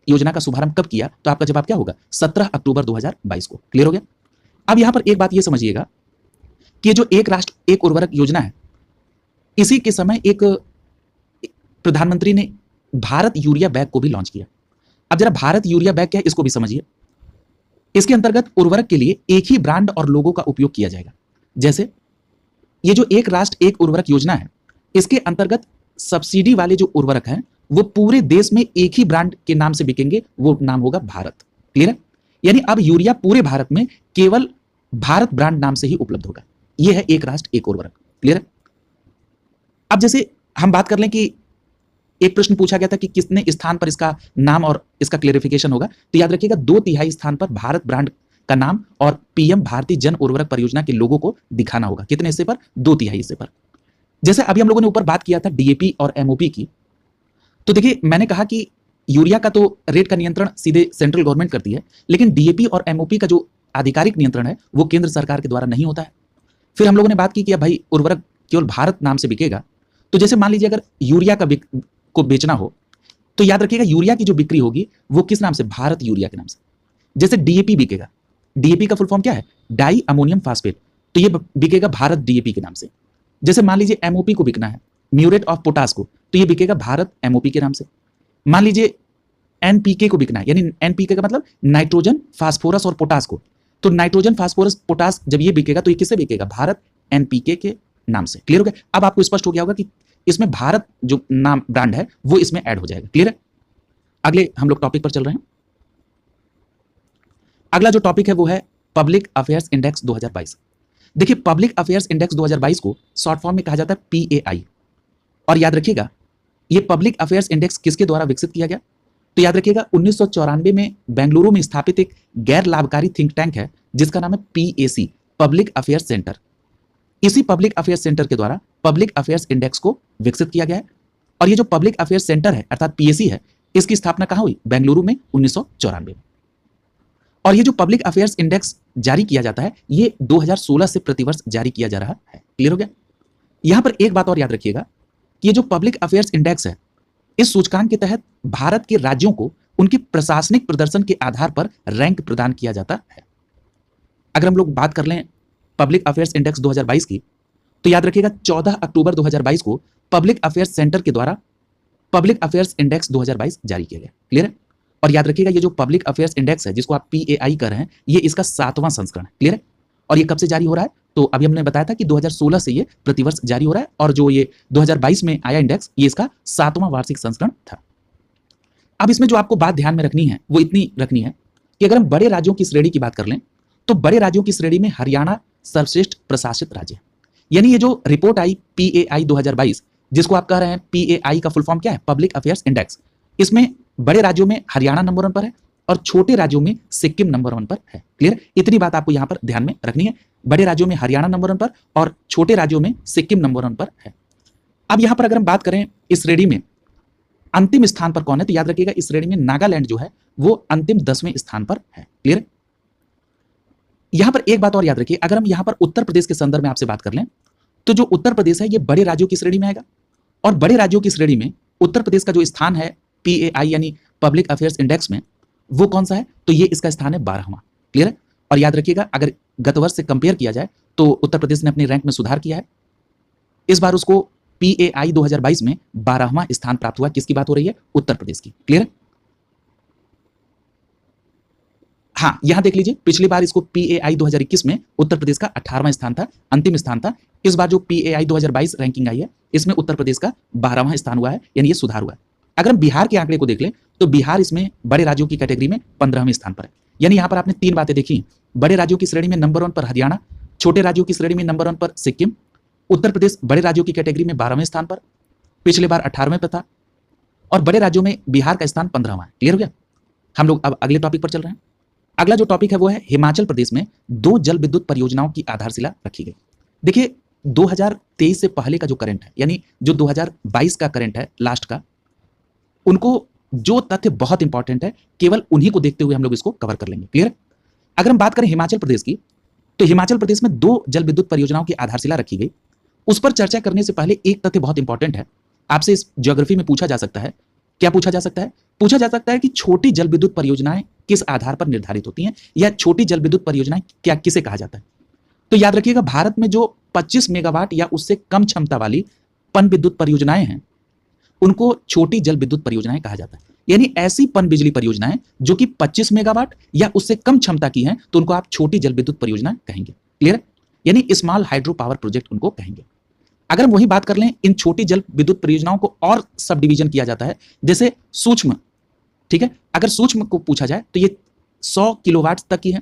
योजना का शुभारंभ कब किया, तो आपका जवाब क्या होगा? 17 अक्टूबर 2022 को। क्लियर हो गया? अब यहां पर एक बात यह समझिएगा कि जो एक राष्ट्र एक उर्वरक योजना है, इसी के समय एक प्रधानमंत्री ने भारत यूरिया बैग को भी लॉन्च किया। अब जरा भारत यूरिया बैग क्या है इसको भी समझिए। इसके अंतर्गत उर्वरक के लिए एक ही ब्रांड और लोगो का उपयोग किया जाएगा। जैसे ये जो एक राष्ट्र एक उर्वरक योजना है, इसके अंतर्गत सब्सिडी वाले जो उर्वरक हैं वो पूरे देश में एक ही ब्रांड के नाम से बिकेंगे, वो नाम होगा भारत। क्लियर है? यानी अब यूरिया पूरे भारत में केवल भारत ब्रांड नाम से ही उपलब्ध होगा। यह है एक राष्ट्र एक उर्वरक। क्लियर है? अब जैसे हम बात कर लें कि एक प्रश्न पूछा गया था कि कितने स्थान पर इसका नाम और इसका क्लेरिफिकेशन होगा, तो याद रखिएगा 2/3 स्थान पर भारत ब्रांड का नाम और पीएम भारतीय जन उर्वरक परियोजना के लोगों को दिखाना होगा। कितने हिस्से पर? 2/3 हिस्से पर। जैसे अभी हम लोगों ने ऊपर बात किया था डीएपी और एमओपी की, तो देखिए मैंने कहा कि यूरिया का तो रेट का नियंत्रण सीधे सेंट्रल गवर्नमेंट करती है, लेकिन डीएपी और एमओपी का जो आधिकारिक नियंत्रण है वो केंद्र सरकार के द्वारा नहीं होता है। फिर हम लोगों ने बात की कि अब भाई उर्वरक केवल भारत नाम से बिकेगा, तो जैसे मान लीजिए अगर यूरिया को बेचना हो तो याद रखिएगा यूरिया की जो बिक्री होगी वो किस नाम से? भारत यूरिया के नाम से। जैसे डीएपी बिकेगा, डीएपी का फुल फॉर्म क्या है? डाई अमोनियम फास्फेट, तो ये बिकेगा भारत डीएपी के नाम से। जैसे मान लीजिए एमओपी को बिकना है, म्यूरेट ऑफ पोटास को, तो ये बिकेगा भारत एमओपी के नाम से। मान लीजिए एनपीके को बिकना है, यानी एनपीके का मतलब नाइट्रोजन फास्फोरस और पोटास को, तो नाइट्रोजन फास्फोरस पोटास जब ये बिकेगा तो ये किससे बिकेगा? भारत एनपीके के नाम से। क्लियर हो गया? अब आपको स्पष्ट हो गया होगा कि इसमें भारत जो नाम ब्रांड है वो इसमें ऐड हो जाएगा। क्लियर है? अगले हम लोग टॉपिक पर चल रहे हैं। अगला जो टॉपिक है वो है पब्लिक अफेयर्स इंडेक्स 2022। देखिए पब्लिक अफेयर्स इंडेक्स 2022 को शॉर्ट फॉर्म में कहा जाता है पीएआई। और याद रखिएगा ये पब्लिक अफेयर्स इंडेक्स किसके द्वारा विकसित किया गया? तो याद रखिएगा 1994 में बेंगलुरु में स्थापित एक गैर लाभकारी थिंक टैंक है जिसका नाम है पीएसी, पब्लिक अफेयर्स सेंटर। इसी पब्लिक अफेयर्स सेंटर के द्वारा पब्लिक अफेयर्स इंडेक्स को विकसित किया गया है। और ये जो पब्लिक अफेयर्स सेंटर है अर्थात पीएसी है, इसकी स्थापना कहां हुई? बेंगलुरु में 1994 में। और ये जो पब्लिक अफेयर्स इंडेक्स जारी किया जाता है ये 2016 से प्रतिवर्ष जारी किया जा रहा है। क्लियर हो गया? यहां पर एक बात और याद रखिएगा कि ये जो पब्लिक अफेयर्स इंडेक्स है, इस सूचकांक के तहत भारत के राज्यों को उनके प्रशासनिक प्रदर्शन के आधार पर रैंक प्रदान किया जाता है। अगर हम लोग बात कर लें पब्लिक अफेयर्स इंडेक्स 2022 की, तो याद रखिएगा 14 अक्टूबर 2022 को पब्लिक अफेयर्स सेंटर के द्वारा पब्लिक अफेयर्स इंडेक्स 2022 जारी किया गया। क्लियर है? और याद रखिएगा ये जो पब्लिक अफेयर्स इंडेक्स है जिसको आप पीएआई कर रहे हैं, ये इसका 7वां संस्करण है। क्लियर है? और ये कब से जारी हो रहा है? तो अभी हमने बताया था कि 2016 से ये प्रतिवर्ष जारी हो रहा है, और जो ये 2022 में आया इंडेक्स ये इसका 7वां वार्षिक संस्करण था। अब इसमें जो आपको बात ध्यान में रखनी है वो इतनी रखनी है कि अगर हम बड़े राज्यों की श्रेणी की बात कर लें तो बड़े राज्यों की श्रेणी में हरियाणा सर्वश्रेष्ठ प्रशासित राज्य है। यानी ये जो रिपोर्ट आई पीएआई 2022 जिसको आप कह रहे हैं पीएआई का फुल फॉर्म क्या है? Public affairs index. इसमें बड़े राज्यों में हरियाणा नंबर 1 पर है और छोटे राज्यों में सिक्किम नंबर 1 पर है। क्लियर? इतनी बात आपको यहां पर ध्यान में रखनी है। बड़े राज्यों में हरियाणा नंबर 1 पर और छोटे राज्यों में सिक्किम नंबर 1 पर है। अब यहां पर अगर हम बात करें इस श्रेणी में अंतिम स्थान पर कौन है, तो याद रखिएगा इस श्रेणी में नागालैंड जो है वो अंतिम 10वें स्थान पर है। क्लियर? यहां पर एक बात और याद रखिए, अगर हम यहां पर उत्तर प्रदेश के संदर्भ में आपसे बात कर लें तो जो उत्तर प्रदेश है ये बड़े राज्यों की श्रेणी में आएगा, और बड़े राज्यों की श्रेणी में उत्तर प्रदेश का जो स्थान है पीएआई यानी पब्लिक अफेयर्स इंडेक्स में वो कौन सा है? तो ये इसका स्थान है 12वां। क्लियर है? और याद रखिएगा अगर गत वर्ष से कंपेयर किया जाए तो उत्तर प्रदेश ने अपने रैंक में सुधार किया है। इस बार उसको पीएआई 2022 में 12वां स्थान प्राप्त हुआ। किसकी बात हो रही है? उत्तर प्रदेश की। क्लियर है? हाँ, यहां देख लीजिए पिछली बार इसको पीएआई 2021 में उत्तर प्रदेश का 18वां स्थान था, अंतिम स्थान था। इस बार जो पीएआई 2022 रैंकिंग आई है इसमें उत्तर प्रदेश का 12वां स्थान हुआ है, यानी ये सुधार हुआ है। अगर हम बिहार के आंकड़े को देख लें तो बिहार इसमें बड़े राज्यों की कैटेगरी में 15वें स्थान पर है। यानी यहां पर आपने 3 बातें देखी, बड़े राज्यों की श्रेणी में नंबर 1 पर हरियाणा, छोटे राज्यों की श्रेणी में नंबर 1 पर सिक्किम, उत्तर प्रदेश बड़े राज्यों की कैटेगरी में 12वें स्थान पर, पिछले बार 18वें पर था, और बड़े राज्यों में बिहार का स्थान 15वां है। क्लियर हो गया? हम लोग अब अगले टॉपिक पर चल रहे हैं। अगला जो टॉपिक है वो है हिमाचल प्रदेश में 2 जल विद्युत परियोजनाओं की आधारशिला रखी गई। देखिए 2023 से पहले का जो करंट है, यानी जो 2022 का करंट है लास्ट का, उनको जो तथ्य बहुत इंपॉर्टेंट है केवल उन्हीं को देखते हुए हम लोग इसको कवर कर लेंगे। क्लियर? अगर हम बात करें हिमाचल प्रदेश की तो हिमाचल प्रदेश में 2 जल विद्युत परियोजनाओं की आधारशिला रखी गई। उस पर चर्चा करने से पहले एक तथ्य बहुत इंपॉर्टेंट है आपसे इस ज्योग्राफी में पूछा जा सकता है, क्या पूछा जा सकता है? पूछा जा सकता है कि छोटी जल विद्युत परियोजनाएं किस आधार पर निर्धारित होती हैं, या छोटी जल विद्युत परियोजनाएं क्या किसे कहा जाता है? तो याद रखिएगा, भारत में जो 25 मेगावाट या उससे कम क्षमता वाली पन विद्युत परियोजनाएं हैं, उनको छोटी जल विद्युत परियोजनाएं कहा जाता है। यानी ऐसी पन बिजली परियोजनाएं जो कि 25 मेगावाट या उससे कम क्षमता की हैं, तो उनको आप छोटी जल विद्युत परियोजनाएं कहेंगे। क्लियर है? यानी स्मॉल हाइड्रो पावर प्रोजेक्ट उनको कहेंगे। अगर हम वही बात कर लें, इन छोटी जल विद्युत परियोजनाओं को और सब डिवीजन किया जाता है, जैसे सूक्ष्म। ठीक है, अगर सूक्ष्म को पूछा जाए तो ये 100 किलोवाट तक की है,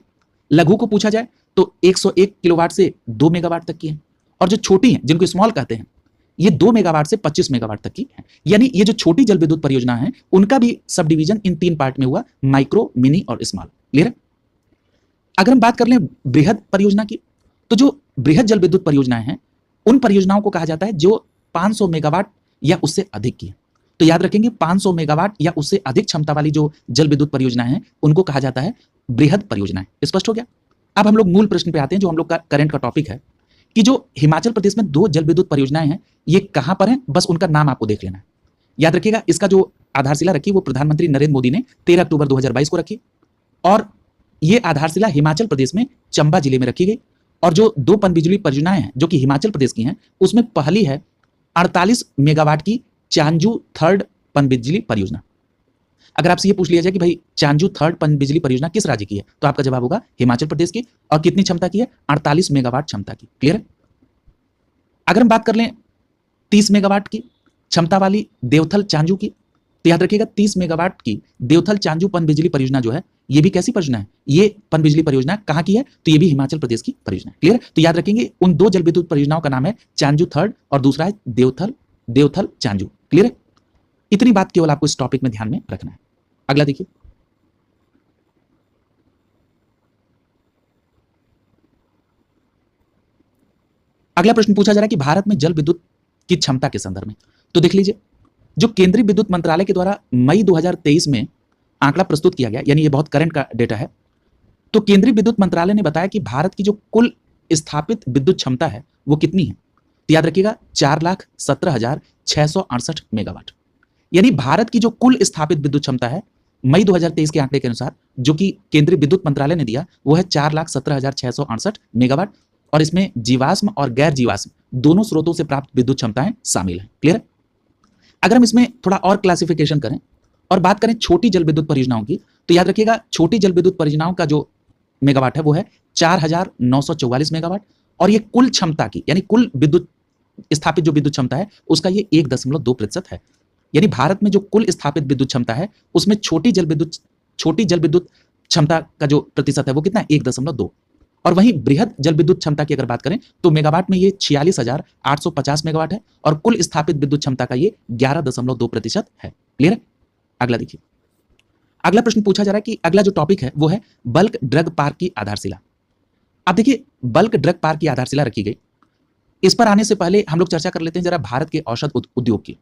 लघु को पूछा जाए तो 101 किलोवाट से 2 मेगावाट तक की है, और जो छोटी हैं जिनको स्मॉल कहते हैं, ये 2 मेगावाट से 25 मेगावाट तक की है। यानी ये जो छोटी जल विद्युत परियोजना है, उनका भी सब डिवीजन इन 3 पार्ट में हुआ, माइक्रो, मिनी और स्मॉल। क्लियर है? अगर हम बात कर लें बृहद परियोजना की, तो जो बृहद जल विद्युत परियोजनाएं हैं, उन परियोजनाओं को कहा जाता है जो 500 मेगावाट या उससे अधिक की है। तो याद रखेंगे, 500 मेगावाट या उससे अधिक क्षमता वाली जो जल विद्युत परियोजनाएं हैं, उनको कहा जाता है बृहद परियोजनाएं। स्पष्ट हो गया? अब हम लोग मूल प्रश्न पे आते हैं, जो हम लोग का करंट का टॉपिक है, कि जो हिमाचल प्रदेश में 2 जल विद्युत परियोजनाएं हैं, ये कहां पर हैं? बस उनका नाम आपको देख लेना है। याद रखिएगा, इसका जो आधारशिला रखी वो प्रधानमंत्री नरेंद्र मोदी ने 13 अक्टूबर 2022 को रखी, और ये आधारशिला हिमाचल प्रदेश में चंबा जिले में रखी गई। और जो 2 पनबिजली परियोजनाएं हैं जो कि हिमाचल प्रदेश की हैं, उसमें पहली है 48 मेगावाट की चांजू थर्ड पनबिजली परियोजना। अगर आपसे ये पूछ लिया जाए कि भाई चांजू थर्ड पनबिजली परियोजना किस राज्य की है, तो आपका जवाब होगा हिमाचल प्रदेश की, और कितनी क्षमता की है? 48 मेगावाट क्षमता की। क्लियर है? अगर हम बात कर लें 30 मेगावाट की क्षमता वाली देवथल चांजू की, तो याद रखिएगा 30 मेगावाट की देवथल चांजू पनबिजली परियोजना जो है, ये भी कैसी परियोजना है? ये पनबिजली परियोजना कहां की है? तो ये भी हिमाचल प्रदेश की परियोजना है। क्लियर? तो याद रखेंगे, उन 2 जल विद्युत परियोजनाओं का नाम है चांजू थर्ड और दूसरा है देवथल चांजू। क्लियर है? इतनी बात केवल आपको इस टॉपिक में ध्यान में रखना है। अगला देखिए, अगला प्रश्न पूछा जा रहा है कि भारत में जल विद्युत की क्षमता के संदर्भ में। तो देख लीजिए, जो केंद्रीय विद्युत मंत्रालय के द्वारा मई 2023 में आंकड़ा प्रस्तुत किया गया, यानी ये बहुत करंट का डेटा है, तो केंद्रीय विद्युत मंत्रालय ने बताया कि भारत की जो कुल स्थापित विद्युत क्षमता है वो कितनी है? तो याद रखिएगा 4,17,668 मेगावाट। यानी भारत की जो कुल स्थापित विद्युत क्षमता है, मई 2023 के आंकड़े के अनुसार, जो कि केंद्रीय विद्युत मंत्रालय ने दिया, वो है 4,17,668 मेगावाट, और इसमें जीवाश्म और गैर जीवाश्म दोनों स्रोतों से प्राप्त विद्युत क्षमताएं शामिल हैं। क्लियर है? अगर हम इसमें थोड़ा और क्लासिफिकेशन करें और बात करें छोटी जल विद्युत परियोजनाओं की, तो याद रखिएगा छोटी जल विद्युत परियोजनाओं का जो मेगावाट है वो है 4,944 मेगावाट, और ये कुल क्षमता की, यानी कुल विद्युत स्थापित जो विद्युत क्षमता है उसका ये 1.2% है। यानी भारत में जो कुल स्थापित विद्युत क्षमता है उसमें छोटी जल विद्युत क्षमता का जो प्रतिशत है वो कितना है? 1.2। और वहीं बृहद जल विद्युत क्षमता की अगर बात करें तो मेगावाट में ये 46,850 मेगावाट है, और कुल स्थापित विद्युत क्षमता का ये 11.2% है। क्लियर है? अगला देखिए, अगला प्रश्न पूछा जा रहा है कि अगला जो टॉपिक है वो है बल्क ड्रग पार्क की आधारशिला। अब देखिए, बल्क ड्रग पार्क की आधारशिला रखी गई। इस पर आने से पहले हम लोग चर्चा कर लेते हैं जरा भारत के औषध उद्योग की।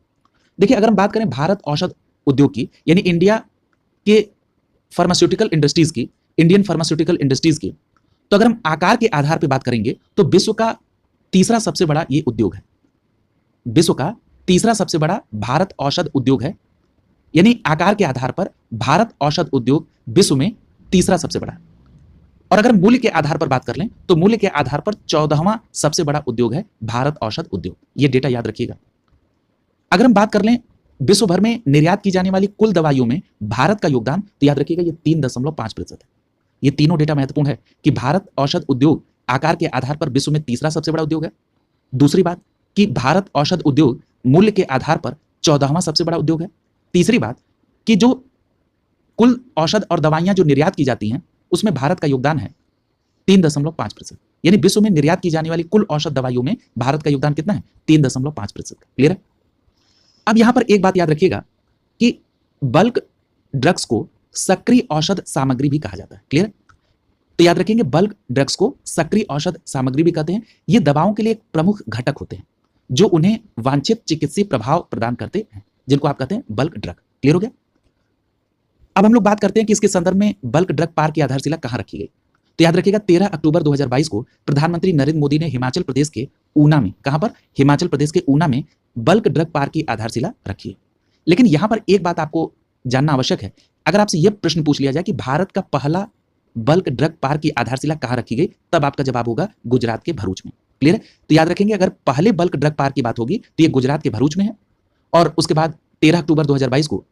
देखिए, अगर हम बात करें भारत औषध उद्योग की, यानी इंडिया के फार्मास्यूटिकल इंडस्ट्रीज की, इंडियन फार्मास्यूटिकल इंडस्ट्रीज की, तो अगर हम आकार के आधार पर बात करेंगे तो विश्व का तीसरा सबसे बड़ा ये उद्योग है। विश्व का तीसरा सबसे बड़ा भारत औषध उद्योग है। यानी आकार के आधार पर भारत औषध उद्योग विश्व में तीसरा सबसे बड़ा है। और अगर मूल्य के आधार पर बात कर लें तो मूल्य के आधार पर 14वां सबसे बड़ा उद्योग है भारत औषध उद्योग। ये डेटा याद रखिएगा। अगर हम बात कर लें विश्व भर में निर्यात की जाने वाली कुल दवाइयों में भारत का योगदान, तो याद रखिएगा ये 3.5% है। ये तीनों डेटा महत्वपूर्ण है कि भारत औषध उद्योग आकार के आधार पर विश्व में तीसरा सबसे बड़ा उद्योग है। दूसरी बात कि भारत औषध उद्योग मूल्य के आधार पर 14वां सबसे बड़ा उद्योग है। तीसरी बात कि जो कुल औषध और दवाइयां जो निर्यात की जाती हैं उसमें भारत का योगदान है 3.5%। यानी विश्व में निर्यात की जाने वाली कुल औषध दवाइयों में भारत का योगदान कितना है? 3.5%। क्लियर है? अब यहां पर एक बात याद रखिएगा कि बल्क ड्रग्स को सक्रिय औषध सामग्री भी कहा जाता है। क्लियर? तो याद रखेंगे, बल्क ड्रग्स को सक्रिय औषध सामग्री भी कहते हैं। ये दवाओं के लिए एक प्रमुख घटक होते हैं जो उन्हें वांछित चिकित्सीय प्रभाव प्रदान करते हैं, जिनको आप कहते हैं बल्क ड्रग। क्लियर हो गया? अब हम लोग बात करते हैं कि इसके संदर्भ में बल्क ड्रग पार्क की आधारशिला कहां रखी गई। तो याद रखिएगा 13 अक्टूबर 2022 को प्रधानमंत्री नरेंद्र मोदी ने हिमाचल प्रदेश के ऊना में, कहां पर? हिमाचल प्रदेश के ऊना में बल्क ड्रग पार्क की आधारशिला रखी है। लेकिन यहां पर एक बात आपको जानना आवश्यक है। अगर आपसे यह प्रश्न पूछ लिया जाए कि भारत का पहला बल्क ड्रग पार्क की आधारशिला कहां रखी गई, तब आपका जवाब होगा गुजरात के भरूच में। क्लियर है? तो याद रखेंगे, अगर पहले बल्क ड्रग पार्क की बात होगी तो ये गुजरात के भरूच में है, और उसके बाद 13 अक्टूबर 2022 को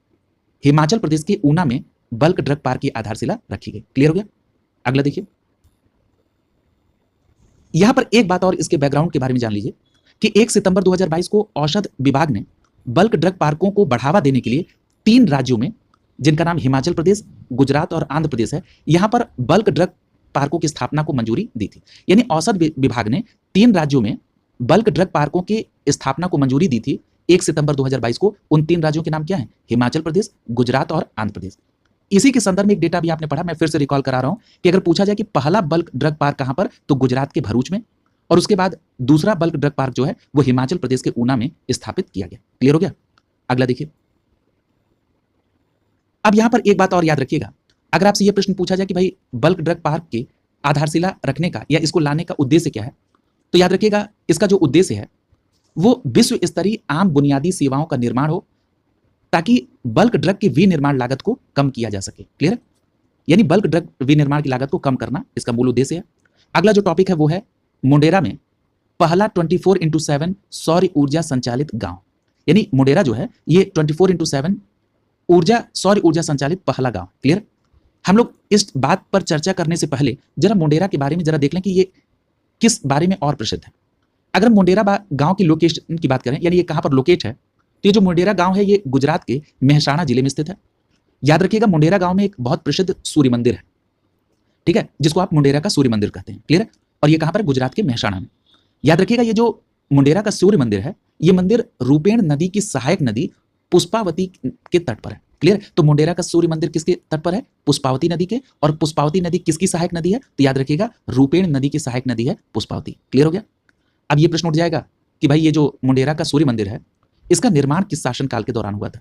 हिमाचल प्रदेश के ऊना में बल्क ड्रग पार्क की आधारशिला रखी गई। क्लियर हो गया? अगला देखिए, यहां पर एक बात और इसके बैकग्राउंड के बारे में जान लीजिए कि 1 सितंबर 2022 को औषध विभाग ने बल्क ड्रग पार्कों को बढ़ावा देने के लिए 3 राज्यों में, जिनका नाम हिमाचल प्रदेश, गुजरात और आंध्र प्रदेश है, यहां पर बल्क ड्रग पार्कों की स्थापना को मंजूरी दी थी। यानी औषध विभाग ने 3 राज्यों में बल्क ड्रग पार्कों की स्थापना को मंजूरी दी थी 1 सितंबर 2022 को। उन 3 राज्यों के नाम क्या हैं? हिमाचल प्रदेश, गुजरात और आंध्र प्रदेश। इसी के संदर्भ में एक डेटा भी आपने पढ़ा, मैं फिर से रिकॉल करा रहा हूं कि अगर पूछा जाए कि पहला बल्क ड्रग पार्क कहां पर, तो गुजरात के भरूच में, और उसके बाद दूसरा बल्क ड्रग पार्क जो है वो हिमाचल प्रदेश के ऊना में स्थापित किया गया। क्लियर हो गया? अगला देखिए, अब यहां पर एक बात और याद रखिएगा, अगर आपसे यह प्रश्न पूछा जाए कि भाई बल्क ड्रग पार्क की आधारशिला रखने का या इसको लाने का उद्देश्य क्या है, तो याद रखिएगा इसका जो उद्देश्य है वो विश्व स्तरीय आम बुनियादी सेवाओं का निर्माण हो, ताकि बल्क ड्रग की विनिर्माण लागत को कम किया जा सके। क्लियर? यानी बल्क ड्रग विनिर्माण की लागत को कम करना इसका मूल उद्देश्य है। अगला जो टॉपिक है वो है मुंडेरा में पहला 24x7 सौर ऊर्जा संचालित गांव। यानी मुंडेरा जो है ये 24x7 सौर ऊर्जा संचालित पहला गांव। क्लियर? हम लोग इस बात पर चर्चा करने से पहले जरा मुंडेरा के बारे में जरा देख लें कि ये किस बारे में और प्रसिद्ध है। अगर मुंडेरा गांव की लोकेशन की बात करें, यानी ये कहां पर लोकेट है, तो ये जो मुंडेरा गांव है ये गुजरात के मेहसाणा जिले में स्थित है। याद रखिएगा, मुंडेरा गांव में एक बहुत प्रसिद्ध सूर्य मंदिर है, ठीक है, जिसको आप मुंडेरा का सूर्य मंदिर कहते हैं। क्लियर? और ये कहां पर? गुजरात के मेहसाणा में। याद रखिएगा, ये जो मुंडेरा का सूर्य मंदिर है, ये मंदिर रूपेण नदी की सहायक नदी पुष्पावती के तट पर है। क्लियर? तो मुंडेरा का सूर्य मंदिर किसके तट पर है? पुष्पावती नदी के। और पुष्पावती नदी किसकी सहायक नदी है? तो याद रखिएगा, रूपेण नदी की सहायक नदी है पुष्पावती। क्लियर हो गया? अब ये प्रश्न उठ जाएगा कि भाई ये जो मुंडेरा का सूर्य मंदिर है, इसका निर्माण किस शासनकाल के दौरान हुआ था?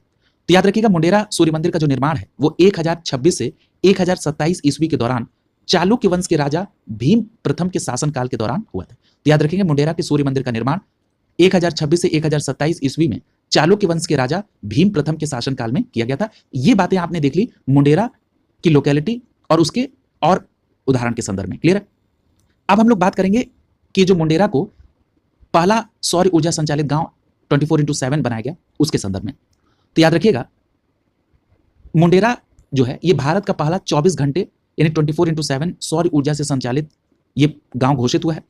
तो याद रखिएगा, मुंडेरा सूर्य मंदिर का जो निर्माण है वो 1026 से 1027 ईस्वी के दौरान चालुक्य वंश के राजा भीम प्रथम के शासनकाल के दौरान हुआ था। तो याद रखेंगे, मुंडेरा के सूर्य मंदिर का निर्माण 1026 से 1027 ईस्वी में चालुक्य वंश के राजा भीम प्रथम के शासनकाल में किया गया था। ये बातें आपने देख ली मुंडेरा की लोकेलिटी और उसके और उदाहरण के संदर्भ में। क्लियर है? अब हम लोग बात करेंगे कि जो मुंडेरा को पहला सौर ऊर्जा संचालित गांव 24x7 बनाया गया उसके संदर्भ में। तो याद रखिएगा, मुंडेरा जो है ये भारत का पहला 24 घंटे यानी 24x7 सौर ऊर्जा से संचालित ये गांव घोषित हुआ है।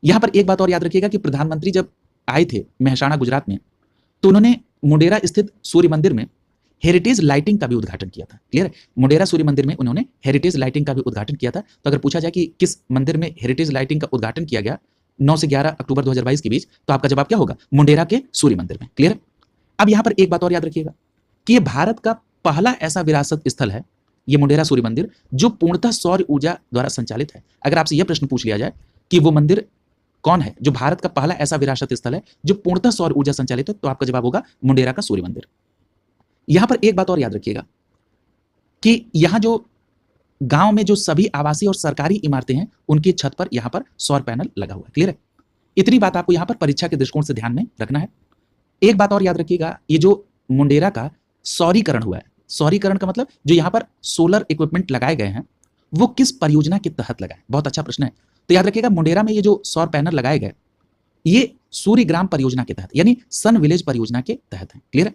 यहां पर एक बात और याद रखिएगा कि प्रधानमंत्री जब आए थे मेहसाणा गुजरात में, तो उन्होंने मुंडेरा स्थित सूर्य मंदिर में हेरिटेज लाइटिंग का भी उद्घाटन किया था। क्लियर है? मुंडेरा सूर्य मंदिर में उन्होंने हेरिटेज लाइटिंग का भी उद्घाटन किया था। तो अगर पूछा जाए कि किस मंदिर में हेरिटेज लाइटिंग का उद्घाटन किया गया 9 से 11 अक्टूबर 2022 के बीच, तो आपका जवाब क्या होगा? मुंडेरा के सूर्य मंदिर में। क्लियर है? अब यहां पर एक बात और याद रखिएगा कि यह भारत का पहला ऐसा विरासत स्थल है, यह मुंडेरा सूर्य मंदिर, जो पूर्णतः सौर ऊर्जा द्वारा संचालित है। अगर आपसे यह प्रश्न पूछ लिया जाए कि वो मंदिर कौन है जो भारत का पहला ऐसा विरासत स्थल है जो पूर्णतः सौर ऊर्जा संचालित है, तो आपका जवाब होगा मुंडेरा का सूर्य मंदिर। यहां पर एक बात और याद रखिएगा कि यहां जो गांव में जो सभी आवासीय और सरकारी इमारतें हैं उनकी छत पर यहां पर सौर पैनल लगा हुआ है। क्लियर है? इतनी बात आपको यहां पर परीक्षा के दृष्टिकोण से ध्यान में रखना है। एक बात और याद रखिएगा, ये जो मुंडेरा का सौरीकरण हुआ है, सौरीकरण का मतलब जो यहां पर सोलर इक्विपमेंट लगाए गए हैं वो किस परियोजना के तहत लगाए? बहुत अच्छा प्रश्न है। तो याद रखिएगा, मुंडेरा में ये जो सौर पैनल लगाए गए ये सूर्यग्राम परियोजना के तहत यानी सन विलेज परियोजना के तहत है। क्लियर है?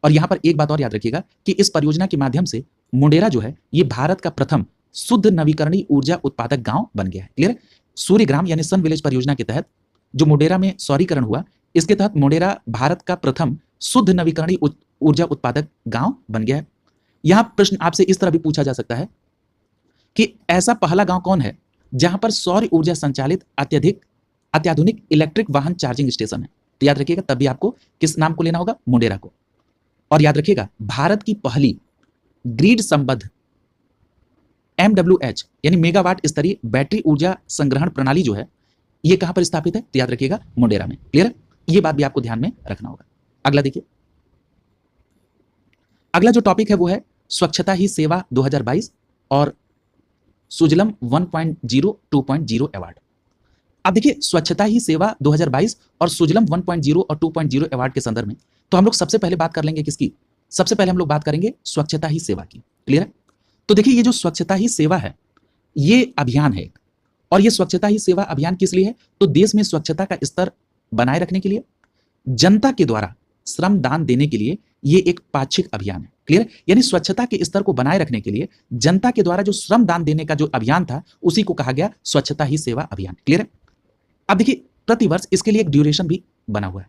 और यहां पर एक बात और याद रखिएगा कि इस परियोजना के माध्यम से मुंडेरा जो है ये भारत का प्रथम शुद्ध नवीकरणीय ऊर्जा उत्पादक गांव बन गया है। क्लियर है? सूर्यग्राम यानी सन विलेज परियोजना के तहत जो मुंडेरा में सौरीकरण हुआ, इसके तहत मुंडेरा भारत का प्रथम शुद्ध नवीकरणीय ऊर्जा उत्पादक गांव बन गया है। यहां प्रश्न आपसे इस तरह भी पूछा जा सकता है कि ऐसा पहला गांव कौन है जहां पर सौर ऊर्जा संचालित अत्याधुनिक इलेक्ट्रिक वाहन चार्जिंग स्टेशन है? तो याद रखिएगा, तब भी आपको किस नाम को लेना होगा? मुंडेरा को। और याद रखिएगा, भारत की पहली ग्रिड संबद्ध MWH यानी मेगावाट स्तरीय बैटरी ऊर्जा संग्रहण प्रणाली जो है ये कहां पर स्थापित है? तो याद रखिएगा, मुंडेरा में। क्लियर है? ये बात भी आपको ध्यान में रखना होगा। अगला देखिए, अगला जो टॉपिक है वो है स्वच्छता ही सेवा 2022 और सुजलम 1.0 2.0 अवार्ड। अब देखिए स्वच्छता ही सेवा 2022 और सुजलम 1.0 और 2.0 अवार्ड के संदर्भ में तो हम लोग सबसे पहले बात कर लेंगे किसकी? सबसे पहले हम लोग बात करेंगे स्वच्छता ही सेवा की। क्लियर है? तो देखिए ये जो स्वच्छता ही सेवा है, ये अभियान है और ये स्वच्छता ही सेवा अभियान किस लिए है? तो देश में स्वच्छता का स्तर बनाए रखने के लिए, जनता के द्वारा श्रम दान देने के लिए ये एक पाक्षिक अभियान है। क्लियर? यानी स्वच्छता के स्तर को बनाए रखने के लिए जनता के द्वारा जो श्रम दान देने का जो अभियान था, उसी को कहा गया स्वच्छता ही सेवा अभियान। क्लियर है? अब देखिए प्रतिवर्ष इसके लिए एक ड्यूरेशन भी बना हुआ है।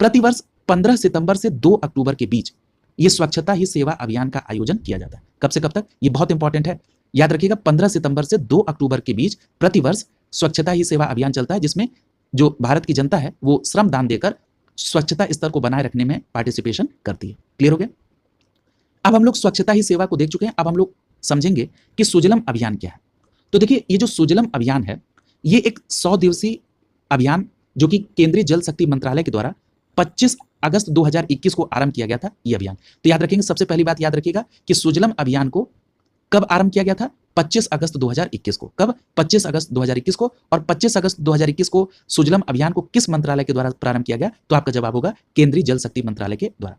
प्रतिवर्ष 15 सितंबर से 2 अक्टूबर के बीच ये स्वच्छता ही सेवा अभियान का आयोजन किया जाता है। कब से कब तक? ये बहुत इंपॉर्टेंट है, याद रखिएगा। 15 सितंबर से 2 अक्टूबर के बीच प्रतिवर्ष स्वच्छता ही सेवा अभियान चलता है, जिसमें जो भारत की जनता है वो श्रम दान देकर स्वच्छता स्तर को बनाए रखने में पार्टिसिपेशन करती है। क्लियर हो गया? अब हम लोग स्वच्छता ही सेवा को देख चुके हैं, अब हम लोग समझेंगे कि सुजलम अभियान क्या है। तो देखिए ये जो सुजलम अभियान है, ये एक 100 दिवसीय अभियान जो कि केंद्रीय जल शक्ति मंत्रालय के द्वारा 25 अगस्त 2021 को आरंभ किया गया था ये अभियान। तो याद रखेंगे, सबसे पहली बात याद रखिएगा कि सुजलम अभियान को कब आरंभ किया गया था? 25 अगस्त 2021 को। कब? 25 अगस्त 2021 को। और 25 अगस्त 2021 को सुजलम अभियान को किस मंत्रालय के द्वारा प्रारंभ किया गया? तो आपका जवाब होगा केंद्रीय जल शक्ति मंत्रालय के द्वारा।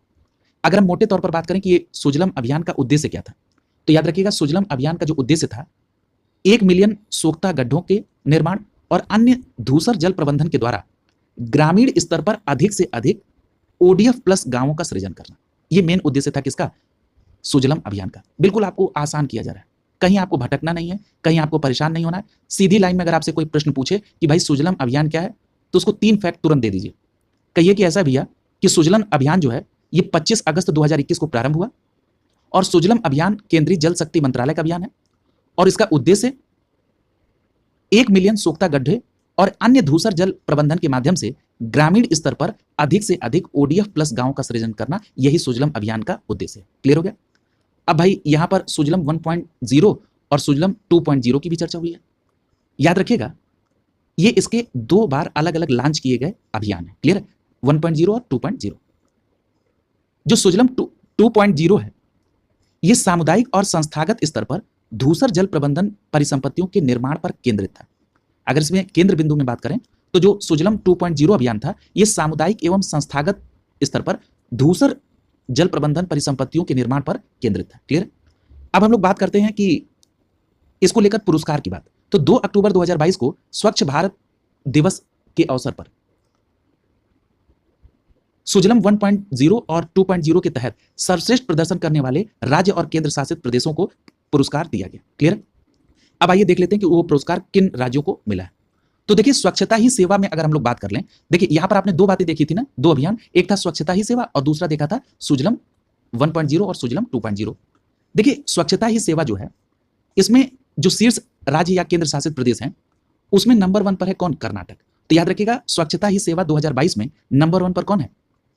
अगर हम मोटे तौर पर बात करें कि ये सुजलम अभियान का उद्देश्य क्या था, तो याद रखिएगा सुजलम अभियान का जो उद्देश्य था 1 मिलियन सोख्ता गड्ढों के निर्माण और अन्य धूसर जल प्रबंधन के द्वारा ग्रामीण स्तर पर अधिक से अधिक ओडीएफ प्लस गांवों का सृजन करना। ये मेन उद्देश्य था किसका? सुजलम अभियान का। बिल्कुल आपको आसान किया जा रहा है, कहीं आपको भटकना नहीं है, कहीं आपको परेशान नहीं होना है। सीधी लाइन में अगर आपसे कोई प्रश्न पूछे कि भाई सुजलम अभियान क्या है, तो उसको 3 फैक्ट तुरंत दे दीजिए। कहिए कि ऐसा भैया कि सुजलम अभियान जो है ये 25 अगस्त 2021 को प्रारंभ हुआ और सुजलम अभियान केंद्रीय जल शक्ति मंत्रालय का अभियान है और इसका उद्देश्य 1 मिलियन सोख्ता गड्ढे और अन्य धूसर जल प्रबंधन के माध्यम से ग्रामीण स्तर पर अधिक से अधिक ओडीएफ प्लस गांवों का सृजन करना, यही सुजलम अभियान का उद्देश्य है। क्लियर हो गया? अब भाई यहां पर सुजलम 1.0 और सुजलम 2.0 की भी चर्चा हुई है। याद रखिएगा ये इसके 2 बार अलग अलग लॉन्च किए गए अभियान है। क्लियर है? 1.0 और 2.0। जो सुजलम 2.0 है ये सामुदायिक और संस्थागत स्तर पर धूसर जल प्रबंधन परिसंपत्तियों के निर्माण पर केंद्रित था। अगर इसमें केंद्र बिंदु में बात करें तो जो सुजलम 2.0 अभियान था ये सामुदायिक एवं संस्थागत स्तर पर धूसर जल प्रबंधन परिसंपत्तियों के निर्माण पर केंद्रित था। क्लियर? अब हम लोग बात करते हैं कि इसको लेकर पुरस्कार की बात। तो 2 अक्टूबर 2022 को स्वच्छ भारत दिवस के अवसर पर सुजलम 1.0 और 2.0 के तहत सर्वश्रेष्ठ प्रदर्शन करने वाले राज्य और केंद्र शासित प्रदेशों को पुरस्कार दिया गया। क्लियर? अब आइए देख लेते हैं कि वो पुरस्कार किन राज्यों को मिला है। तो देखिए स्वच्छता ही सेवा में अगर हम लोग बात कर लें, देखिए यहां पर आपने 2 बातें देखी थी ना, 2 अभियान, एक था स्वच्छता ही सेवा और दूसरा देखा था सुजलम 1.0 और सुजलम 2.0। देखिए स्वच्छता ही सेवा जो है इसमें जो शीर्ष राज्य या केंद्र शासित प्रदेश हैं उसमें नंबर 1 पर है कौन? कर्नाटक। तो याद रखिएगा स्वच्छता ही सेवा 2022 में नंबर 1 पर कौन है?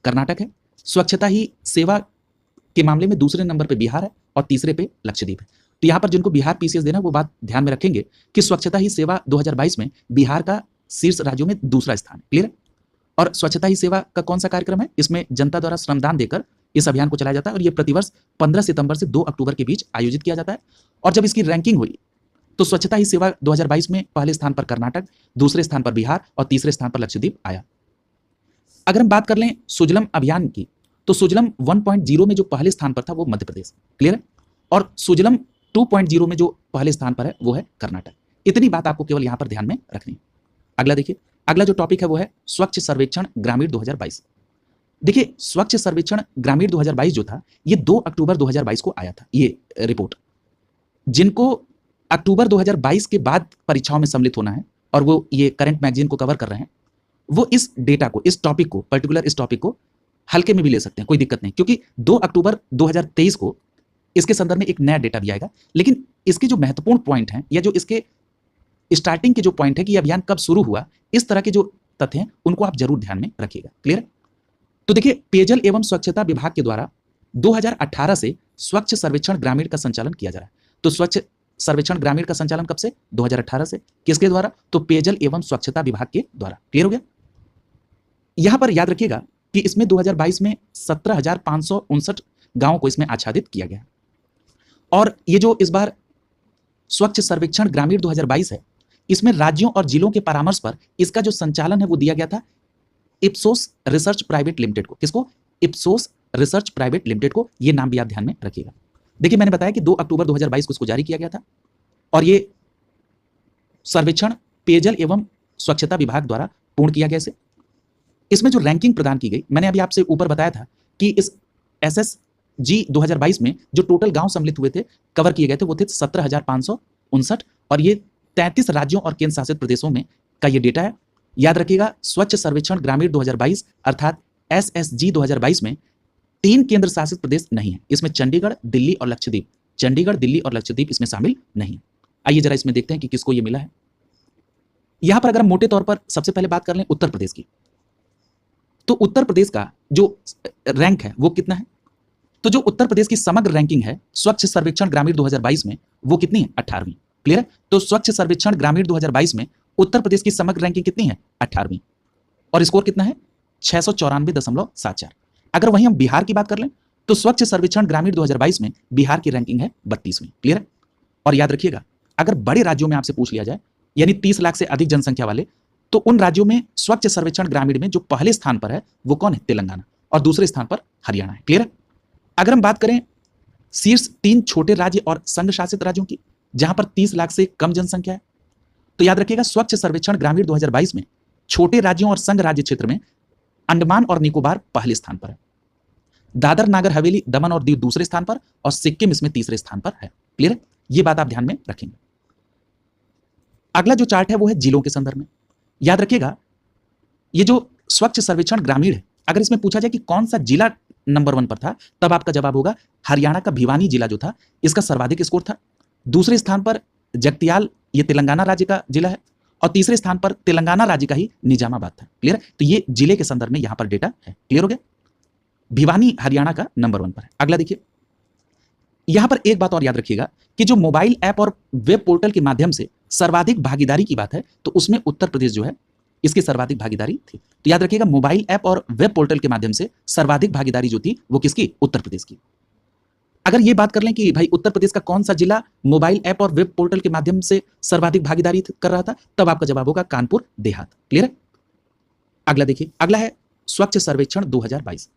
कर्नाटक है। स्वच्छता ही सेवा के मामले में दूसरे नंबर पे बिहार है और तीसरे पे लक्षद्वीप है। तो यहाँ पर जिनको बिहार पीसीएस देना वो बात ध्यान में रखेंगे कि स्वच्छता ही सेवा 2022 में बिहार का शीर्ष राज्यों में दूसरा स्थान है। क्लियर? और स्वच्छता ही सेवा का कौन सा कार्यक्रम है? इसमें जनता द्वारा श्रमदान देकर इस अभियान को चलाया जाता है और ये प्रतिवर्ष 15 सितंबर से 2 अक्टूबर के बीच आयोजित किया जाता है। और जब इसकी रैंकिंग हुई तो स्वच्छता ही सेवा 2022 में पहले स्थान पर कर्नाटक, दूसरे स्थान पर बिहार और तीसरे स्थान पर लक्षद्वीप आया। अगर हम बात कर लें सुजलम अभियान की तो सुजलम 1.0 में जो पहले स्थान पर था वो मध्य प्रदेश। क्लियर है? और सुजलम 2.0 में जो पहले स्थान पर है वो है कर्नाटक। इतनी बात आपको केवल यहां पर ध्यान में रखनी है। अगला देखिए, अगला जो टॉपिक है वो है स्वच्छ सर्वेक्षण ग्रामीण 2022। देखिए स्वच्छ सर्वेक्षण ग्रामीण 2022 जो था ये 2 अक्टूबर 2022 को आया था ये रिपोर्ट। जिनको अक्टूबर 2022 के बाद परीक्षाओं में सम्मिलित होना है और वो ये करंट मैगजीन को कवर कर रहे हैं, वो इस डेटा को, इस टॉपिक को, पर्टिकुलर इस टॉपिक को हल्के में भी ले सकते हैं, कोई दिक्कत नहीं, क्योंकि 2 अक्टूबर 2023 को इसके संदर्भ में एक नया डेटा भी आएगा। लेकिन इसके जो महत्वपूर्ण पॉइंट हैं या जो इसके स्टार्टिंग के जो पॉइंट है कि अभियान कब शुरू हुआ, इस तरह के जो तथ्य हैं उनको आप जरूर ध्यान में रखिएगा। क्लियर? तो देखिए पेयजल एवं स्वच्छता विभाग के द्वारा 2018 से स्वच्छ सर्वेक्षण ग्रामीण का संचालन किया जा रहा है। तो स्वच्छ सर्वेक्षण ग्रामीण का संचालन कब से? 2018 से। किसके द्वारा? तो पेयजल एवं स्वच्छता विभाग के द्वारा। क्लियर हो गया? यहां पर याद रखिएगा कि इसमें 2022 में 17,559 गांवों को इसमें आच्छादित किया गया। और ये जो इस बार स्वच्छ सर्वेक्षण ग्रामीण 2022 है, इसमें राज्यों और जिलों के परामर्श पर इसका जो संचालन है वो दिया गया था इप्सोस रिसर्च प्राइवेट लिमिटेड को। किसको? इप्सोस रिसर्च प्राइवेट लिमिटेड को। ये नाम भी आप ध्यान में रखिएगा। देखिए मैंने बताया कि 2 अक्टूबर 2022 को इसको जारी किया गया था और ये सर्वेक्षण पेयजल एवं स्वच्छता विभाग द्वारा पूर्ण किया गया इसे। इसमें जो रैंकिंग प्रदान की गई, मैंने अभी आपसे ऊपर बताया था कि इस एसएसजी 2022 में जो टोटल गांव सम्मिलित हुए थे, कवर किए गए थे, वो थे 17,559 और ये 33 राज्यों और केंद्र शासित प्रदेशों में का ये डेटा है। याद रखिएगा, स्वच्छ सर्वेक्षण ग्रामीण 2022 अर्थात एसएसजी 2022 में 3 केंद्र शासित प्रदेश नहीं है। इसमें चंडीगढ़, दिल्ली और लक्षद्वीप, चंडीगढ़, दिल्ली और लक्षद्वीप इसमें शामिल नहीं है। आइए जरा इसमें देखते हैं कि किसको ये मिला है। यहां पर अगर हम मोटे तौर पर सबसे पहले बात कर लें उत्तर प्रदेश की, तो उत्तर प्रदेश का जो रैंक है वो कितना है? तो जो उत्तर प्रदेश की समग्र रैंकिंग है स्वच्छ सर्वेक्षण ग्रामीण 2022 में, वो कितनी है? 18वीं। क्लियर है? तो स्वच्छ सर्वेक्षण ग्रामीण 2022 में उत्तर प्रदेश की समग्र रैंकिंग कितनी है? 18वीं। और स्कोर कितना है? 694.74। अगर वहीं हम बिहार की बात कर लें तो स्वच्छ सर्वेक्षण ग्रामीण 2022 में बिहार की रैंकिंग है 32वीं। क्लियर है? और याद रखिएगा, अगर बड़े राज्यों में आपसे पूछ लिया जाए, यानी 30 लाख से अधिक जनसंख्या वाले, तो उन राज्यों में स्वच्छ सर्वेक्षण ग्रामीण में जो पहले स्थान पर है वो कौन है? तेलंगाना। और दूसरे स्थान पर हरियाणा है। क्लियर है? अगर हम बात करें शीर्ष 3 छोटे राज्य और संघ शासित राज्यों की, जहां पर 30 लाख से कम जनसंख्या है, तो याद रखिएगा स्वच्छ सर्वेक्षण ग्रामीण 2022 में छोटे राज्यों और संघ राज्य क्षेत्र में अंडमान और निकोबार पहले स्थान पर है, दादर नागर हवेली, दमन और दीव दूसरे स्थान पर, और सिक्किम इसमें तीसरे स्थान पर है। क्लियर है? ये बात आप ध्यान में रखेंगे। अगला जो चार्ट है वो है जिलों के संदर्भ में। याद रखिएगा, ये जो स्वच्छ सर्वेक्षण ग्रामीण है, अगर इसमें पूछा जाए कि कौन सा जिला नंबर 1 पर था, तब आपका जवाब होगा हरियाणा का भिवानी जिला जो था, इसका सर्वाधिक स्कोर था। दूसरे स्थान पर जगतियाल, ये तेलंगाना राज्य का जिला है, और तीसरे स्थान पर तेलंगाना राज्य का ही निजामाबाद था। क्लियर है? तो ये जिले के संदर्भ में यहां पर डेटा है। क्लियर हो गया? भिवानी हरियाणा का नंबर 1 पर है। अगला देखिए, यहां पर एक बात और याद रखिएगा कि जो मोबाइल ऐप और वेब पोर्टल के माध्यम से सर्वाधिक भागीदारी की बात है, तो उसमें उत्तर प्रदेश जो है इसकी सर्वाधिक भागीदारी थी। तो याद रखिएगा, मोबाइल ऐप और वेब पोर्टल के माध्यम से सर्वाधिक भागीदारी जो थी वो किसकी? उत्तर प्रदेश की। अगर ये बात कर लें कि भाई उत्तर प्रदेश का कौन सा जिला मोबाइल ऐप और वेब पोर्टल के माध्यम से सर्वाधिक भागीदारी कर रहा था, तब आपका जवाब होगा कानपुर देहात। क्लियर है? अगला देखिए, अगला है स्वच्छ सर्वेक्षण 2022।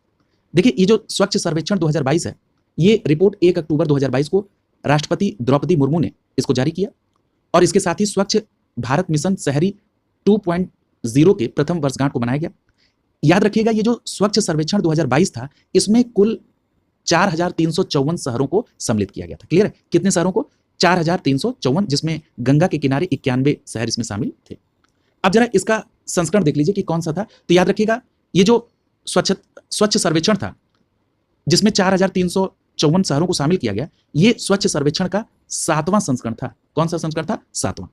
देखिए, ये जो स्वच्छ सर्वेक्षण 2022 है, ये रिपोर्ट 1 अक्टूबर 2022 को राष्ट्रपति द्रौपदी मुर्मू ने इसको जारी किया, और इसके साथ ही स्वच्छ भारत मिशन शहरी 2.0 के प्रथम वर्षगांठ को मनाया गया। याद रखिएगा, ये जो स्वच्छ सर्वेक्षण 2022 था, इसमें कुल 4,354 शहरों को सम्मिलित किया गया था। क्लियर है? कितने शहरों को? 4,354, जिसमें गंगा के किनारे 91 शहर इसमें शामिल थे। अब जरा इसका संस्करण देख लीजिए कि कौन सा था। तो याद रखिएगा, ये जो स्वच्छ सर्वेक्षण था जिसमें 4,354 शहरों को शामिल किया गया, ये स्वच्छ सर्वेक्षण का 7वां संस्करण था। कौन सा संस्करण था? 7वां।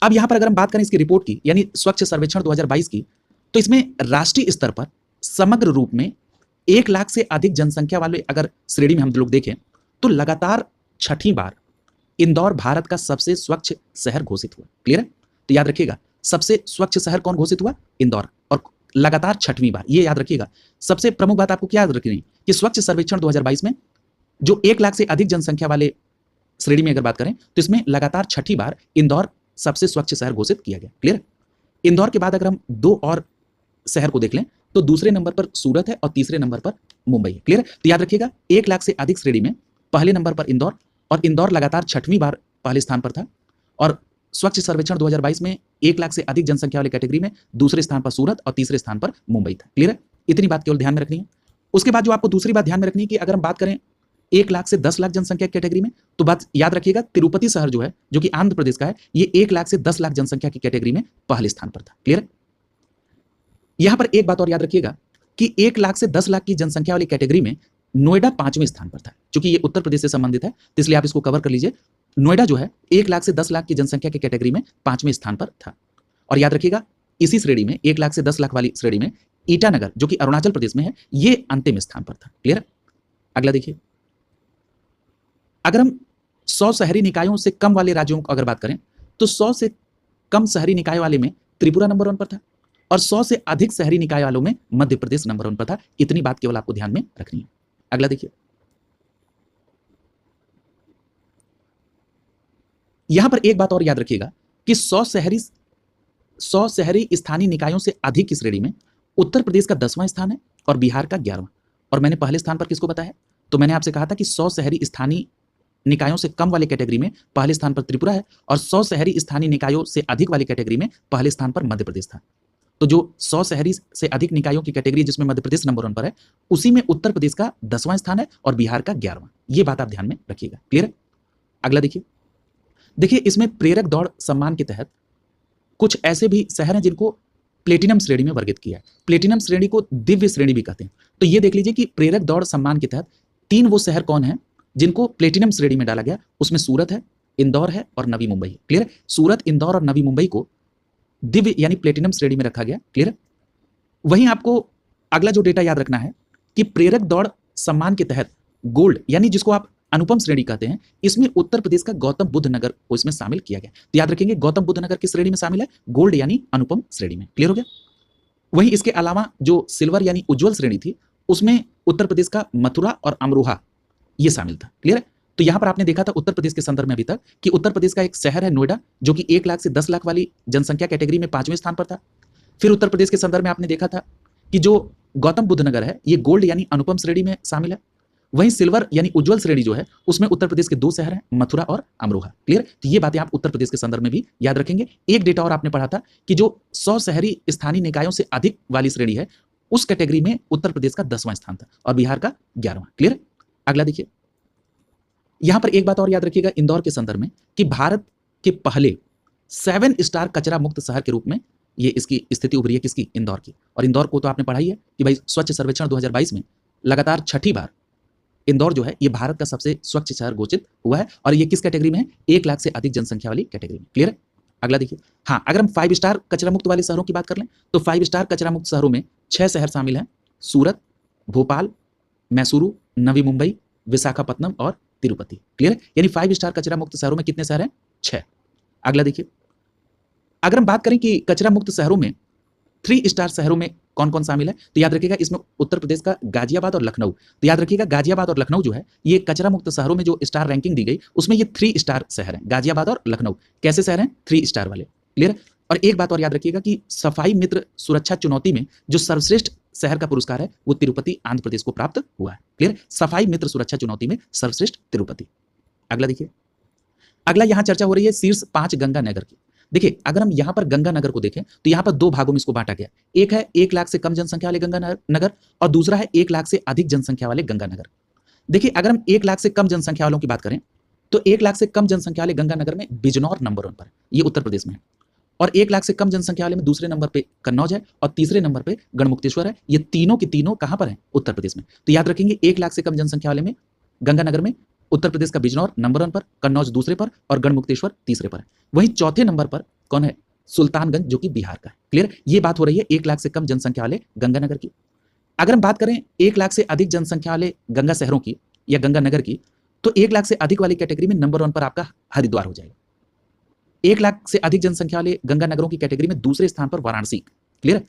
अब यहां पर अगर हम बात करें इसकी रिपोर्ट की, यानी स्वच्छ सर्वेक्षण 2022 की, तो इसमें राष्ट्रीय स्तर पर समग्र रूप में 1 लाख से अधिक जनसंख्या वाले अगर श्रेणी में हम लोग देखें, तो लगातार 6ठी बार इंदौर भारत का सबसे स्वच्छ शहर घोषित हुआ। क्लियर है? तो याद रखिएगा, सबसे स्वच्छ शहर कौन घोषित हुआ? इंदौर, और लगातार 6वीं बार। ये याद रखिएगा। सबसे प्रमुख बात आपको क्या याद रखनी है कि स्वच्छ सर्वेक्षण 2022 में जो 1 लाख से अधिक जनसंख्या वाले श्रेणी में अगर बात करें, तो इसमें लगातार 6ठी बार इंदौर सबसे स्वच्छ शहर घोषित किया गया। क्लियर? इंदौर के बाद अगर हम 2 और शहर को देख लें, तो दूसरे नंबर पर सूरत है और तीसरे नंबर पर मुंबई है। क्लियर? तो याद रखिएगा, 1 लाख से अधिक श्रेणी में पहले नंबर पर इंदौर, और इंदौर लगातार 6वीं बार पहले स्थान पर था। और स्वच्छ सर्वेक्षण 2022 में 1 लाख से अधिक जनसंख्या वाली कैटेगरी में दूसरे स्थान पर सूरत और तीसरे स्थान पर मुंबई था। क्लियर है? इतनी बात केवल ध्यान में रखनी है। उसके बाद जो आपको दूसरी बात ध्यान में रखनी है कि अगर हम बात करें 1 लाख से 10 लाख जनसंख्या कैटेगरी में, तो बात याद रखिएगा, तिरुपति शहर जो है, जो कि आंध्र प्रदेश का है, ये 1 लाख से 10 लाख जनसंख्या की कैटेगरी में पहले स्थान पर था। क्लियर? यहां पर एक बात और याद रखिएगा कि 1 लाख से 10 लाख की जनसंख्या वाली कैटेगरी में नोएडा 5वें स्थान पर था। क्योंकि ये उत्तर प्रदेश से संबंधित है, तो इसलिए आप इसको कवर कर लीजिए। नोएडा जो है 1 लाख से 10 लाख की जनसंख्या की कैटेगरी में 5वें स्थान पर था। और याद रखिएगा, इसी श्रेणी में 1 लाख से 10 लाख वाली श्रेणी में ईटानगर, जो कि अरुणाचल प्रदेश में है, ये अंतिम स्थान पर था। क्लियर? अगला देखिए, अगर हम 100 शहरी निकायों से कम वाले राज्यों को अगर बात करें, तो 100 से कम शहरी निकाय वाले में त्रिपुरा नंबर 1 पर था, और 100 से अधिक शहरी निकाय वालों में मध्य प्रदेश नंबर 1 पर था। इतनी बात केवल आपको ध्यान में रखनी है। अगला देखिए, यहां पर एक बात और याद रखिएगा कि 100 शहरी स्थानीय निकायों से अधिक की श्रेणी में उत्तर प्रदेश का 10वां स्थान है और बिहार का 11वां। और मैंने पहले स्थान पर किसको बताया? तो मैंने आपसे कहा था कि 100 शहरी स्थानीय निकायों से कम वाले कैटेगरी में पहले स्थान पर त्रिपुरा है और 100 शहरी स्थानीय निकायों से अधिक वाली कैटेगरी में पहले स्थान पर मध्य प्रदेश था। तो जो 100 शहरी से अधिक निकायों की कैटेगरी जिसमें मध्य प्रदेश नंबर 1 पर है, उसी में उत्तर प्रदेश का 10वां स्थान है और बिहार का 11वां। ये बात आप ध्यान में रखिएगा। क्लियर है? अगला देखिए इसमें प्रेरक दौड़ सम्मान के तहत कुछ ऐसे भी शहर हैं जिनको प्लेटिनम श्रेणी में वर्गित किया है। प्लेटिनम श्रेणी को दिव्य श्रेणी भी कहते हैं। तो ये देख लीजिए कि प्रेरक दौड़ सम्मान के तहत 3 वो शहर कौन हैं जिनको प्लेटिनम श्रेणी में डाला गया। उसमें सूरत है, इंदौर है और नवी मुंबई है। क्लियर है? सूरत, इंदौर और नवी मुंबई को दिव्य यानी प्लेटिनम श्रेणी में रखा गया। क्लियर है? वहीं आपको अगला जो डेटा याद रखना है कि प्रेरक दौड़ सम्मान के तहत गोल्ड यानी जिसको आप अनुपम श्रेणी कहते हैं, इसमें उत्तर प्रदेश का गौतम बुद्ध नगर को इसमें शामिल किया गया। तो याद रखेंगे गौतम बुद्ध नगर किस श्रेणी में शामिल है? गोल्ड यानी अनुपम श्रेणी में। क्लियर हो गया? वहीं इसके अलावा जो सिल्वर यानी उज्जवल श्रेणी थी, उसमें उत्तर प्रदेश का मथुरा और अमरोहा ये शामिल था। क्लियर है? तो यहां पर आपने देखा था उत्तर प्रदेश के संदर्भ में अभी तक कि उत्तर प्रदेश का एक शहर है नोएडा, जो कि 1 लाख से 10 लाख वाली जनसंख्या कैटेगरी में 5वें स्थान पर था। फिर उत्तर प्रदेश के संदर्भ में आपने देखा था कि जो गौतम बुद्ध नगर है ये गोल्ड यानी अनुपम श्रेणी में शामिल है। वहीं सिल्वर यानी उज्जवल श्रेणी जो है उसमें उत्तर प्रदेश के 2 शहर हैं, मथुरा और अमरोहा। क्लियर? तो ये बातें आप उत्तर प्रदेश के संदर्भ में भी याद रखेंगे। एक डेटा और आपने पढ़ा था कि जो 100 शहरी स्थानीय निकायों से अधिक वाली श्रेणी है, उस कैटेगरी में उत्तर प्रदेश का 10वां स्थान था और बिहार का 11वां। क्लियर? अगला देखिए, यहां पर एक बात और याद रखिएगा इंदौर के संदर्भ में कि भारत के पहले 7 स्टार कचरा मुक्त शहर के रूप में ये इसकी स्थिति उभरी है। किसकी? इंदौर की। और इंदौर को तो आपने पढ़ा ही है कि भाई स्वच्छ सर्वेक्षण 2022 में लगातार 6ठी बार इंदौर जो है ये भारत का सबसे स्वच्छ शहर घोषित हुआ है और ये किस कैटेगरी में है? 1 लाख से अधिक जनसंख्या वाली कैटेगरी में। क्लियर है? अगला देखिए, हाँ, अगर हम 5 स्टार कचरा मुक्त वाले शहरों की बात कर लें तो 5 स्टार कचरा मुक्त शहरों में 6 शहर शामिल हैं, सूरत, भोपाल, मैसूरू, नवी मुंबई, विशाखापत्तनम और तिरुपति। क्लियर है? यानी 5 स्टार कचरा मुक्त शहरों में कितने शहर हैं? 6। अगला देखिए, अगर हम बात करें कि कचरा मुक्त शहरों में 3 स्टार शहरों में कौन कौन शामिल है, तो याद रखिएगा इसमें उत्तर प्रदेश का गाजियाबाद और लखनऊ। तो याद रखिएगा गाजियाबाद और लखनऊ जो है ये कचरा मुक्त शहरों में जो स्टार रैंकिंग दी गई उसमें ये 3 स्टार शहर हैं। गाजियाबाद और लखनऊ कैसे शहर हैं? 3 स्टार वाले। क्लियर? और एक बात और याद रखिएगा कि सफाई मित्र सुरक्षा चुनौती में जो सर्वश्रेष्ठ शहर का पुरस्कार है वो तिरुपति आंध्र प्रदेश को प्राप्त हुआ है। क्लियर? सफाई मित्र सुरक्षा चुनौती में सर्वश्रेष्ठ तिरुपति। अगला देखिए, अगला यहां चर्चा हो रही है शीर्ष 5 गंगा नगर की। देखिए अगर हम यहाँ पर गंगा नगर को देखें तो यहाँ पर 2 भागों में इसको बांटा गया। एक है 1 लाख से कम जनसंख्या वाले गंगा नगर और दूसरा है 1 लाख से अधिक जनसंख्या वाले गंगा नगर। देखिए अगर हम 1 लाख से कम जनसंख्या वालों की बात करें तो 1 लाख से कम जनसंख्या वाले गंगा नगर में बिजनौर नंबर 1 पर है, ये उत्तर प्रदेश में है। और 1 लाख से कम जनसंख्या वाले में दूसरे नंबर पे कन्नौज है और तीसरे नंबर पे गढ़मुक्तेश्वर है। ये तीनों की तीनों कहाँ पर है? उत्तर प्रदेश में। तो याद रखेंगे 1 लाख से कम जनसंख्या वाले में गंगा नगर में उत्तर प्रदेश का बिजनौर नंबर 1 पर, कन्नौज दूसरे पर और गढ़मुक्तेश्वर तीसरे पर है। वहीं चौथे नंबर पर कौन है? सुल्तानगंज, जो कि बिहार का है। क्लियर? ये बात हो रही है 1 लाख से कम जनसंख्या वाले गंगा नगर की। अगर हम बात करें 1 लाख से अधिक जनसंख्या वाले गंगा शहरों की या गंगा नगर की, तो 1 लाख से अधिक वाली कैटेगरी में नंबर 1 पर आपका हरिद्वार हो जाएगा। 1 लाख से अधिक जनसंख्या वाले गंगा नगरों की कैटेगरी में दूसरे स्थान पर वाराणसी। क्लियर?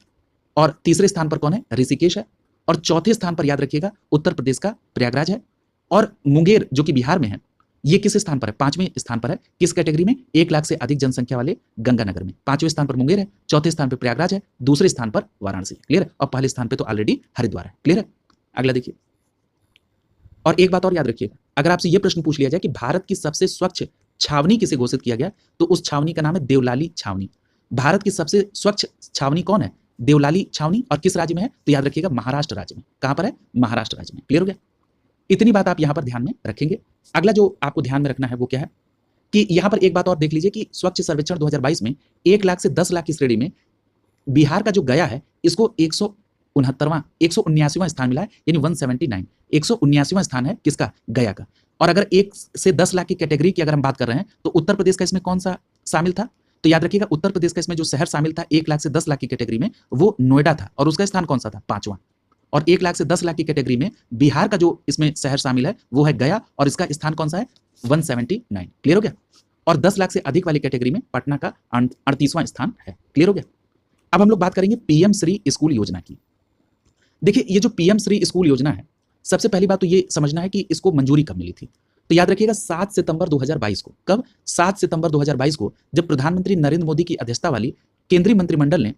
और तीसरे स्थान पर कौन है? ऋषिकेश है। और चौथे स्थान पर याद रखिएगा उत्तर प्रदेश का प्रयागराज है। और मुंगेर जो कि बिहार में है, ये किस स्थान पर है? 5वें स्थान पर है। किस कैटेगरी में? 1 लाख से अधिक जनसंख्या वाले गंगा नगर में 5वें स्थान पर मुंगेर है, चौथे स्थान पर प्रयागराज है, दूसरे स्थान पर वाराणसी। क्लियर? और पहले स्थान पर तो ऑलरेडी हरिद्वार है। क्लियर है? अगला देखिए, और एक बात और याद रखिएगा, अगर आपसे यह प्रश्न पूछ लिया जाए कि भारत की सबसे स्वच्छ छावनी किसे घोषित किया गया, तो उस छावनी का नाम है देवलाली छावनी। भारत की सबसे स्वच्छ छावनी कौन है? देवलाली छावनी। और किस राज्य में है? तो याद रखिएगा महाराष्ट्र राज्य में। कहां पर है? महाराष्ट्र राज्य में। क्लियर हो गया? इतनी बात आप यहां पर ध्यान में रखेंगे। अगला जो आपको ध्यान में रखना है वो क्या है कि यहां पर एक बात और देख लीजिए कि स्वच्छ सर्वेक्षण 2022 में 1 लाख से 10 लाख की श्रेणी में बिहार का जो गया है इसको 179वां स्थान मिला है, यानी 179। 179वां स्थान है किसका? गया का। और अगर 1 से 10 लाख की कैटेगरी की अगर हम बात कर रहे हैं तो उत्तर प्रदेश का इसमें कौन सा शामिल था? तो याद रखिएगा उत्तर प्रदेश का इसमें जो शहर शामिल था 1 लाख से 10 लाख की कैटेगरी में वो नोएडा था और उसका स्थान कौन सा था? 5वां। और 1 लाख से 10 लाख की कैटेगरी में बिहार का जो इसमें शहर शामिल है वो है गया और इसका स्थान कौन सा है? 179। क्लियर हो गया? और 10 लाख से अधिक वाली कैटेगरी में पटना का 38वां स्थान है। क्लियर हो गया? अब हम लोग बात करेंगे पीएम श्री स्कूल योजना की। देखिए ये जो पीएम श्री स्कूल योजना है, सबसे पहली बात तो ये समझना है कि इसको मंजूरी कब मिली थी। तो याद रखिएगा 7 सितंबर 2022 को, कब? 7 सितंबर 2022 को जब प्रधानमंत्री नरेंद्र मोदी की अध्यक्षता वाली केंद्रीय मंत्रिमंडल ने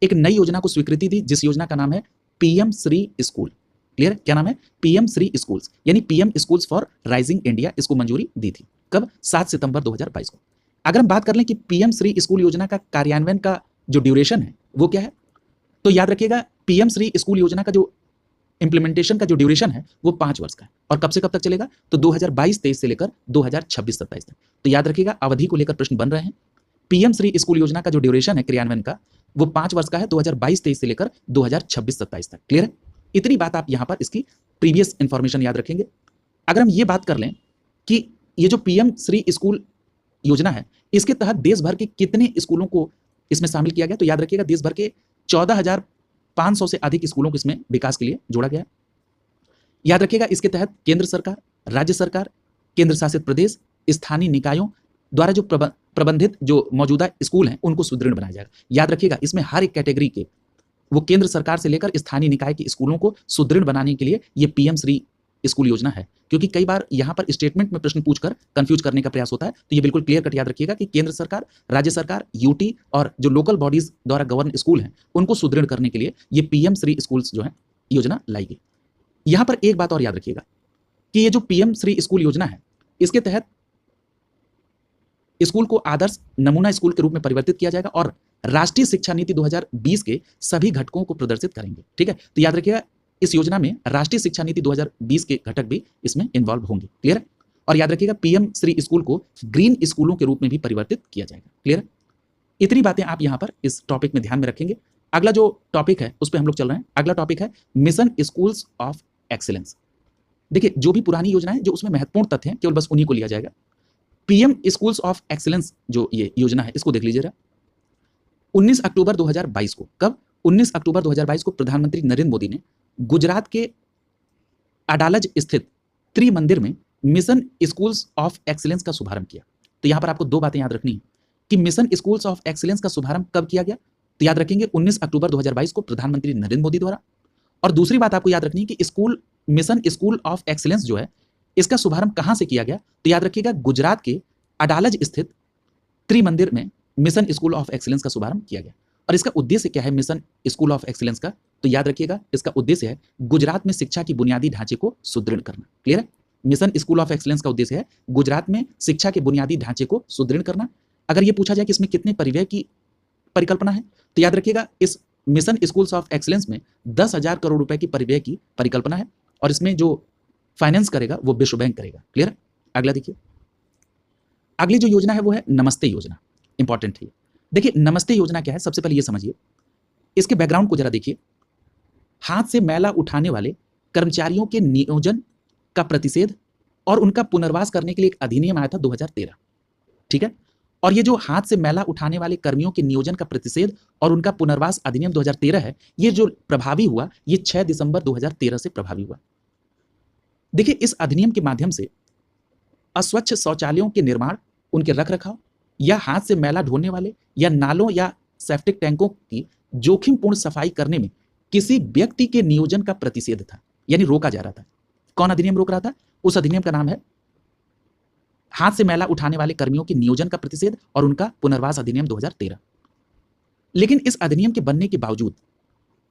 एक नई योजना को स्वीकृति दी, जिस योजना का नाम है पीएम श्री स्कूल। क्लियर? क्या नाम है? पीएम श्री स्कूल्स, यानी PM schools for rising India, इसको मंजूरी दी थी। कब? 7 सितंबर 2022 को। अगर हम बात कर लें कि पीएम श्री स्कूल योजना का कार्यान्वयन का जो ड्यूरेशन है वो क्या है, तो याद रखिएगा पीएम श्री स्कूल योजना का जो इंप्लीमेंटेशन का जो ड्यूरेशन है वो 5 वर्ष का है। और कब से कब तक चलेगा? तो 2022-23 से लेकर 2026-27 तक। तो याद रखिएगा अवधि को लेकर प्रश्न बन रहे हैं। पीएम श्री स्कूल योजना का जो ड्यूरेशन है क्रियान्वयन का वो 5 वर्ष का है, 2022-23 से लेकर 2026-27 तक। क्लियर है? इतनी बात आप यहां पर इसकी प्रीवियस इंफॉर्मेशन याद रखेंगे। अगर हम ये बात कर लें कि ये जो पीएम श्री स्कूल योजना है इसके तहत देश भर के कितने स्कूलों को इसमें शामिल किया गया, तो याद रखिएगा देश भर के 14,500 से अधिक स्कूलों को इसमें विकास के लिए जोड़ा गया है। याद रखिएगा इसके तहत केंद्र सरकार, राज्य सरकार, केंद्र शासित प्रदेश, स्थानीय निकायों द्वारा जो प्रबंधित जो मौजूदा स्कूल हैं उनको सुदृढ़ बनाया जाएगा। याद रखिएगा इसमें हर एक कैटेगरी के वो केंद्र सरकार से लेकर स्थानीय निकाय के स्कूलों को सुदृढ़ बनाने के लिए ये पीएम श्री स्कूल योजना है। क्योंकि कई बार यहां पर स्टेटमेंट में प्रश्न पूछकर कंफ्यूज करने का प्रयास होता है, तो ये बिल्कुल क्लियर कट याद रखिएगा कि केंद्र सरकार, राज्य सरकार, यूटी और जो लोकल बॉडीज द्वारा गवर्न स्कूल हैं उनको सुदृढ़ करने के लिए ये पीएम श्री स्कूल्स जो है योजना लाई गई। यहां पर एक बात और याद रखिएगा कि ये जो पीएम श्री स्कूल योजना है इसके तहत स्कूल को आदर्श नमूना स्कूल के रूप में परिवर्तित किया जाएगा और राष्ट्रीय शिक्षा नीति 2020 के सभी घटकों को प्रदर्शित करेंगे। ठीक है? तो याद रखिएगा इस योजना में राष्ट्रीय शिक्षा नीति 2020 के घटक भी इसमें इन्वॉल्व होंगे। क्लियर है? और याद रखिएगा पीएम श्री स्कूल को ग्रीन स्कूलों के रूप में भी परिवर्तित किया जाएगा। क्लियर है? इतनी बातें आप यहां पर इस टॉपिक में ध्यान में रखेंगे। अगला जो टॉपिक है उस पर हम लोग चल रहे हैं। अगला टॉपिक है मिशन स्कूल्स ऑफ एक्सीलेंस। देखिए जो भी पुरानी योजना है जो उसमें महत्वपूर्ण तथ्य हैं केवल बस उन्हीं को लिया जाएगा। पीएम स्कूल्स ऑफ एक्सीलेंस जो ये योजना है इसको देख लीजिएगा। 19 अक्टूबर 2022 को, कब? 19 अक्टूबर 2022 को प्रधानमंत्री नरेंद्र मोदी ने गुजरात के अडालज स्थित त्रिमंदिर में मिशन स्कूल्स ऑफ एक्सीलेंस का शुभारंभ किया। तो यहां पर आपको दो बातें याद रखनी है कि मिशन स्कूल्स ऑफ एक्सीलेंस का शुभारंभ कब किया गया, तो याद रखेंगे 19 अक्टूबर 2022 को प्रधानमंत्री नरेंद्र मोदी द्वारा। और दूसरी बात आपको याद रखनी है कि मिशन स्कूल ऑफ एक्सीलेंस जो है इसका शुभारंभ कहां से किया गया, तो याद रखिएगा गुजरात के अडालज स्थित त्रिमंदिर में मिशन स्कूल ऑफ एक्सीलेंस का शुभारंभ किया गया। और इसका उद्देश्य क्या है मिशन स्कूल ऑफ एक्सीलेंस का, तो याद रखिएगा इसका उद्देश्य है गुजरात में शिक्षा की बुनियादी ढांचे को सुदृढ़ करना। क्लियर है? मिशन स्कूल ऑफ एक्सीलेंस का उद्देश्य है गुजरात में शिक्षा के बुनियादी ढांचे को सुदृढ़ करना। अगर ये पूछा जाए कि इसमें कितने परिव्यय की परिकल्पना है, तो याद रखिएगा इस मिशन स्कूल्स ऑफ एक्सीलेंस में 10,000 करोड़ रुपए की परिव्यय की परिकल्पना है और इसमें जो फाइनेंस करेगा वो विश्व बैंक करेगा। क्लियर? अगला देखिए, अगली जो योजना है वो है नमस्ते योजना। इंपॉर्टेंट है। देखिए नमस्ते योजना क्या है, सबसे पहले ये समझिए, इसके बैकग्राउंड को जरा देखिए। हाथ से मैला उठाने वाले कर्मचारियों के नियोजन का प्रतिषेध और उनका पुनर्वास करने के लिए एक अधिनियम आया था 2013। ठीक है? और ये जो हाथ से मैला उठाने वाले कर्मियों के नियोजन का प्रतिषेध और उनका पुनर्वास अधिनियम 2013 है, ये जो प्रभावी हुआ ये 6 दिसंबर 2013 से प्रभावी हुआ। देखिए इस अधिनियम के माध्यम से अस्वच्छ शौचालयों के निर्माण, उनके रखरखाव या हाथ से मैला ढोने वाले या नालों या सेप्टिक टैंकों की जोखिमपूर्ण सफाई करने में किसी व्यक्ति के नियोजन का प्रतिषेध था, यानी रोका जा रहा था। कौन अधिनियम रोक रहा था? उस अधिनियम का नाम है हाथ से मैला उठाने वाले कर्मियों के नियोजन का प्रतिषेध और उनका पुनर्वास अधिनियम 2013। लेकिन इस अधिनियम के बनने के बावजूद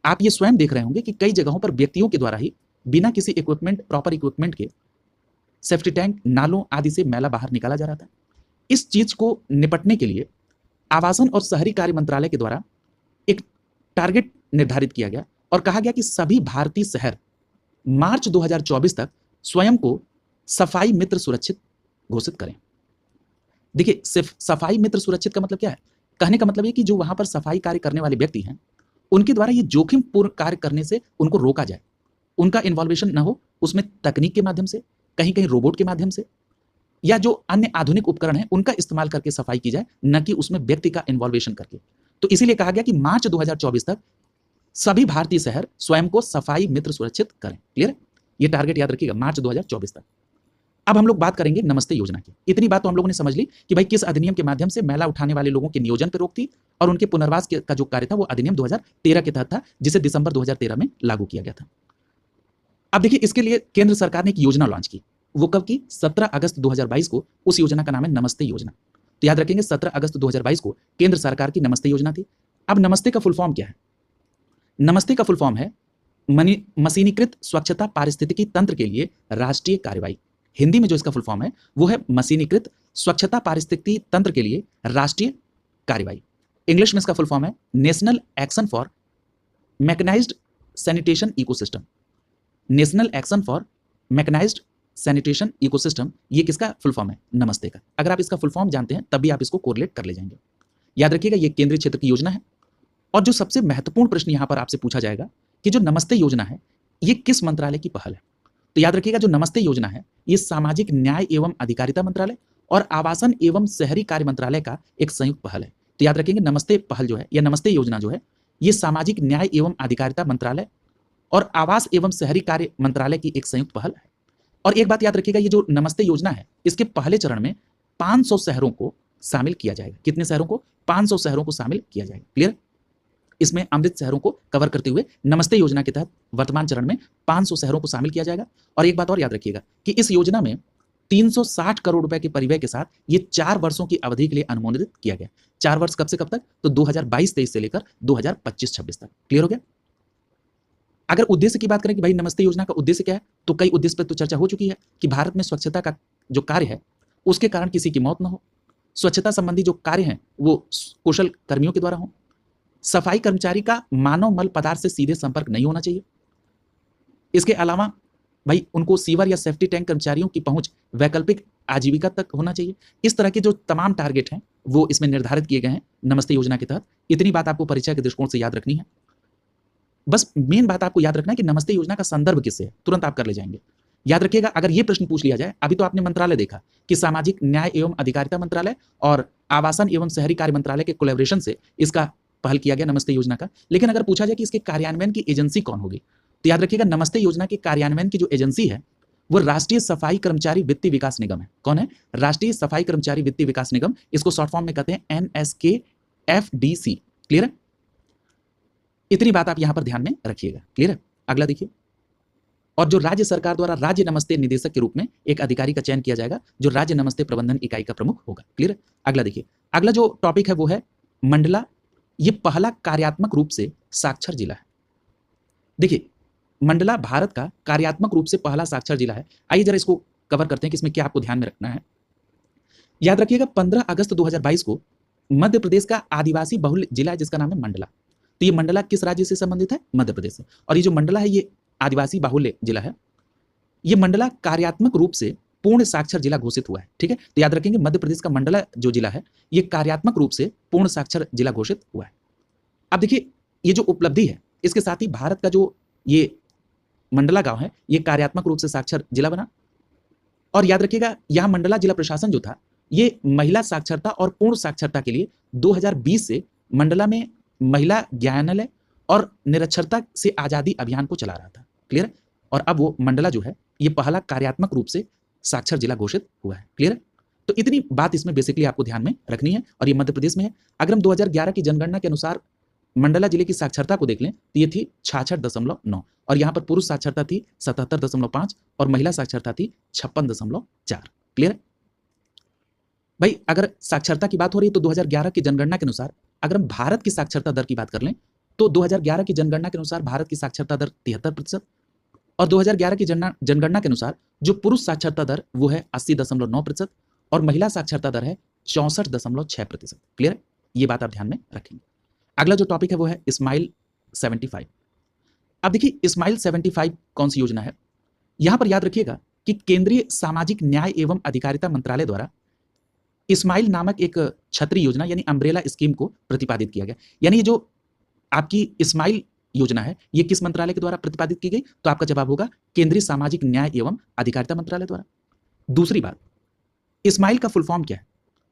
आप ये स्वयं देख रहे होंगे कि कई जगहों पर व्यक्तियों के द्वारा ही बिना किसी इक्विपमेंट, प्रॉपर इक्विपमेंट के सेफ्टी टैंक, नालों आदि से मैला बाहर निकाला जा रहा था। इस चीज को निपटने के लिए आवासन और शहरी कार्य मंत्रालय के द्वारा एक टारगेट निर्धारित किया गया और कहा गया कि सभी भारतीय शहर मार्च 2024 तक स्वयं को सफाई मित्र सुरक्षित घोषित करें। देखिए सिर्फ सफाई मित्र सुरक्षित का मतलब क्या है? कहने का मतलब है कि जो वहां पर सफाई कार्य करने वाले व्यक्ति हैं उनके द्वारा ये जोखिमपूर्ण कार्य करने से उनको रोका जाए, उनका इन्वॉल्वेशन ना हो, उसमें तकनीक के माध्यम से, कहीं कहीं रोबोट के माध्यम से या जो अन्य आधुनिक उपकरण है उनका इस्तेमाल करके सफाई की जाए, न कि उसमें व्यक्ति का इन्वॉल्वेशन करके। तो इसीलिए कहा गया कि मार्च 2024 तक सभी भारतीय शहर स्वयं को सफाई मित्र सुरक्षित करें। क्लियर? ये टारगेट याद रखिएगा, मार्च 2024 तक। अब हम लोग बात करेंगे नमस्ते योजना की। इतनी बात तो हम लोगों ने समझ ली कि भाई किस अधिनियम के माध्यम से मैला उठाने वाले लोगों के नियोजन पर रोक थी और उनके पुनर्वास का जो कार्य था वो अधिनियम 2013 के तहत था, जिसे दिसंबर 2013 में लागू किया गया था। अब देखिए इसके लिए केंद्र सरकार ने एक योजना लॉन्च की, वो कब की? 17 अगस्त 2022 को। उस योजना का नाम है नमस्ते योजना। तो याद रखेंगे 17 अगस्त 2022 को केंद्र सरकार की नमस्ते योजना थी। अब नमस्ते का फुल फॉर्म क्या है? नमस्ते का फुल फॉर्म है मशीनीकृत स्वच्छता पारिस्थितिकी तंत्र के लिए राष्ट्रीय कार्रवाई। हिंदी में जो इसका फुल फॉर्म है वो है मशीनीकृत स्वच्छता पारिस्थितिकी तंत्र के लिए राष्ट्रीय कार्रवाई। इंग्लिश में इसका फुल फॉर्म है national action for mechanised sanitation ecosystem. National action for mechanised sanitation ecosystem, ये किसका फुल फॉर्म है? नमस्ते का। अगर आप इसका फुल फॉर्म जानते हैं तब भी आप इसको कोरिलेट कर ले जाएंगे। याद रखिएगा ये केंद्रीय क्षेत्र की योजना है। और जो सबसे महत्वपूर्ण प्रश्न यहां पर आपसे पूछा जाएगा कि जो नमस्ते योजना है ये किस मंत्रालय की पहल है? तो याद रखिएगा जो नमस्ते योजना है ये सामाजिक न्याय एवं अधिकारिता मंत्रालय और आवासन एवं शहरी कार्य मंत्रालय का एक संयुक्त पहल है। तो याद रखेंगे नमस्ते पहल जो है या नमस्ते योजना जो है ये सामाजिक न्याय एवं अधिकारिता मंत्रालय और आवास एवं शहरी कार्य मंत्रालय की एक संयुक्त पहल है। और एक बात याद रखिएगा ये जो नमस्ते योजना है इसके पहले चरण में 500 शहरों को शामिल किया जाएगा। कितने शहरों को? 500 शहरों को शामिल किया जाएगा। क्लियर? इसमें अमृत शहरों को कवर करते हुए नमस्ते योजना के तहत वर्तमान चरण में 500 शहरों को शामिल किया जाएगा। और एक बात और याद रखिएगा कि इस योजना में 360 करोड़ रुपए के परिव्यय के साथ ये 4 वर्षों की अवधि के लिए अनुमोदित किया गया। 4 वर्ष कब से कब तक? तो 2022-23 से लेकर 2025-26 तक। क्लियर हो गया? अगर उद्देश्य की बात करें कि भाई नमस्ते योजना का उद्देश्य क्या है, तो कई उद्देश्य पर तो चर्चा हो चुकी है कि भारत में स्वच्छता का जो कार्य है उसके कारण किसी की मौत न हो, स्वच्छता संबंधी जो कार्य हैं वो कुशल कर्मियों के द्वारा हो, सफाई कर्मचारी का मानव मल पदार्थ से सीधे संपर्क नहीं होना चाहिए। इसके अलावा भाई उनको सीवर या सेफ्टी टैंक कर्मचारियों की पहुंच वैकल्पिक आजीविका तक होना चाहिए। इस तरह के जो तमाम टारगेट हैं वो इसमें निर्धारित किए गए हैं नमस्ते योजना के तहत। इतनी बात आपको परीक्षा के दृष्टिकोण से याद रखनी है। बस मेन बात आपको याद रखना है कि नमस्ते योजना का संदर्भ किससे है, तुरंत आप कर ले जाएंगे। याद रखिएगा अगर ये प्रश्न पूछ लिया जाए, अभी तो आपने मंत्रालय देखा कि सामाजिक न्याय एवं अधिकारिता मंत्रालय और आवासन एवं शहरी कार्य मंत्रालय के कोलैबोरेशन से इसका पहल किया गया नमस्ते योजना का। लेकिन अगर पूछा जाए कि इसके कार्यान्वयन की एजेंसी कौन होगी, तो याद रखिएगा नमस्ते योजना के कार्यान्वयन की जो एजेंसी है वो राष्ट्रीय सफाई कर्मचारी वित्तीय विकास निगम है। कौन है? राष्ट्रीय सफाई कर्मचारी वित्तीय विकास निगम। इसको शॉर्ट फॉर्म में कहते हैं NSKFDC। क्लियर है? इतनी बात आप यहां पर ध्यान में रखिएगा। क्लियर है? अगला देखिए। और जो राज्य सरकार द्वारा राज्य नमस्ते निदेशक के रूप में एक अधिकारी का चयन किया जाएगा जो राज्य नमस्ते प्रबंधन इकाई का प्रमुख होगा। क्लियर है? अगला देखिए। अगला जो टॉपिक है वो है मंडला। ये पहला कार्यात्मक रूप से साक्षर जिला है। देखिए मंडला भारत का कार्यात्मक रूप से पहला साक्षर जिला है। आइए जरा इसको कवर करते हैं कि इसमें क्या आपको ध्यान में रखना है। याद रखिएगा 15 अगस्त 2022 को मध्य प्रदेश का आदिवासी बहुल जिला है जिसका नाम है मंडला। तो ये मंडला किस राज्य से संबंधित है? मध्य प्रदेश से। और ये जो मंडला है ये आदिवासी बाहुल्य जिला है। ये मंडला कार्यात्मक रूप से पूर्ण साक्षर जिला घोषित हुआ है। ठीक है? तो याद रखेंगे मध्य प्रदेश का मंडला जो जिला है ये कार्यात्मक रूप से पूर्ण साक्षर जिला घोषित हुआ है। अब देखिए ये जो उपलब्धि है इसके साथ ही भारत का जो ये मंडला गांव है ये कार्यात्मक रूप से साक्षर जिला बना। और याद रखिएगा यहां मंडला जिला प्रशासन जो था ये महिला साक्षरता और पूर्ण साक्षरता के लिए 2020 से मंडला में महिला ज्ञानालय और निरक्षरता से आजादी अभियान को चला रहा था। क्लियर है? और अब वो मंडला जो है ये पहला कार्यात्मक रूप से साक्षर जिला घोषित हुआ है। क्लियर है? तो इतनी बात इसमें बेसिकली आपको ध्यान में रखनी है और ये मध्य प्रदेश में है। अगर हम 2011 की जनगणना के अनुसार मंडला जिले की साक्षरता को देख लें तो ये थी 66.9 और यहाँ पर पुरुष साक्षरता थी 77.5 और महिला साक्षरता थी 56.4। क्लियर है? भाई अगर साक्षरता की बात हो रही है तो 2011 की जनगणना के अनुसार अगर हम भारत की साक्षरता दर की बात कर लें तो 2011 की जनगणना के अनुसार भारत की साक्षरता दर 73% और 2011 की जनगणना के अनुसार जो पुरुष साक्षरता दर वो है 80.9% और महिला साक्षरता दर है 64.6%। क्लियर है? ये बात आप ध्यान में रखेंगे। अगला जो टॉपिक है वो है स्माइल 75। अब देखिए स्माइल 75 कौन सी योजना है? यहां पर याद रखिएगा कि केंद्रीय सामाजिक न्याय एवं अधिकारिता मंत्रालय द्वारा स्माइल नामक एक छतरी योजना यानी अम्ब्रेला स्कीम को प्रतिपादित किया गया। यानी ये जो आपकी स्माइल योजना है ये किस मंत्रालय के द्वारा प्रतिपादित की गई? तो आपका जवाब होगा केंद्रीय सामाजिक न्याय एवं अधिकारिता मंत्रालय द्वारा। दूसरी बात, स्माइल का फुल फॉर्म क्या है?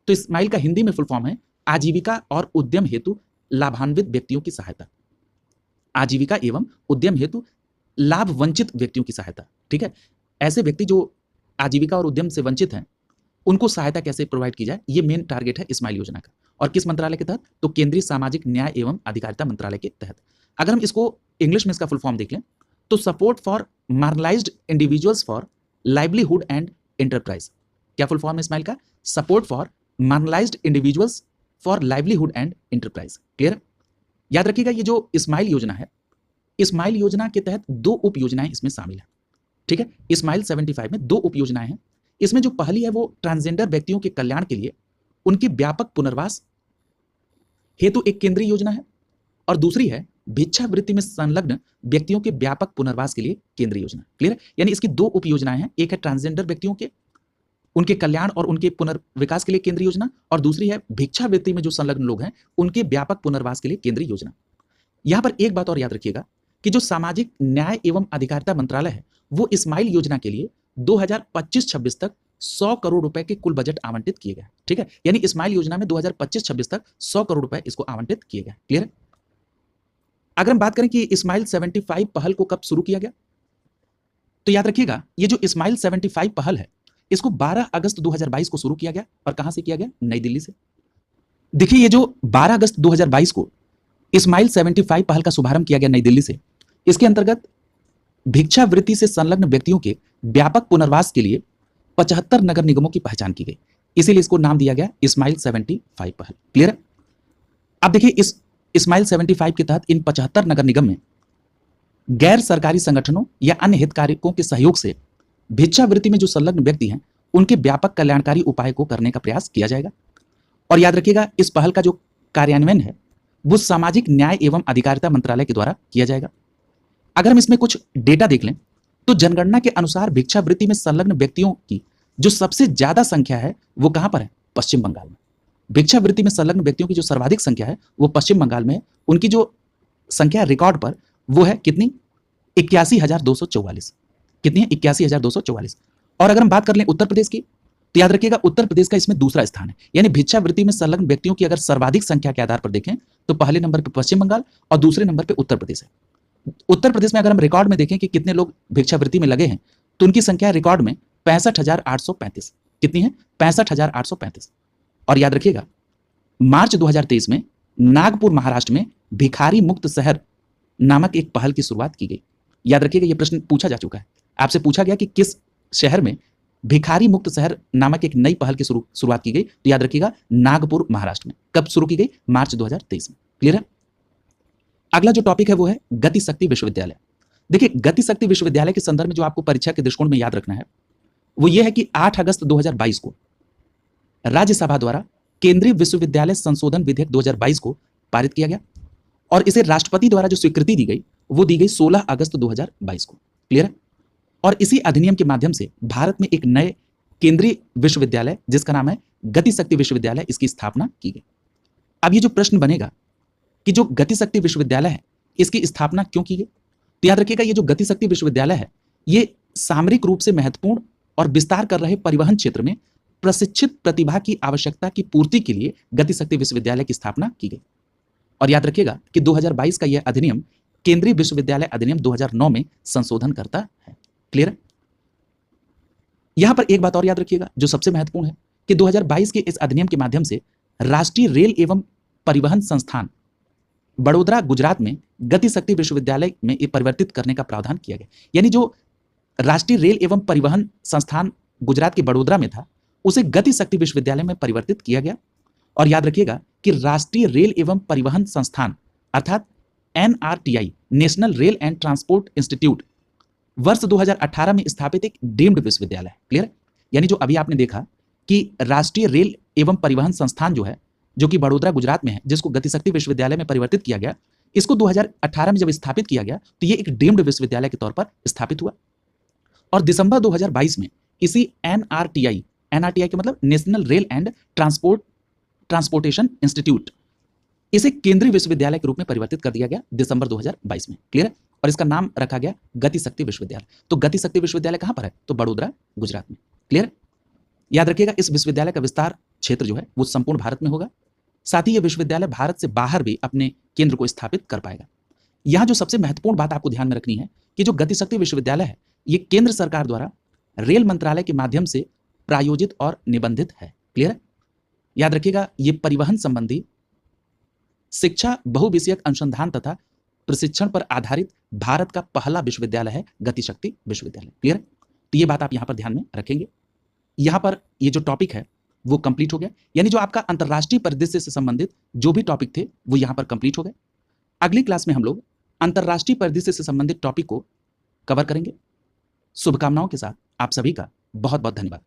तो स्माइल का हिंदी में फुल फॉर्म है आजीविका और उद्यम हेतु लाभान्वित व्यक्तियों की सहायता। आजीविका एवं उद्यम हेतु लाभ वंचित व्यक्तियों की सहायता। ठीक है? ऐसे व्यक्ति जो आजीविका और उद्यम से वंचित हैं उनको सहायता कैसे प्रोवाइड की जाए, ये मेन टारगेट है स्माइल योजना का। और किस मंत्रालय के तहत? तो केंद्रीय सामाजिक न्याय एवं अधिकारिता मंत्रालय के तहत। अगर हम इसको इंग्लिश में इसका फुल फॉर्म देख लें तो support for marginalised individuals for livelihood and enterprise. क्या फुल फॉर्म है स्माइल का? Support for marginalised individuals for livelihood and enterprise. Clear? याद रखिएगा ये जो स्माइल योजना है, स्माइल योजना के तहत 2 उप योजनाएं इसमें शामिल है। ठीक है, स्माइल 75 में 2 उप योजनाएं हैं। इसमें जो पहली है वो ट्रांसजेंडर व्यक्तियों के कल्याण के लिए उनके व्यापक पुनर्वास हेतु एक केंद्रीय योजना है, और दूसरी है भिक्षावृत्ति में संलग्न व्यक्तियों के व्यापक पुनर्वास के लिए केंद्रीय योजना। क्लियर? यानी इसकी 2 उप योजनाएं हैं, एक है ट्रांसजेंडर व्यक्तियों के उनके कल्याण और उनके पुनर्विकास के लिए केंद्रीय योजना, और दूसरी है भिक्षावृत्ति में जो संलग्न लोग हैं उनके व्यापक पुनर्वास के लिए केंद्रीय योजना। यहां पर एक बात और याद रखिएगा कि जो सामाजिक न्याय एवं अधिकारिता मंत्रालय है वो स्माइल योजना के लिए 2025-26 तक 100 करोड़ रुपए के कुल बजट आवंटित किए गए। ठीक है, यानी स्माइल योजना में 2025-26 तक 100 करोड़ रुपए इसको आवंटित किए गए। क्लियर है? अगर हम बात करें कि स्माइल 75 पहल को कब शुरू किया गया, तो याद रखिएगा ये जो स्माइल 75 पहल है इसको 12 अगस्त 2022 को शुरू किया गया। और कहां से किया गया? नई दिल्ली से। देखिए ये जो 12 अगस्त 2022 को स्माइल 75 पहल का शुभारंभ किया गया नई दिल्ली से, इसके अंतर्गत भिक्षावृत्ति से संलग्न व्यक्तियों के व्यापक पुनर्वास के लिए 75 नगर निगमों की पहचान की गई, इसीलिए इसको नाम दिया गया स्माइल 75 पहल। क्लियर है? अब देखिए इस स्माइल 75 के तहत इन 75 नगर निगम में गैर सरकारी संगठनों या अन्य हितधारकों के सहयोग से भिक्षावृत्ति में जो संलग्न व्यक्ति हैं उनके व्यापक कल्याणकारी उपाय को करने का प्रयास किया जाएगा। और याद रखिएगा इस पहल का जो कार्यान्वयन है वो सामाजिक न्याय एवं अधिकारिता मंत्रालय के द्वारा किया जाएगा। अगर हम इसमें कुछ डेटा देख लें तो जनगणना के अनुसार भिक्षावृत्ति में संलग्न व्यक्तियों की जो सबसे ज्यादा संख्या है वो कहां पर है? पश्चिम बंगाल में। भिक्षावृत्ति में संलग्न व्यक्तियों की जो सर्वाधिक संख्या है वो पश्चिम बंगाल में है। उनकी जो संख्या रिकॉर्ड पर वो है कितनी? 81,244। कितनी है? 81,244। और अगर हम बात कर लें उत्तर प्रदेश की तो याद रखिएगा उत्तर प्रदेश का इसमें दूसरा स्थान है। यानी भिक्षावृत्ति में संलग्न व्यक्तियों की अगर सर्वाधिक संख्या के आधार पर देखें तो पहले नंबर पर पश्चिम बंगाल और दूसरे नंबर पर उत्तर प्रदेश है। उत्तर प्रदेश में अगर हम रिकॉर्ड में देखें कि कितने लोग भिक्षावृत्ति में लगे हैं तो उनकी संख्या रिकॉर्ड में 65,835। कितनी है? 65,835। और याद रखिएगा मार्च 2023 में नागपुर महाराष्ट्र में भिखारी मुक्त शहर नामक एक पहल की शुरुआत की गई। याद रखिएगा यह प्रश्न पूछा जा चुका है, आपसे पूछा गया कि किस शहर में भिखारी मुक्त शहर नामक एक नई पहल की शुरुआत की गई, तो याद रखिएगा नागपुर महाराष्ट्र में। कब शुरू की गई? मार्च 2023 में। क्लियर है? अगला जो टॉपिक है वो है गति शक्ति विश्वविद्यालय। देखिए गति शक्ति विश्वविद्यालय के संदर्भ में जो आपको परीक्षा के दृष्टिकोण में याद रखना है वो ये है कि 8 अगस्त 2022 को राज्यसभा द्वारा केंद्रीय विश्वविद्यालय संशोधन विधेयक 2022 को पारित किया गया और इसे राष्ट्रपति द्वारा जो स्वीकृति दी गई वो दी गई 16 अगस्त 2022 को। क्लियर है? और इसी अधिनियम के माध्यम से भारत में एक नए केंद्रीय विश्वविद्यालय जिसका नाम है गति शक्ति विश्वविद्यालय, इसकी स्थापना की गई। अब ये जो प्रश्न बनेगा कि जो गति शक्ति विश्वविद्यालय है इसकी स्थापना क्यों की गई, तो याद रखिएगा ये जो गति शक्ति विश्वविद्यालय है ये सामरिक रूप से महत्वपूर्ण और विस्तार कर रहे परिवहन क्षेत्र में प्रशिक्षित प्रतिभा की आवश्यकता की पूर्ति के लिए गति शक्ति विश्वविद्यालय की स्थापना की गई। और याद रखिएगा कि 2022 का यह अधिनियम केंद्रीय विश्वविद्यालय अधिनियम 2009 में संशोधन करता है। क्लियर है? यहां पर एक बात और याद रखिएगा जो सबसे महत्वपूर्ण है कि 2022 के इस अधिनियम के माध्यम से राष्ट्रीय रेल एवं परिवहन संस्थान बड़ोदरा गुजरात में गति शक्ति विश्वविद्यालय में परिवर्तित करने का प्रावधान किया गया। यानी जो राष्ट्रीय रेल एवं परिवहन संस्थान गुजरात के बड़ोदरा में था उसे गति शक्ति विश्वविद्यालय में परिवर्तित किया गया। और याद रखिएगा कि राष्ट्रीय रेल एवं परिवहन संस्थान अर्थात NRTI national rail and transport institute वर्ष 2018 में स्थापित एक डीम्ड विश्वविद्यालय है। क्लियर? यानी जो अभी आपने देखा कि राष्ट्रीय रेल एवं परिवहन संस्थान जो है जो कि बड़ोदरा गुजरात में है जिसको गति शक्ति विश्वविद्यालय में परिवर्तित किया गया, इसको 2018 में जब स्थापित किया गया तो ये एक डीम्ड विश्वविद्यालय के तौर पर स्थापित हुआ। और दिसंबर 2022 में इसी NRTI के मतलब national rail and transportation institute, इसे केंद्रीय विश्वविद्यालय के रूप में परिवर्तित कर दिया गया दिसंबर 2022 में। क्लियर है? और इसका नाम रखा गया गति शक्ति विश्वविद्यालय। तो गति शक्ति विश्वविद्यालय कहां पर है? तो बड़ोदरा गुजरात में। क्लियर? याद रखिएगा इस विश्वविद्यालय का विस्तार क्षेत्र जो है वो संपूर्ण भारत में होगा। साथ ही यह विश्वविद्यालय भारत से बाहर भी अपने केंद्र को स्थापित कर पाएगा। यहां जो सबसे महत्वपूर्ण बात आपको ध्यान में रखनी है कि जो गति शक्ति विश्वविद्यालय है ये केंद्र सरकार द्वारा रेल मंत्रालय के माध्यम से प्रायोजित और निबंधित है। क्लियर है? याद रखिएगा ये परिवहन संबंधी शिक्षा, बहुविषयक अनुसंधान तथा प्रशिक्षण पर आधारित भारत का पहला विश्वविद्यालय है गति शक्ति विश्वविद्यालय। क्लियर? तो ये बात आप यहाँ पर ध्यान में रखेंगे। यहाँ पर ये जो टॉपिक है वो कंप्लीट हो गया, यानी जो आपका अंतर्राष्ट्रीय परिदृश्य से संबंधित जो भी टॉपिक थे वो यहाँ पर कंप्लीट हो गए। अगली क्लास में हम लोग अंतर्राष्ट्रीय परिदृश्य से संबंधित टॉपिक को कवर करेंगे। शुभकामनाओं के साथ आप सभी का बहुत बहुत धन्यवाद।